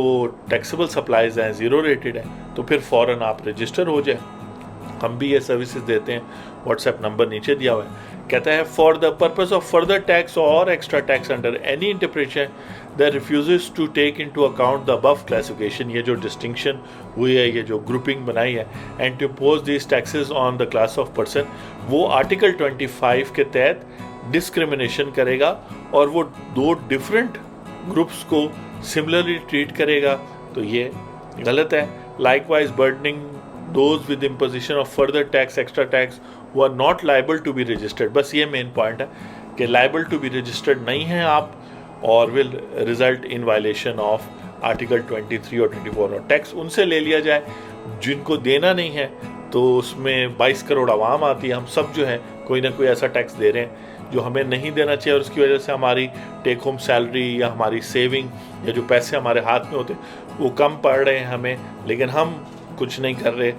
टैक्सेबल सप्लाईज हैं, ज़ीरो रेटेड हैं, तो फिर फ़ौरन आप रजिस्टर हो जाए। हम भी ये सर्विसेज देते हैं, व्हाट्सएप नंबर नीचे दिया हुआ है। कहता है for the purpose of further tax और extra tax under any interpretation that refuses to take into account the above classification, ये जो डिस्टिंक्शन हुई है, ये जो ग्रुपिंग बनाई है, and to impose this taxes on the class of person, वो आर्टिकल 25 के तहत डिस्क्रिमिनेशन करेगा और वो 2 डिफरेंट ग्रुप्स को सिमिलरली ट्रीट करेगा, तो ये गलत है। Likewise burdening those with imposition of further tax, extra tax who are not liable to be registered। बस ये मेन पॉइंट है कि liable to be registered नहीं हैं आप और will result in violation of article 23 और 24, और टैक्स उनसे ले लिया जाए जिनको देना नहीं है। तो उसमें 22 करोड़ आवाम आती है, हम सब जो है कोई ना कोई ऐसा टैक्स दे रहे हैं जो हमें नहीं देना चाहिए और उसकी वजह से हमारी टेक होम सैलरी या हमारी सेविंग या जो पैसे हमारे हाथ में होते वो कम पड़ रहे हैं हमें, लेकिन हम कुछ नहीं कर रहे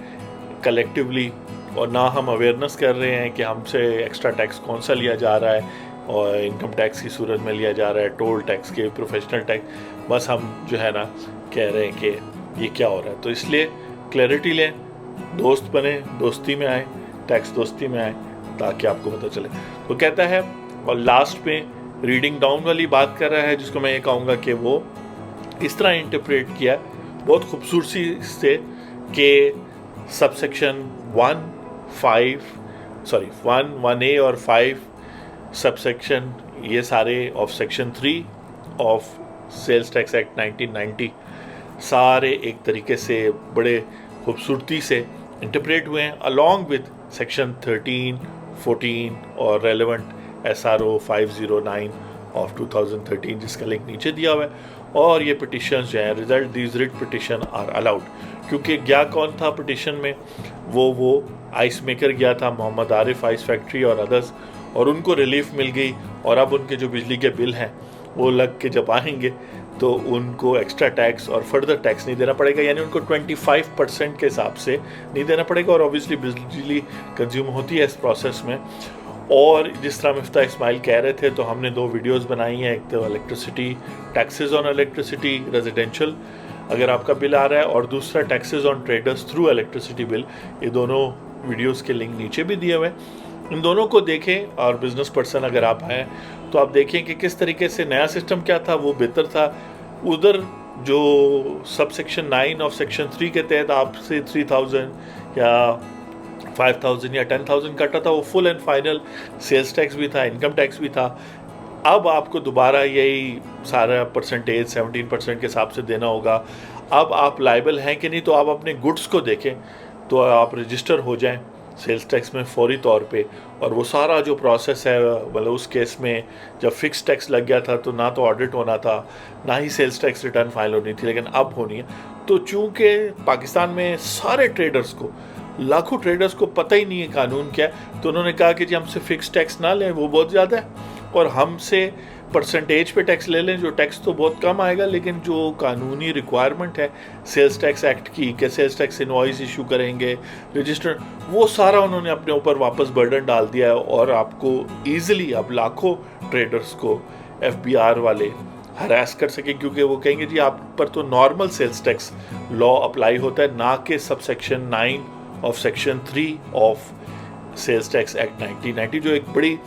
कलेक्टिवली और ना हम अवेयरनेस कर रहे हैं कि हमसे एक्स्ट्रा टैक्स कौन सा लिया जा रहा है और इनकम टैक्स की सूरत में लिया जा रहा है, टोल टैक्स के, प्रोफेशनल टैक्स, बस हम जो है ना कह रहे हैं कि ये क्या हो रहा है। तो इसलिए क्लैरिटी लें, दोस्त बने, दोस्ती में आए, टैक्स दोस्ती में आए ताकि आपको पता चले। तो कहता है और लास्ट में रीडिंग डाउन वाली बात कर रहा है जिसको मैं ये कहूँगा कि वो इस तरह इंटरप्रेट किया बहुत खूबसूरती से कि सबसेक्शन 1A और 5 सबसेक्शन ये सारे of section 3 of sales tax act 1990 सारे एक तरीके से बड़े खूबसूरती से इंटरप्रेट हुए हैं अलॉन्ग विद सेक्शन 13, 14 और रेलेवेंट SRO 509 ऑफ 2013 जिसका लिंक नीचे दिया हुआ है। और ये पिटिशन जो है result these writ petition are allowed, क्योंकि गया कौन था पिटिशन में, वो आइस मेकर गया था, मोहम्मद आरिफ आइस फैक्ट्री और अदर्स, और उनको रिलीफ मिल गई और अब उनके जो बिजली के बिल हैं वो लग के जब आएंगे तो उनको एक्स्ट्रा टैक्स और फर्दर टैक्स नहीं देना पड़ेगा, यानी उनको 25% के हिसाब से नहीं देना पड़ेगा। और ऑब्वियसली बिजली कंज्यूम होती है इस प्रोसेस में। और जिस तरह मिफ्ता इस्माइल कह रहे थे, तो हमने 2 वीडियोस बनाई हैं, एक तो electricity taxes on electricity residential अगर आपका बिल आ रहा है, और दूसरा taxes on traders through electricity bill. ये दोनों वीडियोस के लिंक नीचे भी दिए हुए हैं, इन दोनों को देखें। और बिजनेस पर्सन अगर आप हैं तो आप देखें कि किस तरीके से नया सिस्टम क्या था, वो बेहतर था। उधर जो सब सेक्शन 9 ऑफ सेक्शन 3 के तहत आपसे 3000 या 5000 या 10,000 कटा था, वो full and final sales tax भी था, इनकम टैक्स भी था। अब आपको दोबारा यही सारा परसेंटेज 17% के हिसाब से देना होगा। अब आप लाइबल हैं कि नहीं, तो आप अपने गुड्स को देखें तो आप रजिस्टर हो जाएं सेल्स टैक्स में फौरी तौर पे। और वो सारा जो प्रोसेस है, मतलब उस केस में जब फिक्स टैक्स लग गया था तो ना तो ऑडिट होना था, ना ही सेल्स टैक्स रिटर्न फाइल होनी थी, लेकिन अब होनी है। तो चूँकि पाकिस्तान में सारे ट्रेडर्स को, लाखों ट्रेडर्स को पता ही नहीं है कानून क्या है, तो उन्होंने कहा कि जी हमसे फिक्स टैक्स ना लें, वो बहुत ज़्यादा है, और हमसे परसेंटेज पे टैक्स ले लें, जो टैक्स तो बहुत कम आएगा, लेकिन जो कानूनी रिक्वायरमेंट है सेल्स टैक्स एक्ट की कि सेल्स टैक्स इनवॉइस इशू करेंगे, रजिस्टर, वो सारा उन्होंने अपने ऊपर वापस बर्डन डाल दिया है। और आपको ईजिली अब लाखों ट्रेडर्स को FBR वाले हरास कर सके, क्योंकि वो कहेंगे जी आप पर तो normal sales tax law apply होता है, ना कि sub section 9 of section 3 of sales tax act 1990, जो एक बड़ी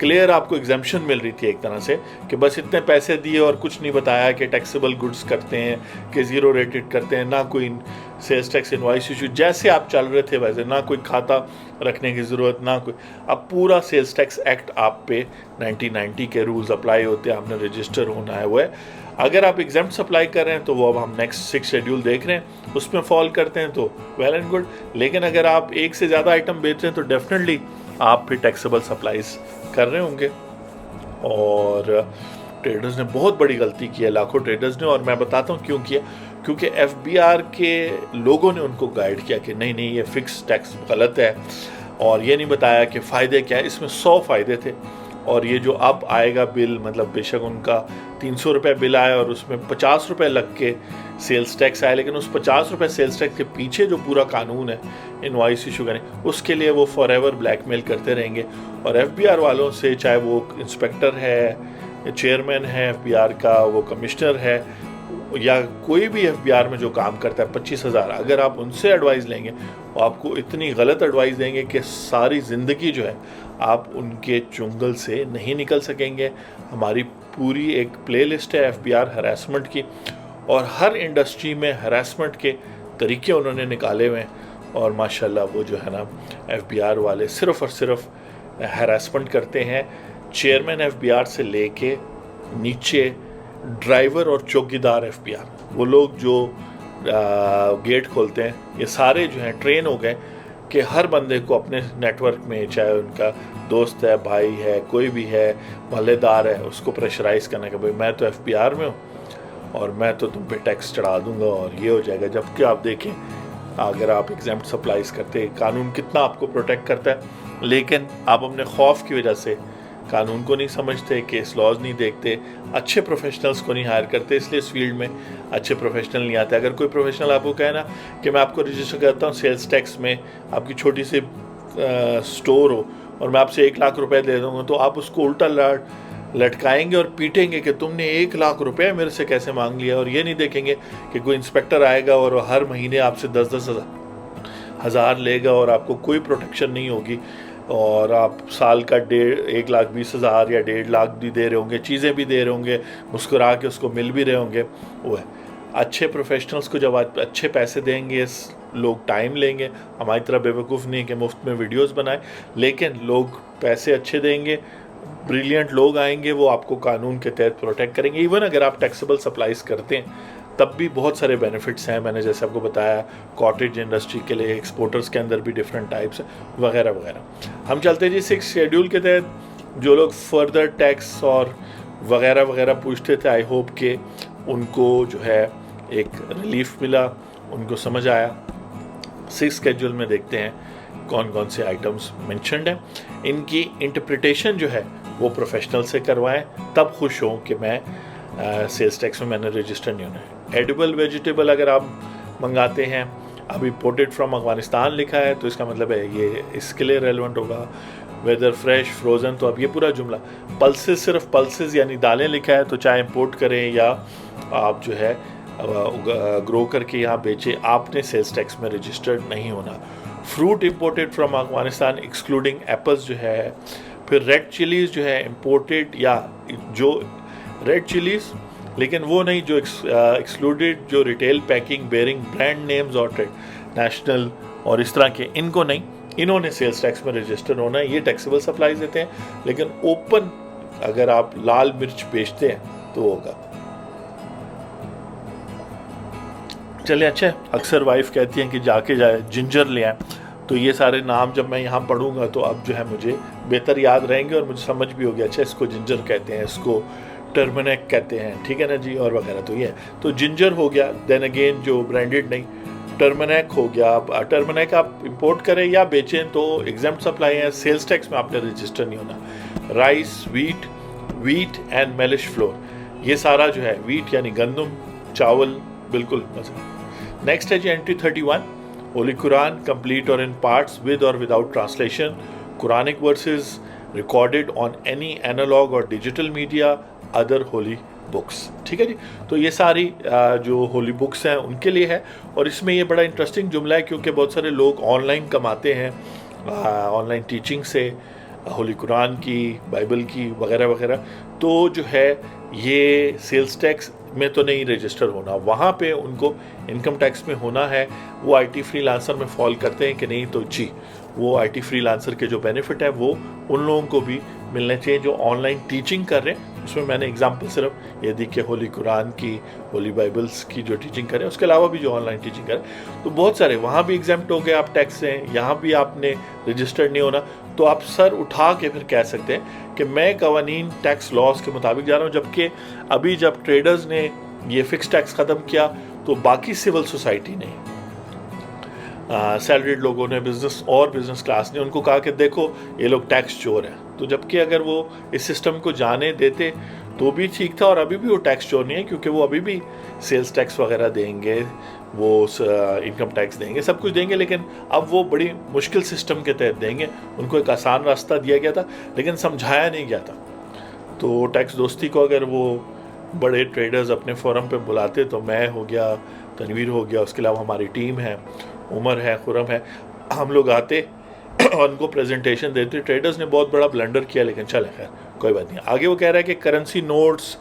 क्लियर आपको एग्जाम्पशन मिल रही थी एक तरह से कि बस इतने पैसे दिए और कुछ नहीं बताया कि टैक्सेबल गुड्स करते हैं कि ज़ीरो रेटेड करते हैं, ना कोई सेल्स टैक्स इनवॉइस इशू, जैसे आप चल रहे थे वैसे, ना कोई खाता रखने की ज़रूरत, ना कोई। अब पूरा सेल्स टैक्स एक्ट आप पे 1990 के रूल्स अप्लाई होते हैं, आपने रजिस्टर होना है वो है। अगर आप एग्जाम्प्ट सप्लाई कर रहे हैं तो वो अब हम नेक्स्ट 6 शेड्यूल देख रहे हैं, उसमें फॉल करते हैं तो वेल एंड गुड, लेकिन अगर आप एक से ज़्यादा आइटम बेच रहे हैं तो डेफिनेटली आप फिर टैक्सेबल सप्लाईज कर रहे होंगे। और ट्रेडर्स ने बहुत बड़ी गलती की है, लाखों ट्रेडर्स ने, और मैं बताता हूँ क्यों किया। क्योंकि FBR के लोगों ने उनको गाइड किया कि नहीं नहीं ये फिक्स टैक्स गलत है, और ये नहीं बताया कि फ़ायदे क्या है। इसमें 100 फ़ायदे थे, और ये जो अब आएगा बिल, मतलब बेशक उनका 300 रुपये बिल आया और उसमें 50 रुपये लग के सेल्स टैक्स आया, लेकिन उस 50 रुपये सेल्स टैक्स के पीछे जो पूरा कानून है इनवॉइस इशू करने, उसके लिए वो फॉरएवर ब्लैकमेल करते रहेंगे। और FBR वालों से, चाहे वो इंस्पेक्टर है, चेयरमैन है FBR का, वो कमिश्नर है, या कोई भी FBR में जो काम करता है 25,000, अगर आप उनसे एडवाइस लेंगे वो आपको इतनी गलत एडवाइस देंगे कि सारी ज़िंदगी जो है आप उनके चुंगल से नहीं निकल सकेंगे। हमारी पूरी एक प्लेलिस्ट है FBR हरासमेंट की, और हर इंडस्ट्री में हरासमेंट के तरीके उन्होंने निकाले हुए हैं, और माशाल्लाह वो जो है ना FBR वाले सिर्फ़ और सिर्फ हरासमेंट करते हैं। चेयरमैन FBR से लेके नीचे ड्राइवर और चौकीदार FBR, वो लोग जो गेट खोलते हैं, ये सारे जो हैं ट्रेन हो गए कि हर बंदे को अपने नेटवर्क में, चाहे उनका दोस्त है, भाई है, कोई भी है, मोहल्लेदार है, उसको प्रेशराइज़ करना कि भाई मैं तो FBR में हूँ और मैं तो तुम पे टैक्स चढ़ा दूंगा और ये हो जाएगा। जबकि आप देखें अगर आप एग्जाम्प्ट सप्लाईज करते हैं, कानून कितना आपको प्रोटेक्ट करता है, लेकिन आप अपने खौफ की वजह से कानून को नहीं समझते, केस लॉज नहीं देखते, अच्छे प्रोफेशनल्स को नहीं हायर करते, इसलिए इस फील्ड में अच्छे प्रोफेशनल नहीं आते। अगर कोई प्रोफेशनल आपको कहे ना कि मैं आपको रजिस्टर करता हूँ सेल्स टैक्स में, आपकी छोटी सी स्टोर हो और मैं आपसे 1 लाख रुपए दे दूँगा, तो आप उसको उल्टा लटकाएंगे और पीटेंगे कि तुमने 1 लाख रुपए मेरे से कैसे मांग लिया। और ये नहीं देखेंगे कि कोई इंस्पेक्टर आएगा और हर महीने आपसे 10-10 हज़ार लेगा और आपको कोई प्रोटेक्शन नहीं होगी, और आप साल का 1,20,000 या 1.5 लाख भी दे रहे होंगे, चीज़ें भी दे रहे होंगे, मुस्कुरा के उसको मिल भी रहे होंगे। वो है अच्छे प्रोफेशनल्स को जब आप अच्छे पैसे देंगे, लोग टाइम लेंगे। हमारी तरह बेवकूफ़ नहीं कि मुफ्त में वीडियोस बनाए, लेकिन लोग पैसे अच्छे देंगे, ब्रिलियंट लोग आएंगे, वो आपको कानून के तहत प्रोटेक्ट करेंगे। इवन अगर आप टैक्सेबल सप्लाईज करते हैं तब भी बहुत सारे बेनिफिट्स हैं। मैंने जैसे आपको बताया कॉटेज इंडस्ट्री के लिए, एक्सपोर्टर्स के अंदर भी डिफरेंट टाइप्स हैं वगैरह वगैरह। हम चलते हैं जी 6 शेड्यूल के तहत। जो लोग फर्दर टैक्स और वगैरह वगैरह पूछते थे, आई होप कि उनको जो है एक रिलीफ मिला, उनको समझ आया। 6 शेड्यूल में देखते हैं कौन कौन से आइटम्स मेंशन्ड हैं, इनकी इंटरप्रिटेशन जो है वो प्रोफेशनल से करवाएं, तब खुश हों कि मैं सेल्स टैक्स में मैंने रजिस्टर नहीं होना है। एडिबल वेजिटेबल अगर आप मंगाते हैं, अब इम्पोर्टेड फ्रॉम अफगानिस्तान लिखा है तो इसका मतलब है ये इसके लिए रेलेवेंट होगा। वेदर फ्रेश फ्रोज़न, तो अब ये पूरा जुमला। पल्सेस, सिर्फ पल्सेस यानी दालें लिखा है, तो चाहे इम्पोर्ट करें या आप जो है ग्रो करके यहाँ बेचें, आपने सेल्स टैक्स में रजिस्टर्ड नहीं होना। Fruit imported from Afghanistan excluding apples जो है, फिर रेड चिलीज़ जो है इम्पोर्टेड, या जो रेड चिलीज़ लेकिन वो नहीं जो एक्सक्लूडेड, जो retail packing bearing brand names और नेशनल और इस तरह के, इनको नहीं, इन्होंने सेल्स टैक्स में रजिस्टर होना है। ये टैक्सेबल सप्लाईज देते हैं, लेकिन ओपन अगर आप लाल मिर्च बेचते हैं तो होगा। चलिए अच्छा, अक्सर वाइफ कहती हैं कि जाके जिंजर ले आए, तो ये सारे नाम जब मैं यहाँ पढ़ूंगा तो अब जो है मुझे बेहतर याद रहेंगे और मुझे समझ भी हो गया, अच्छा इसको जिंजर कहते हैं, इसको टर्मरिक कहते हैं, ठीक है ना जी, और वगैरह। तो ये तो जिंजर हो गया। देन अगेन जो ब्रांडेड नहीं, टर्मरिक हो गया। आप टर्मरिक आप इंपोर्ट करें या बेचें तो एग्जाम्प्ट सप्लाई है, सेल्स टैक्स में आपने रजिस्टर नहीं होना। राइस, वीट एंड मेलिश फ्लोर, ये सारा जो है, वीट यानी गंदम, चावल, बिल्कुल मजा। नेक्स्ट है जी एंट्री 31, होली कुरान कंप्लीट और इन पार्ट्स विद और without translation, Quranic verses recorded on any analog or digital media other holy books. ठीक है जी। तो ये सारी जो होली बुक्स हैं उनके लिए है। और इसमें ये बड़ा इंटरेस्टिंग जुमला है क्योंकि बहुत सारे लोग ऑनलाइन कमाते हैं ऑनलाइन टीचिंग से, होली कुरान की, बाइबल की वगैरह वगैरह। तो जो है ये सेल्स टैक्स में तो नहीं रजिस्टर होना, वहाँ पे उनको इनकम टैक्स में होना है। वो आईटी फ्रीलांसर में फॉल करते हैं कि नहीं, तो जी वो आईटी फ्रीलांसर के जो बेनिफिट है वो उन लोगों को भी मिलने चाहिए जो ऑनलाइन टीचिंग कर रहे हैं। उसमें मैंने एग्जांपल सिर्फ ये दी कि होली कुरान की, होली बाइबल्स की जो टीचिंग करें, उसके अलावा भी जो ऑनलाइन टीचिंग करें, तो बहुत सारे वहाँ भी एग्जाम्प्ट हो गए आप टैक्स से। यहाँ भी आपने रजिस्टर्ड नहीं होना, तो आप सर उठा के फिर कह सकते हैं कि मैं कवानीन टैक्स लॉस के मुताबिक जा रहा हूँ। जबकि अभी जब ट्रेडर्स ने ये फिक्स टैक्स ख़त्म किया तो बाकी सिविल सोसाइटी ने, सैलरीड लोगों ने, बिजनेस क्लास ने उनको कहा कि देखो ये लोग टैक्स चोर हैं। तो जबकि अगर वो इस सिस्टम को जाने देते तो भी ठीक था, और अभी भी वो टैक्स चोर नहीं है क्योंकि वो अभी भी सेल्स टैक्स वगैरह देंगे, वो इनकम टैक्स देंगे, सब कुछ देंगे, लेकिन अब वो बड़ी मुश्किल सिस्टम के तहत देंगे। उनको एक आसान रास्ता दिया गया था लेकिन समझाया नहीं गया था। तो टैक्स दोस्ती को अगर वो बड़े ट्रेडर्स अपने फोरम पे बुलाते, तो मैं हो गया, तनवीर हो गया, उसके अलावा हमारी टीम है, उमर है, खुरम है, हम लोग आते और उनको प्रेजेंटेशन देते। ट्रेडर्स ने बहुत बड़ा ब्लंडर किया लेकिन चले खैर कोई बात नहीं। आगे वो कह रहा है कि currency notes,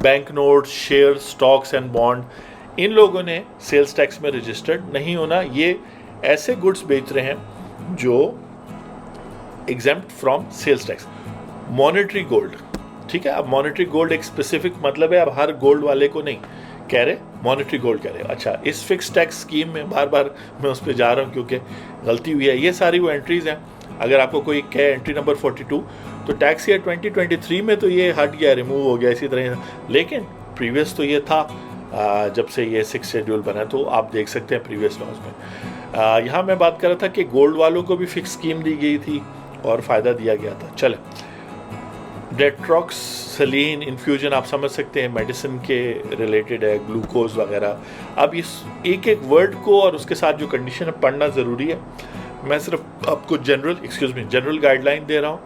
bank notes, share, stocks and bond, इन लोगों ने सेल्स टैक्स में रजिस्टर्ड नहीं होना। ये ऐसे गुड्स बेच रहे हैं जो exempt from sales tax. Monetary gold, ठीक है, अब मॉनेटरी गोल्ड एक स्पेसिफिक मतलब है, अब हर गोल्ड वाले को नहीं कह रहे, मॉनेटरी गोल्ड कह रहे। अच्छा, इस फिक्स टैक्स स्कीम में बार बार मैं उस पर जा रहा हूँ क्योंकि गलती हुई है। ये सारी वो एंट्रीज हैं। अगर आपको कोई कहे एंट्री नंबर 42, तो टैक्स ईयर 2023 में तो ये हट गया, रिमूव हो गया इसी तरह, लेकिन प्रीवियस तो ये था जब से ये 6 शेड्यूल बना। तो आप देख सकते हैं प्रीवियस लॉज में। यहाँ मैं बात कर रहा था कि गोल्ड वालों को भी फिक्स स्कीम दी गई थी और फ़ायदा दिया गया था। चले, डेट्रॉक्सलीन इन्फ्यूजन आप समझ सकते हैं, मेडिसिन के रिलेटेड है, ग्लूकोज वगैरह। अब इस एक एक वर्ड को और उसके साथ जो कंडीशन है पढ़ना ज़रूरी है। मैं सिर्फ आपको जनरल गाइडलाइन दे रहा हूँ।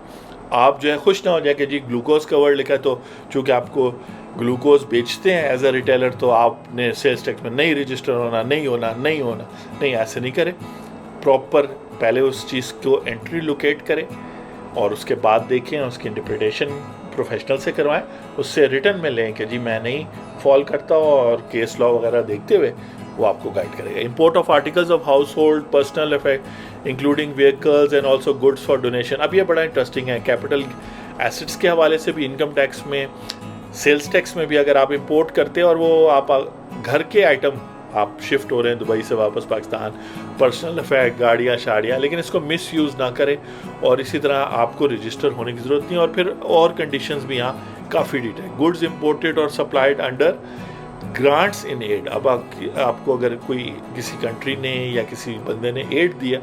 आप जो है खुश ना हो जाए कि जी ग्लूकोज का वर्ड लिखा है तो चूँकि आपको ग्लूकोज बेचते हैं एज अ रिटेलर तो आपने सेल्स टैक्स में नहीं रजिस्टर होना, नहीं, ऐसे नहीं करें। प्रॉपर पहले उस चीज़ को एंट्री लोकेट करें और उसके बाद देखें, उसकी इंटरप्रिटेशन प्रोफेशनल से करवाएं, उससे रिटर्न में लें कि जी मैं नहीं फॉल करता, और केस लॉ वगैरह देखते हुए वो आपको गाइड करेगा। Import of articles of house hold personal effect including vehicles and also goods for donation. अब ये बड़ा इंटरेस्टिंग है। कैपिटल एसेट्स के हवाले से भी इनकम टैक्स में, सेल्स टैक्स में भी अगर आप इंपोर्ट करते हैं और वो आप घर के आइटम आप शिफ्ट हो रहे हैं दुबई से वापस पाकिस्तान, पर्सनल इफेक्ट, गाड़ियाँ शाड़ियाँ, लेकिन इसको मिस यूज़ ना करें। और इसी तरह आपको रजिस्टर होने की ज़रूरत नहीं। और फिर और कंडीशंस भी यहाँ काफ़ी डिटेल। गुड्स इंपोर्टेड और supplied under grants in aid. अब आपको अगर कोई किसी कंट्री ने या किसी बंदे ने एड दिया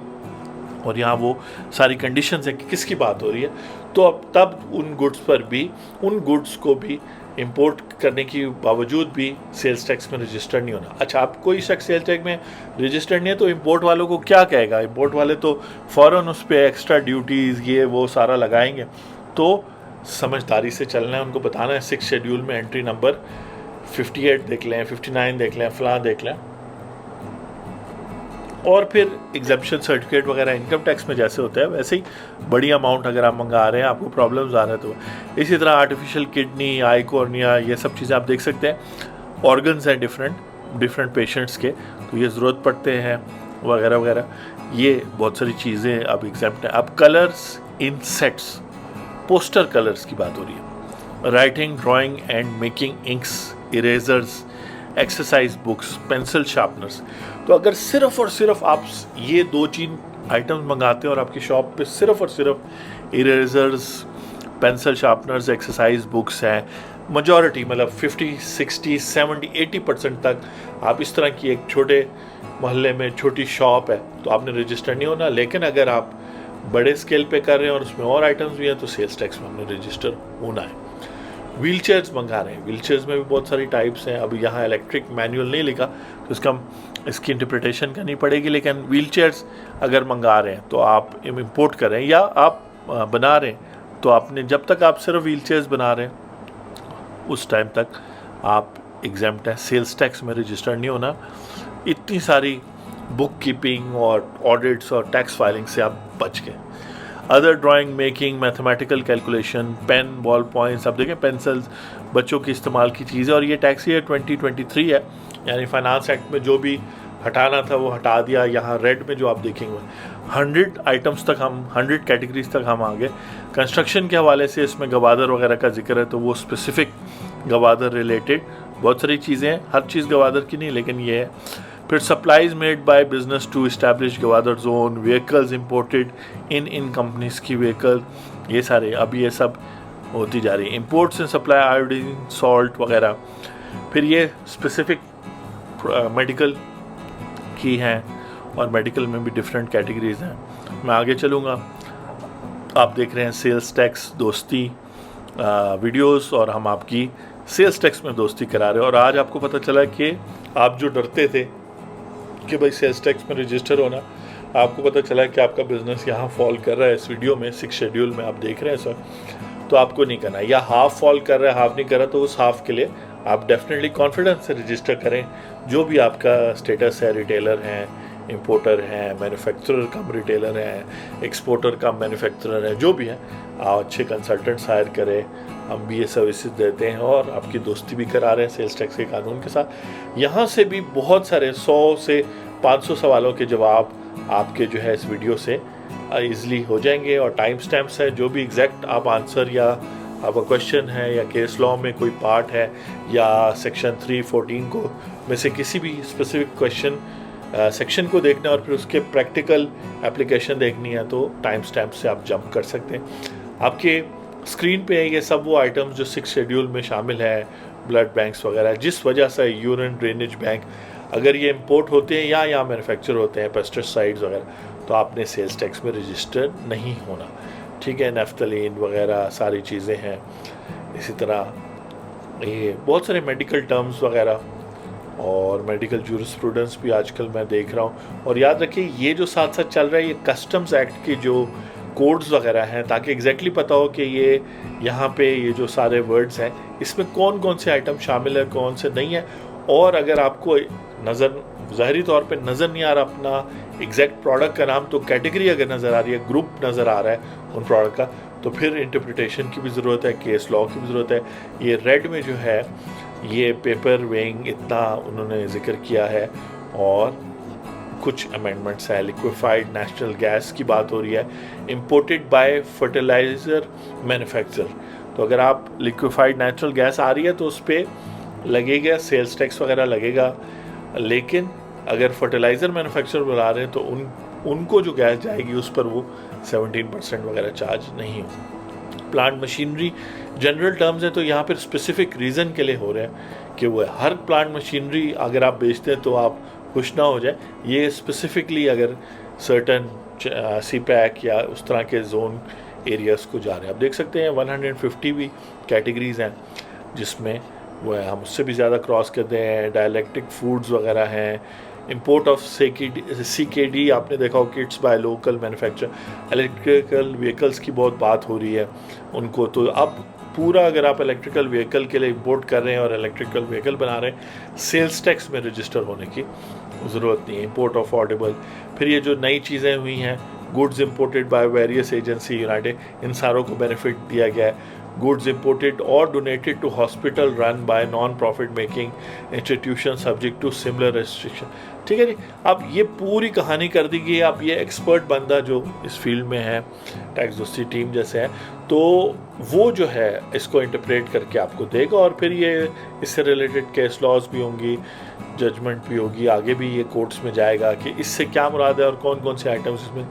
और यहाँ वो सारी कंडीशंस है कि किसकी बात हो रही है, तो अब तब उन गुड्स पर भी, उन गुड्स को भी इंपोर्ट करने की बावजूद भी सेल्स टैक्स में रजिस्टर नहीं होना। अच्छा, आप कोई शख्स सेल्स टैक्स में रजिस्टर नहीं है तो इंपोर्ट वालों को क्या कहेगा? इंपोर्ट वाले तो फ़ौरन उस पर एक्स्ट्रा ड्यूटीज़ ये वो सारा लगाएंगे। तो समझदारी से चलना है, उनको बताना है 6 शेड्यूल में एंट्री नंबर 58 देख लें, 59 देख लें, फलां देख लें। और फिर एग्जेम्पशन सर्टिफिकेट वगैरह इनकम टैक्स में जैसे होता है वैसे ही बड़ी अमाउंट अगर आप मंगा रहे हैं, आपको प्रॉब्लम्स आ रहे हैं तो इसी तरह आर्टिफिशियल किडनी, आई कॉर्निया, ये सब चीज़ें आप देख सकते हैं। ऑर्गन्स हैं डिफरेंट पेशेंट्स के, तो ये ज़रूरत पड़ते हैं वगैरह वगैरह। ये बहुत सारी चीज़ें अब एग्जेम्प्ट हैं। अब कलर्स इन सेट्स, पोस्टर कलर्स की बात हो रही है। Writing, drawing and making inks, erasers, exercise books, pencil sharpeners. तो अगर सिर्फ और सिर्फ आप ये 2-3 आइटम्स मंगाते हैं और आपकी शॉप पे सिर्फ और सिर्फ erasers, pencil sharpeners, exercise books हैं, मेजॉरिटी मतलब 50, 60, 70, 80% तक आप इस तरह की एक छोटे मोहल्ले में छोटी शॉप है तो आपने रजिस्टर नहीं होना। लेकिन अगर आप बड़े स्केल पे कर रहे हैं और उसमें और आइटम्स भी हैं तो सेल्स टैक्स में हमने रजिस्टर होना है। व्हील चेयर्स मंगा रहे हैं, व्हील चेयर्स में भी बहुत सारी टाइप्स हैं। अब यहाँ इलेक्ट्रिक मैनुअल नहीं लिखा तो इसकी इंटरप्रिटेशन करनी पड़ेगी, लेकिन व्हील चेयर्स अगर मंगा रहे हैं तो आप इंपोर्ट कर रहे हैं या आप बना रहे हैं तो आपने, जब तक आप सिर्फ व्हील चेयर्स बना रहे हैं उस टाइम तक आप एग्जाम्प्ट हैं। सेल्स टैक्स में रजिस्टर्ड नहीं होना, इतनी सारी बुक कीपिंग और ऑडिट्स और टैक्स फाइलिंग से आप बच गए। Other drawing, making, mathematical calculation, pen, ball points, आप देखें पेंसिल्स बच्चों की इस्तेमाल की चीज़ें। और ये टैक्स ईयर 2023 है, यानी फाइनेंस एक्ट में जो भी हटाना था वो हटा दिया। यहाँ रेड में जो आप देखेंगे 100 आइटम्स तक हम 100 कैटेगरीज तक हम आ गए। कंस्ट्रक्शन के हवाले से इसमें गवादर वगैरह का जिक्र है, तो वो स्पेसिफिक गवादर रिलेटेड बहुत सारी चीज़ें हैं, हर चीज़ गवादर की नहीं लेकिन ये है। फिर supplies made by business to establish Gwadar zone, vehicles imported in companies की व्हीकल, ये सारे अब ये सब होती जा रही है। Imports and supply iodine, salt वगैरह। फिर ये स्पेसिफिक मेडिकल की हैं और मेडिकल में भी डिफरेंट कैटेगरीज हैं। मैं आगे चलूँगा। आप देख रहे हैं सेल्स टैक्स दोस्ती वीडियोस, और हम आपकी सेल्स टैक्स में दोस्ती करा रहे हैं। और आज आपको पता चला कि आप जो डरते थे कि भाई सेल्स टैक्स में रजिस्टर होना, आपको पता चला कि आपका बिजनेस यहाँ फॉल कर रहा है। इस वीडियो में 6 शेड्यूल में आप देख रहे हैं सर, तो आपको नहीं करना, या हाफ फॉल कर रहा है हाफ नहीं कर रहा, तो उस हाफ के लिए आप डेफिनेटली कॉन्फिडेंस से रजिस्टर करें। जो भी आपका स्टेटस है, रिटेलर हैं, इंपोर्टर हैं, मैन्युफैक्चरर कम रिटेलर हैं, एक्सपोर्टर कम मैन्युफैक्चरर हैं, जो भी है आप अच्छे कंसल्टेंट्स हायर करें। हम भी ये सर्विसेज देते हैं और आपकी दोस्ती भी करा रहे हैं सेल्स टैक्स के कानून के साथ। यहाँ से भी बहुत सारे 100 से 500 सवालों के जवाब आपके जो है इस वीडियो से ईजिली हो जाएंगे। और टाइम स्टैम्प्स है, जो भी एग्जैक्ट आप आंसर या आपका क्वेश्चन है या केस लॉ में कोई पार्ट है या सेक्शन 314 को में से किसी भी स्पेसिफिक क्वेश्चन सेक्शन को देखना और फिर उसके प्रैक्टिकल एप्लीकेशन देखनी है, तो टाइम स्टैम्प से आप जंप कर सकते हैं। आपके स्क्रीन पे ये सब वो आइटम्स जो 6 शेड्यूल में शामिल है, ब्लड बैंक्स वगैरह, जिस वजह से यूरिन ड्रेनेज बैंक अगर ये इंपोर्ट होते हैं या यहाँ मैन्युफैक्चर होते हैं, पेस्टिसाइड्स वगैरह, तो आपने सेल्स टैक्स में रजिस्टर नहीं होना। ठीक है, नेफ्थलीन वगैरह सारी चीज़ें हैं। इसी तरह ये बहुत सारे मेडिकल टर्म्स वगैरह और मेडिकल जूरिस्प्रूडेंस भी आजकल मैं देख रहा हूँ। और याद रखिए ये जो साथ साथ चल रहा है, ये कस्टम्स एक्ट की जो कोड्स वगैरह हैं, ताकि एग्जैक्टली पता हो कि ये यहाँ पे ये जो सारे वर्ड्स हैं इसमें कौन कौन से आइटम शामिल है, कौन से नहीं है। और अगर आपको ज़ाहरी तौर पे नज़र नहीं आ रहा अपना एग्जैक्ट प्रोडक्ट का नाम, तो कैटेगरी अगर नज़र आ रही है, ग्रुप नज़र आ रहा है उन प्रोडक्ट का, तो फिर इंटरप्रिटेशन की भी ज़रूरत है, केस लॉ की भी ज़रूरत है। ये रेड में जो है ये पेपर वेइंग इतना उन्होंने जिक्र किया है, और कुछ अमेंडमेंट्स हैं। लिक्विफाइड नेचुरल गैस की बात हो रही है, इंपोर्टेड बाय फर्टिलाइज़र मैन्युफैक्चर। तो अगर आप लिक्विफाइड नेचुरल गैस आ रही है तो उस पर लगेगा सेल्स टैक्स वगैरह लगेगा, लेकिन अगर फर्टिलाइज़र मैन्युफैक्चर बुला रहे हैं तो उनको जो गैस जाएगी उस पर वो 17% वगैरह चार्ज नहीं हो। प्लांट मशीनरी जनरल टर्म्स है, तो यहाँ पर स्पेसिफिक रीज़न के लिए हो रहे हैं कि वो हर प्लांट मशीनरी अगर आप बेचते हैं तो आप खुश ना हो जाए। ये स्पेसिफिकली अगर सर्टन CPAC या उस तरह के जोन एरियाज़ को जा रहे हैं। आप देख सकते हैं 150 भी कैटेगरीज़ हैं जिसमें वो है, हम उससे भी ज़्यादा क्रॉस करते हैं। डायलेक्ट्रिक फूड्स वगैरह हैं, इंपोर्ट ऑफ CKD आपने देखा हो, kits by local manufacture. Electrical vehicles की बहुत बात हो रही है उनको, तो अब पूरा अगर आप इलेक्ट्रिकल व्हीकल के लिए इंपोर्ट कर रहे हैं और इलेक्ट्रिकल व्हीकल बना रहे हैं, सेल्स टैक्स में रजिस्टर होने की ज़रूरत नहीं है। इंपोर्ट ऑफ ऑर्डेबल, फिर ये जो नई चीज़ें हुई हैं, goods imported by various agency united, इन सारों को बेनिफिट दिया गया है। गुड्स इंपोर्टेड और donated to hospital run by non profit making institution subject to similar restriction. ठीक है जी, अब ये पूरी कहानी कर दी गई। अब ये एक्सपर्ट बंदा जो इस फील्ड में है, टैक्स दोस्ती टीम जैसे है, तो वो जो है इसको इंटरप्रेट करके आपको देगा, और फिर ये इससे रिलेटेड केस लॉज भी होंगी, जजमेंट भी होगी, आगे भी ये कोर्ट्स में जाएगा कि इससे क्या मुराद है और कौन कौन से आइटम्स इसमें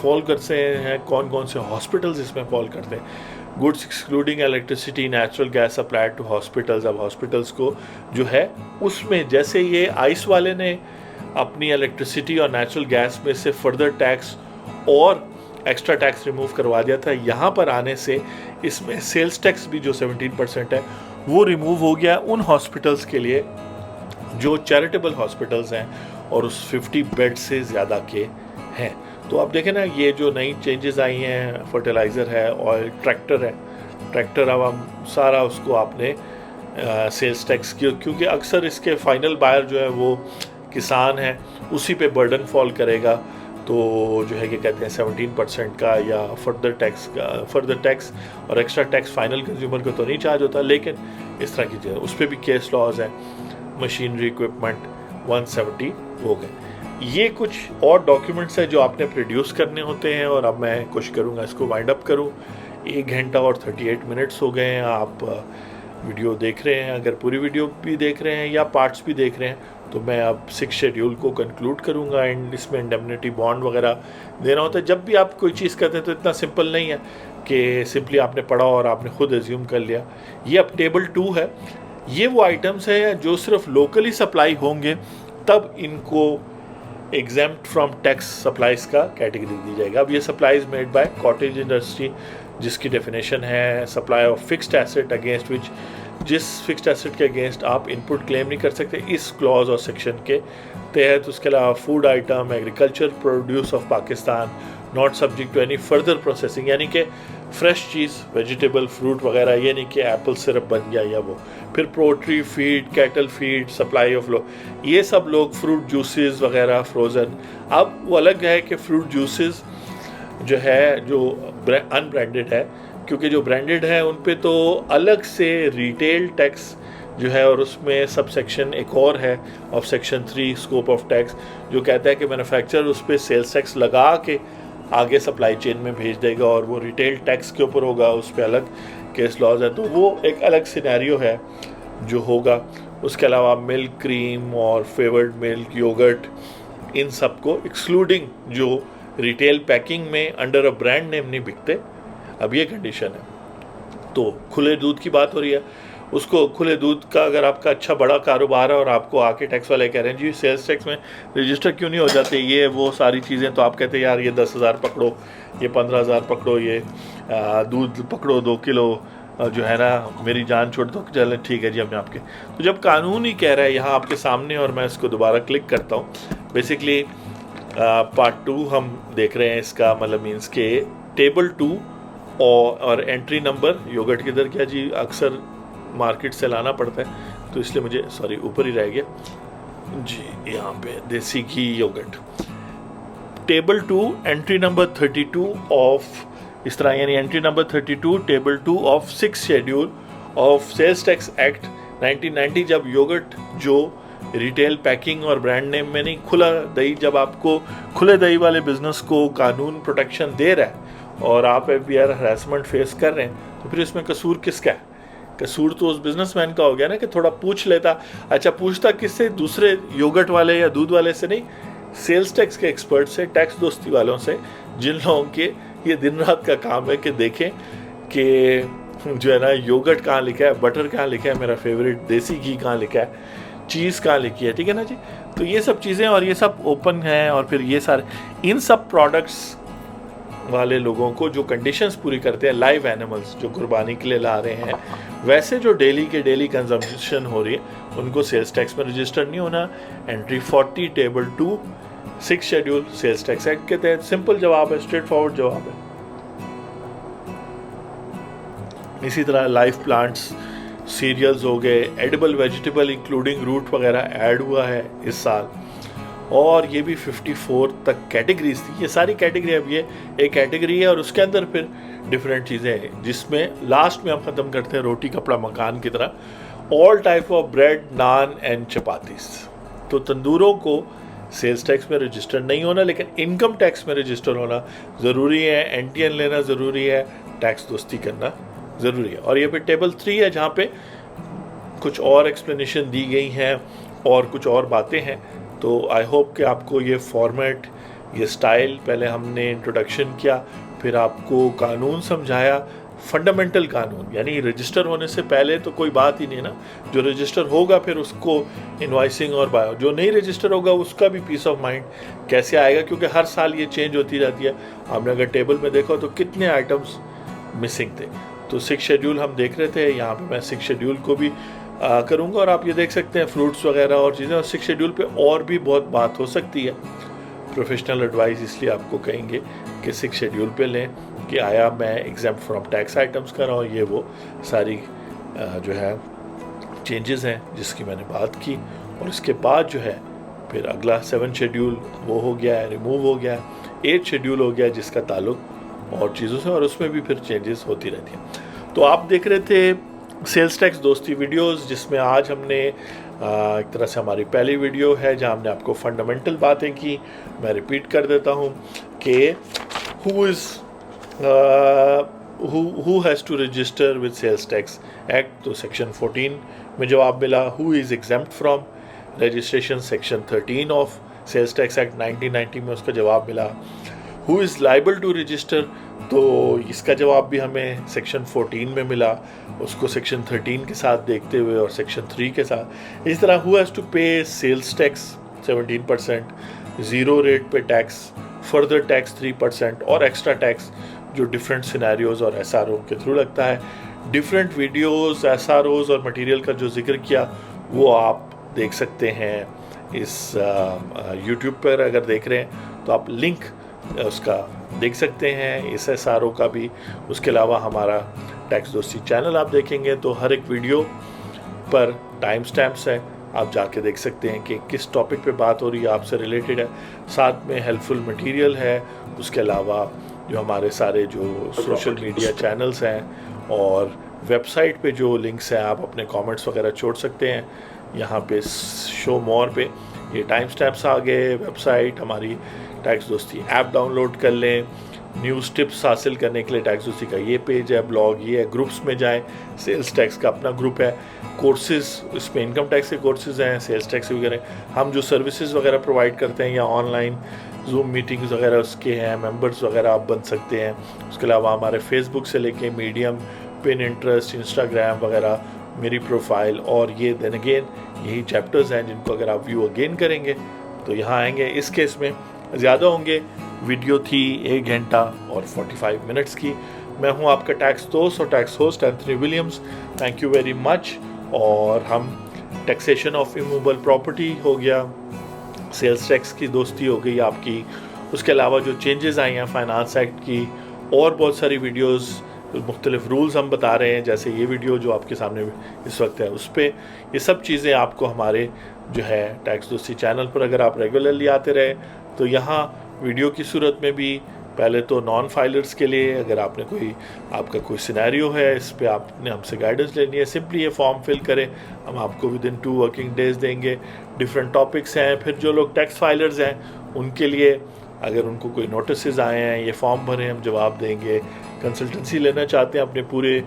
फॉल करते हैं, कौन कौन से हॉस्पिटल्स इसमें फॉल करते हैं। Goods excluding electricity natural gas applied to hospitals. अब हॉस्पिटल्स को जो है उसमें, जैसे ये आइस वाले ने अपनी इलेक्ट्रिसिटी और नेचुरल गैस में से फर्दर टैक्स और एक्स्ट्रा टैक्स रिमूव करवा दिया था, यहाँ पर आने से इसमें सेल्स टैक्स भी जो 17% है वो रिमूव हो गया उन हॉस्पिटल्स के लिए जो चैरिटेबल हॉस्पिटल्स हैं और उस 50 बेड से ज़्यादा के हैं। तो आप देखें ना, ये जो नई चेंजेस आई हैं, फर्टिलाइज़र है, ऑयल, ट्रैक्टर है, ट्रैक्टर अब हम सारा उसको आपने सेल्स टैक्स की, क्योंकि अक्सर इसके फाइनल बायर जो है वो किसान है, उसी पे बर्डन फॉल करेगा। तो जो है कि कहते हैं 17% का या फर्दर टैक्स और एक्स्ट्रा टैक्स फाइनल कंज्यूमर को तो नहीं चार्ज होता, लेकिन इस तरह की चीज़ें उस पर भी केस लॉज हैं। मशीनरी इक्विपमेंट 170 हो गए। ये कुछ और डॉक्यूमेंट्स हैं जो आपने प्रोड्यूस करने होते हैं, और अब मैं कोशिश करूँगा इसको वाइंड अप करूँ। 1 घंटा और 38 मिनट्स हो गए हैं। आप वीडियो देख रहे हैं, अगर पूरी वीडियो भी देख रहे हैं या पार्ट्स भी देख रहे हैं, तो मैं अब 6 शेड्यूल को कंक्लूड करूंगा। एंड इसमें इंडेमनिटी बॉन्ड वगैरह देना होता है। जब भी आप कोई चीज़ करते हैं तो इतना सिंपल नहीं है कि सिंपली आपने पढ़ा और आपने खुद एज्यूम कर लिया। ये अब टेबल 2 है। ये वो आइटम्स हैं जो सिर्फ लोकली सप्लाई होंगे, तब इनको एग्जेम्प्ट फ्रॉम टैक्स सप्लाईज का कैटेगरी दी जाएगा। अब ये supplies made bye cottage industry, जिसकी डेफिनेशन है supply of fixed asset against which, जिस फिक्स्ड एसेट के अगेंस्ट आप इनपुट क्लेम नहीं कर सकते इस क्लॉज और सेक्शन के तहत। उसके अलावा food item, agriculture produce of Pakistan not subject to any further processing, यानी कि फ्रेश चीज़, वेजिटेबल, फ्रूट वगैरह, ये नहीं कि एप्पल सिरप बन गया या वो। फिर poultry feed, cattle feed, supply of ये सब लोग, फ्रूट जूसेस वगैरह फ्रोज़न। अब वो अलग है कि फ्रूट जूसेस जो है जो अनब्रांडेड है, क्योंकि जो ब्रांडेड है उन पे तो अलग से रिटेल टैक्स जो है, और उसमें सब सेक्शन एक और है of section 3 scope of tax, जो कहता है कि मैन्युफैक्चरर उस पर सेल्स टैक्स लगा के आगे सप्लाई चेन में भेज देगा, और वो रिटेल टैक्स के ऊपर होगा, उस पर अलग केस लॉज है। तो वो एक अलग सिनेरियो है जो होगा। उसके अलावा मिल्क, क्रीम और फेवर्ड मिल्क, योगर्ट, इन सब को एक्सक्लूडिंग जो रिटेल पैकिंग में अंडर अ ब्रांड नेम नहीं बिकते, अब ये कंडीशन है। तो खुले दूध की बात हो रही है, उसको खुले दूध का अगर आपका अच्छा बड़ा कारोबार है और आपको आके टैक्स वाले कह रहे हैं जी सेल्स टैक्स में रजिस्टर क्यों नहीं हो जाते, ये वो सारी चीज़ें, तो आप कहते हैं यार ये 10,000 पकड़ो, ये 15,000 पकड़ो, ये दूध पकड़ो 2 किलो जो है ना, मेरी जान छोड़ दो, चले ठीक है जी हमने आपके। तो जब कानून ही कह रहा है यहाँ आपके सामने, और मैं इसको दोबारा क्लिक करता हूँ, बेसिकली पार्ट 2 हम देख रहे हैं इसका, मतलब मीन्स के टेबल 2 और एंट्री नंबर, योगर्ट किधर गया जी, अक्सर मार्केट से लाना पड़ता है तो इसलिए मुझे सॉरी ऊपर ही रह गया जी, यहाँ पे desi ghee yoghurt. Table 2 entry number 32 of, इस तरह, यानी entry number 32 table 2 of 6 schedule of sales tax act 1990, जब योगर्ट जो रिटेल पैकिंग और ब्रांड नेम में नहीं, खुला दही, जब आपको खुले दही वाले बिजनेस को कानून प्रोटेक्शन दे रहा है और आप FBI हरासमेंट फेस कर रहे हैं, तो फिर इसमें कसूर किसका है? कसूर तो उस बिजनेसमैन का हो गया ना कि थोड़ा पूछ लेता। अच्छा, पूछता किससे? दूसरे योगर्ट वाले या दूध वाले से नहीं, सेल्स टैक्स के एक्सपर्ट से, टैक्स दोस्ती वालों से, जिन लोगों के ये दिन रात का काम है कि देखें कि जो है ना योगर्ट कहाँ लिखा है, बटर कहाँ लिखा है, मेरा फेवरेट देसी घी कहाँ लिखा है, चीज़ कहाँ लिखी है, ठीक है ना जी। तो ये सब चीज़ें, और ये सब ओपन हैं, और फिर ये सारे इन सब प्रोडक्ट्स वाले लोगों को जो कंडीशंस पूरी करते हैं, लाइव एनिमल्स जो कुर्बानी के लिए ला रहे हैं, वैसे जो डेली के डेली कंजम्पशन हो रही है, उनको सेल्स टैक्स में रजिस्टर नहीं होना। Entry 40 table 2 6 schedule sales tax act के तहत। सिंपल जवाब है, स्ट्रेट फॉरवर्ड जवाब है। इसी तरह लाइव प्लांट्स, सीरियल्स हो गए, एडिबल वेजिटेबल इंक्लूडिंग रूट वगैरह ऐड हुआ है इस साल, और ये भी 54 तक कैटेगरीज थी। ये सारी कैटेगरी, अब ये एक कैटेगरी है और उसके अंदर फिर डिफरेंट चीज़ें हैं, जिसमें लास्ट में हम ख़त्म करते हैं रोटी कपड़ा मकान की तरह। All type of bread, naan and chapatis. तो तंदूरों को सेल्स टैक्स में रजिस्टर नहीं होना, लेकिन इनकम टैक्स में रजिस्टर होना ज़रूरी है, NTN लेना ज़रूरी है, टैक्स दोस्ती करना ज़रूरी है। और ये फिर टेबल 3 है, जहाँ पे कुछ और एक्सप्लेनेशन दी गई हैं और कुछ और बातें हैं। तो आई होप कि आपको ये फॉर्मेट, ये स्टाइल, पहले हमने इंट्रोडक्शन किया, फिर आपको कानून समझाया, फंडामेंटल कानून, यानी रजिस्टर होने से पहले तो कोई बात ही नहीं ना, जो रजिस्टर होगा फिर उसको इनवॉइसिंग और बायो, जो नहीं रजिस्टर होगा उसका भी पीस ऑफ माइंड कैसे आएगा, क्योंकि हर साल ये चेंज होती रहती है। आपने अगर टेबल में देखा तो कितने आइटम्स मिसिंग थे। तो 6 शेड्यूल हम देख रहे थे, यहाँ पे मैं 6 शेड्यूल को भी करूँगा, और आप ये देख सकते हैं फ्रूट्स वगैरह और चीज़ें, और 6 शेड्यूल पे और भी बहुत बात हो सकती है। प्रोफेशनल एडवाइस इसलिए आपको कहेंगे कि 6 शेड्यूल पे लें कि आया मैं एग्जाम्प्ट फ्रॉम टैक्स आइटम्स कर रहा हूँ, ये वो सारी जो है चेंजेस हैं जिसकी मैंने बात की, और इसके बाद जो है फिर अगला 7 शेड्यूल वो हो गया है, रिमूव हो गया है। 8 शेड्यूल हो गया है जिसका ताल्लुक और चीज़ों से, और उसमें भी फिर चेंजेस होती रहती हैं। तो आप देख रहे थे सेल्स टैक्स दोस्ती वीडियोस, जिसमें आज हमने एक तरह से हमारी पहली वीडियो है जहां हमने आपको फंडामेंटल बातें की। मैं रिपीट कर देता हूं कि who has to register with sales tax act, तो सेक्शन 14 में जवाब मिला। Who is exempt from registration, section 13 of sales tax act 1990 में उसका जवाब मिला। Who is liable to register, तो इसका जवाब भी हमें सेक्शन 14 में मिला, उसको सेक्शन 13 के साथ देखते हुए और सेक्शन 3 के साथ। इस तरह हु हैज़ टू पे सेल्स टैक्स 17%, ज़ीरो रेट पे टैक्स, फर्दर टैक्स 3% और एक्स्ट्रा टैक्स जो डिफरेंट सिनेरियोज़ और एसआरओ के थ्रू लगता है। डिफरेंट वीडियोस एसआरओज़ और मटेरियल का जो जिक्र किया वो आप देख सकते हैं इस यूट्यूब पर। अगर देख रहे हैं तो आप लिंक उसका देख सकते हैं, इस एसआरओ का भी। उसके अलावा हमारा टैक्स दोस्ती चैनल आप देखेंगे तो हर एक वीडियो पर टाइम स्टैम्प्स है, आप जाके देख सकते हैं कि किस टॉपिक पे बात हो रही है, आपसे रिलेटेड है। साथ में हेल्पफुल मटेरियल है। उसके अलावा जो हमारे सारे जो सोशल मीडिया चैनल्स हैं और वेबसाइट पे जो लिंक्स हैं, आप अपने कमेंट्स वगैरह छोड़ सकते हैं। यहाँ पे शो मोर पे ये टाइम स्टैम्प्स आ गए, वेबसाइट हमारी टैक्स दोस्ती ऐप डाउनलोड कर लें, न्यूज़ टिप्स हासिल करने के लिए टैक्स दोस्ती का ये पेज है, ब्लॉग ये है, ग्रुप्स में जाएं, सेल्स टैक्स का अपना ग्रुप है, कोर्सेज़ इसमें इनकम टैक्स के कोर्सेज़ हैं, सेल्स टैक्स वगैरह। हम जो सर्विसेज वगैरह प्रोवाइड करते हैं या ऑनलाइन जूम मीटिंग्स वगैरह उसके हैं, मेंबर्स वगैरह आप बन सकते हैं। उसके अलावा हमारे फेसबुक से लेके मीडियम, पिनिंटरेस्ट, इंस्टाग्राम वगैरह मेरी प्रोफाइल, और ये देन अगेन यही चैप्टर्स हैं जिनको अगर आप व्यू अगेन करेंगे तो यहाँ आएंगे। इस केस में ज़्यादा होंगे, वीडियो थी 1 घंटा और 45 मिनट्स की। मैं हूँ आपका टैक्स दोस्त और tax host Anthony Williams. Thank you very much. और हम टैक्सेशन ऑफ इमूवेबल प्रॉपर्टी हो गया, सेल्स टैक्स की दोस्ती हो गई आपकी, उसके अलावा जो चेंजेस आई हैं फाइनेंस एक्ट की, और बहुत सारी वीडियोस मुख्तलिफ रूल्स हम बता रहे हैं, जैसे ये वीडियो जो आपके सामने इस वक्त है उस पर। ये सब चीज़ें आपको हमारे जो है टैक्स दोस्ती चैनल पर अगर आप रेगुलरली आते रहे तो यहाँ वीडियो की सूरत में भी पहले तो नॉन फाइलर्स के लिए अगर आपने आपका कोई सिनेरियो है, इस पर आपने हमसे गाइडेंस लेनी है, सिंपली ये फॉर्म फिल करें, हम आपको विद इन 2 वर्किंग डेज देंगे। डिफरेंट टॉपिक्स हैं। फिर जो लोग टैक्स फाइलर्स हैं उनके लिए अगर उनको कोई नोटिस आए हैं, ये फॉर्म भरें, हम जवाब देंगे। कंसल्टेंसी लेना चाहते हैं, अपने पूरे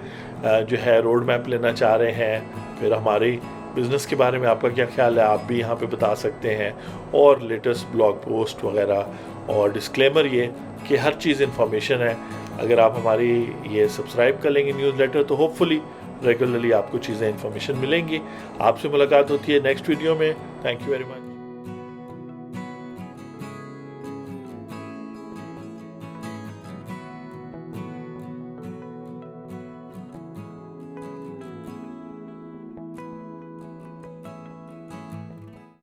जो है रोड मैप लेना चाह रहे हैं, फिर हमारी बिज़नेस के बारे में आपका क्या ख्याल है, आप भी यहाँ पे बता सकते हैं। और लेटेस्ट ब्लॉग पोस्ट वगैरह और डिस्क्लेमर ये कि हर चीज़ इन्फॉर्मेशन है। अगर आप हमारी ये सब्सक्राइब कर लेंगे न्यूज़लेटर तो होपफुली रेगुलरली आपको चीज़ें इन्फॉर्मेशन मिलेंगी। आपसे मुलाकात होती है नेक्स्ट वीडियो में। Thank you very much.